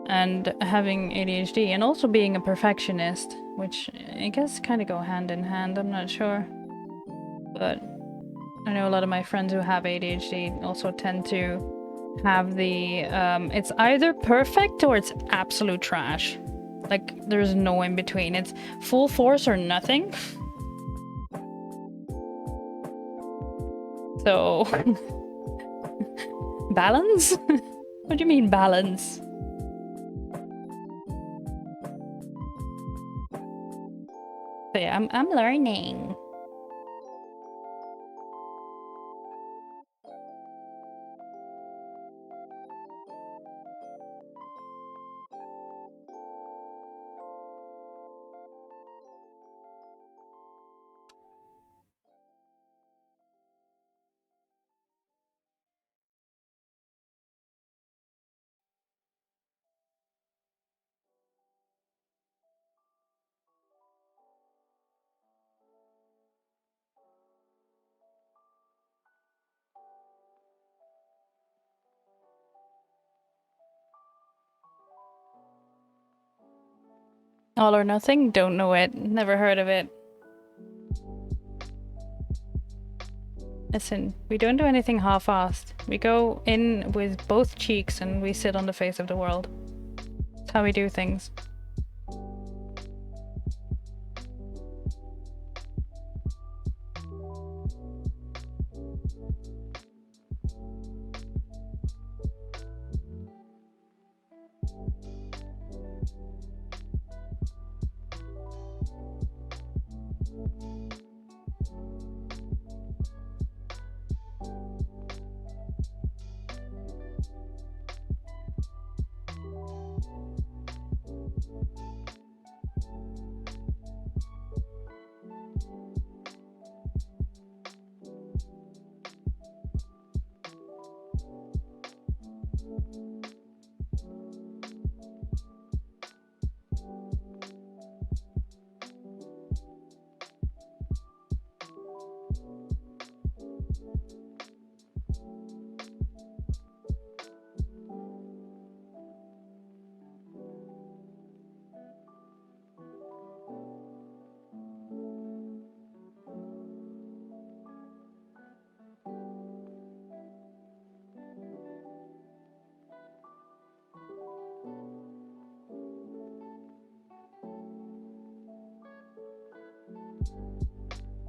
And having ADHD and also being a perfectionist, which I guess kind of go hand in hand, I'm not sure. But I know a lot of my friends who have ADHD also tend to have the, it's either perfect or it's absolute trash. Like, there's no in between. It's full force or nothing. So, balance? What do you mean balance? So yeah, I'm learning. All or nothing? Don't know it. Never heard of it. Listen, we don't do anything half-assed. We go in with both cheeks and we sit on the face of the world. That's how we do things.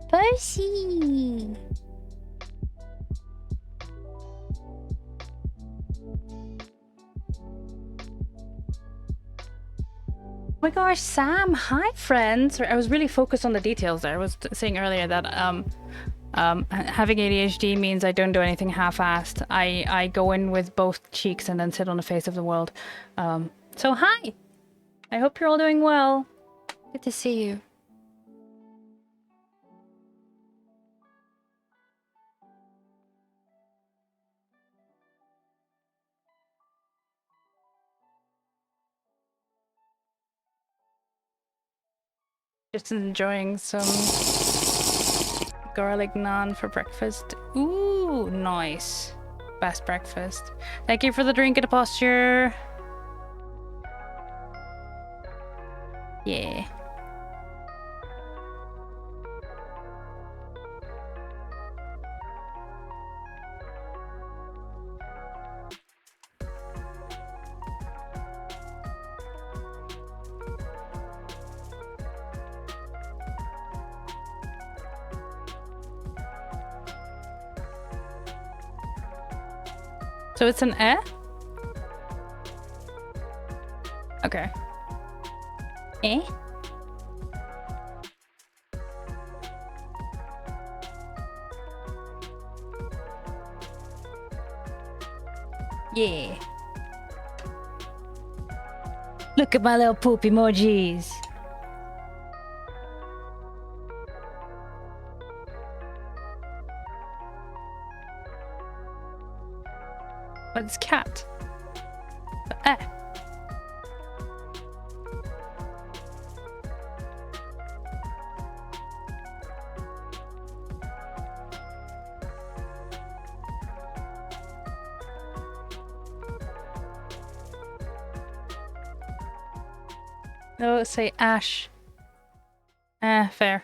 Percy! Oh my gosh, Sam! Hi, friends! I was really focused on the details there. I was saying earlier that having ADHD means I don't do anything half-assed. I go in with both cheeks and then sit on the face of the world. So hi! I hope you're all doing well. Good to see you. Just enjoying some garlic naan for breakfast. Ooh, nice. Best breakfast. Thank you for the drink and the posture. Yeah. So it's an eh? Okay. Eh? Yeah. Look at my little poop emojis. But it's cat. Eh. Oh, say ash. Fair.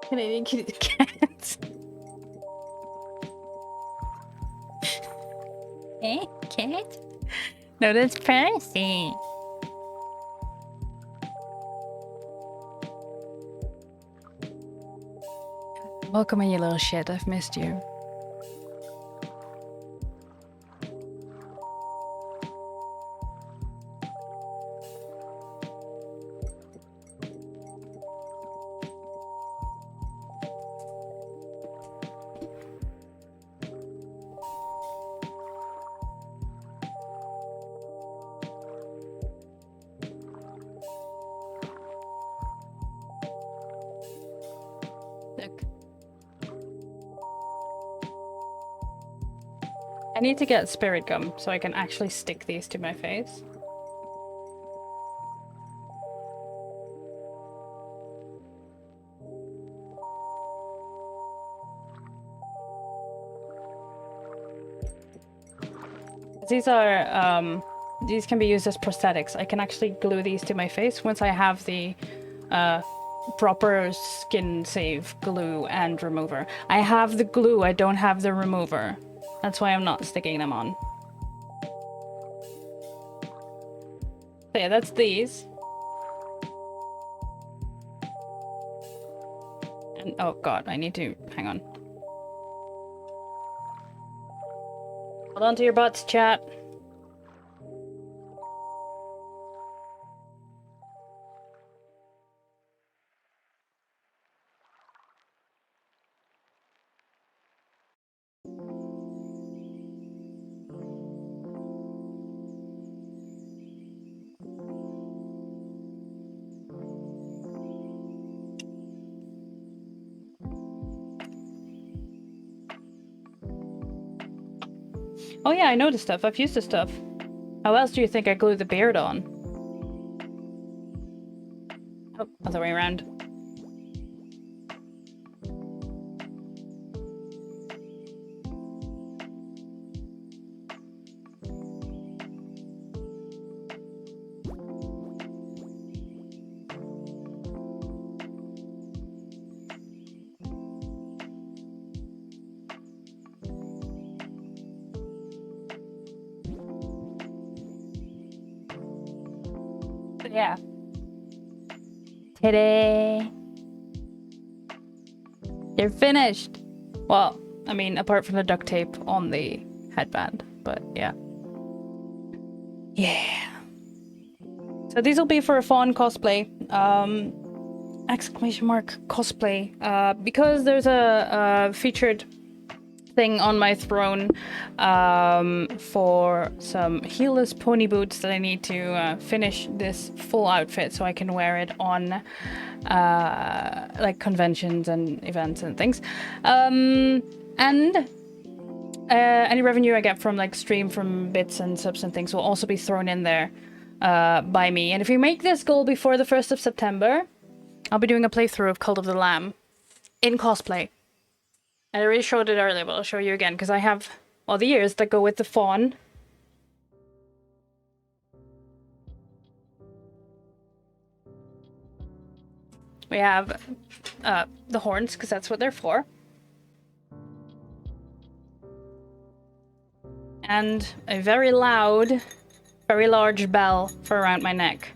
Canadian kitty cats. Eh, cat? No, that's Percy. Welcome in, you little shit. I've missed you. Look. I need to get spirit gum so I can actually stick these to my face. These can be used as prosthetics. I can actually glue these to my face once I have the proper skin safe glue and remover. I have the glue, I don't have the remover. That's why I'm not sticking them on. So yeah, that's these. And oh god, I need to hang on. Hold on to your butts, chat. Oh yeah, I know the stuff. I've used the stuff. How else do you think I glued the beard on? Oh, other way around. Yeah. Today. They're finished. Well, I mean, apart from the duct tape on the headband, but yeah. Yeah. So these will be for a faun cosplay. Exclamation mark cosplay. Because there's a featured thing on my throne for some heelless pony boots that I need to finish this full outfit so I can wear it on like conventions and events and things. And any revenue I get from like stream from bits and subs and things will also be thrown in there by me. And if you make this goal before the 1st of September, I'll be doing a playthrough of Cult of the Lamb in cosplay. I already showed it earlier, but I'll show you again, because I have all the ears that go with the fawn. We have the horns, because that's what they're for. And a very loud, very large bell for around my neck.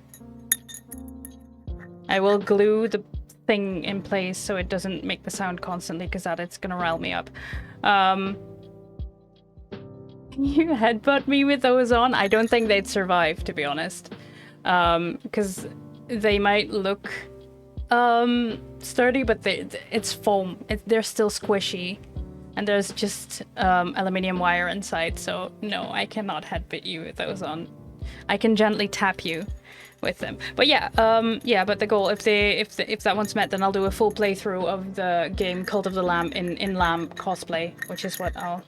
I will glue the thing in place so it doesn't make the sound constantly, because it's gonna rile me up. You headbutt me with those on? I don't think they'd survive, to be honest. Because they might look sturdy, but it's foam. They're still squishy. And there's just aluminium wire inside, so no, I cannot headbutt you with those on. I can gently tap you with them. But yeah, but the goal, if that one's met, then I'll do a full playthrough of the game Cult of the Lamb in Lamb cosplay, which is what I'll...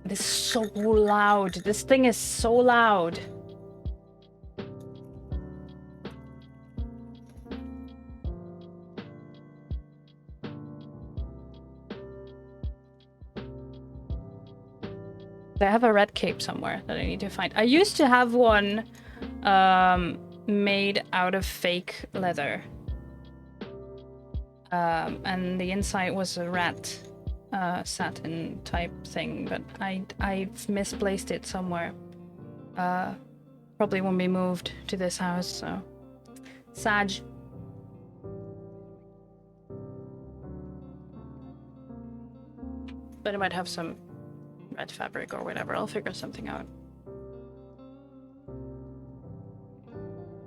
This is so loud. This thing is so loud. I have a red cape somewhere that I need to find. I used to have one made out of fake leather. And the inside was a rat satin type thing, but I've misplaced it somewhere. Probably when we moved to this house, so... Sag. But I might have some red fabric or whatever. I'll figure something out.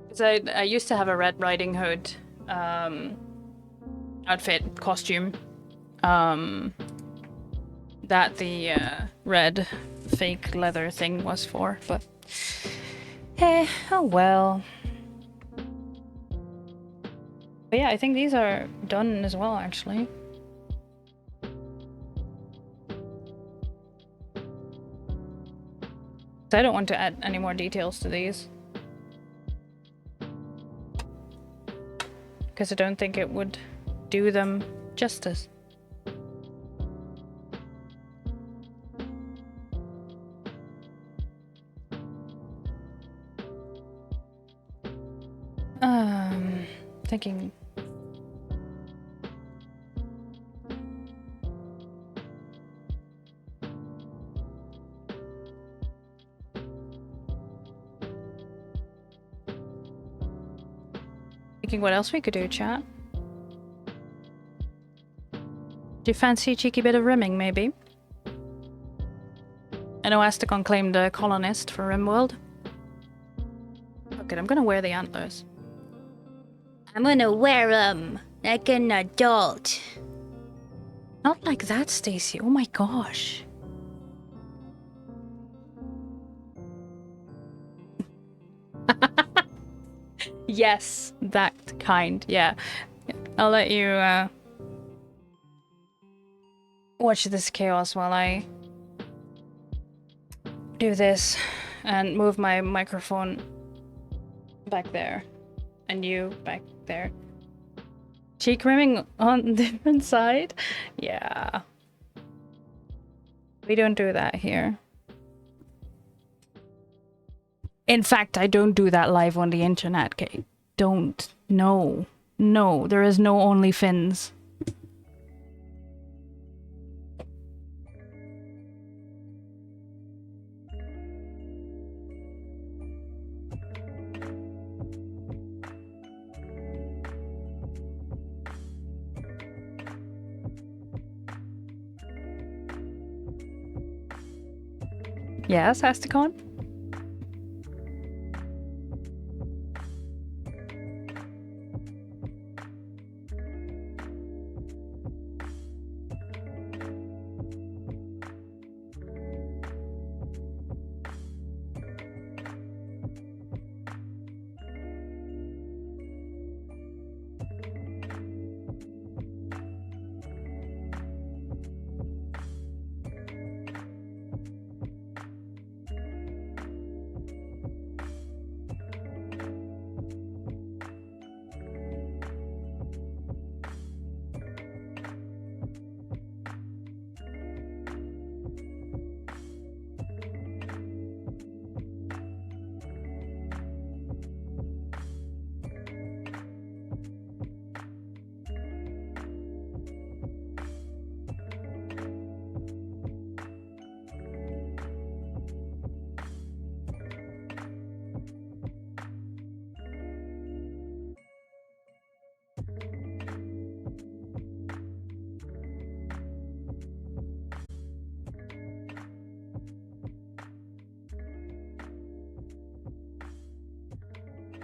Because I used to have a Red Riding Hood outfit, costume. That the red fake leather thing was for, but... Hey, oh well. But yeah, I think these are done as well, actually. I don't want to add any more details to these. Because I don't think it would do them justice. Thinking... Thinking what else we could do, chat. Do you fancy a cheeky bit of rimming, maybe? I know Asticon claimed a colonist for Rimworld. Okay, I'm gonna wear the antlers. I'm gonna wear them like an adult. Not like that, Stacy. Oh my gosh. Yes, that kind. Yeah. I'll let you watch this chaos while I do this and move my microphone back there and you back there. Cheek rimming on different side? Yeah. We don't do that here. In fact, I don't do that live on the internet, Kate. Don't. No. No, there is no OnlyFins. Yes, Asticon?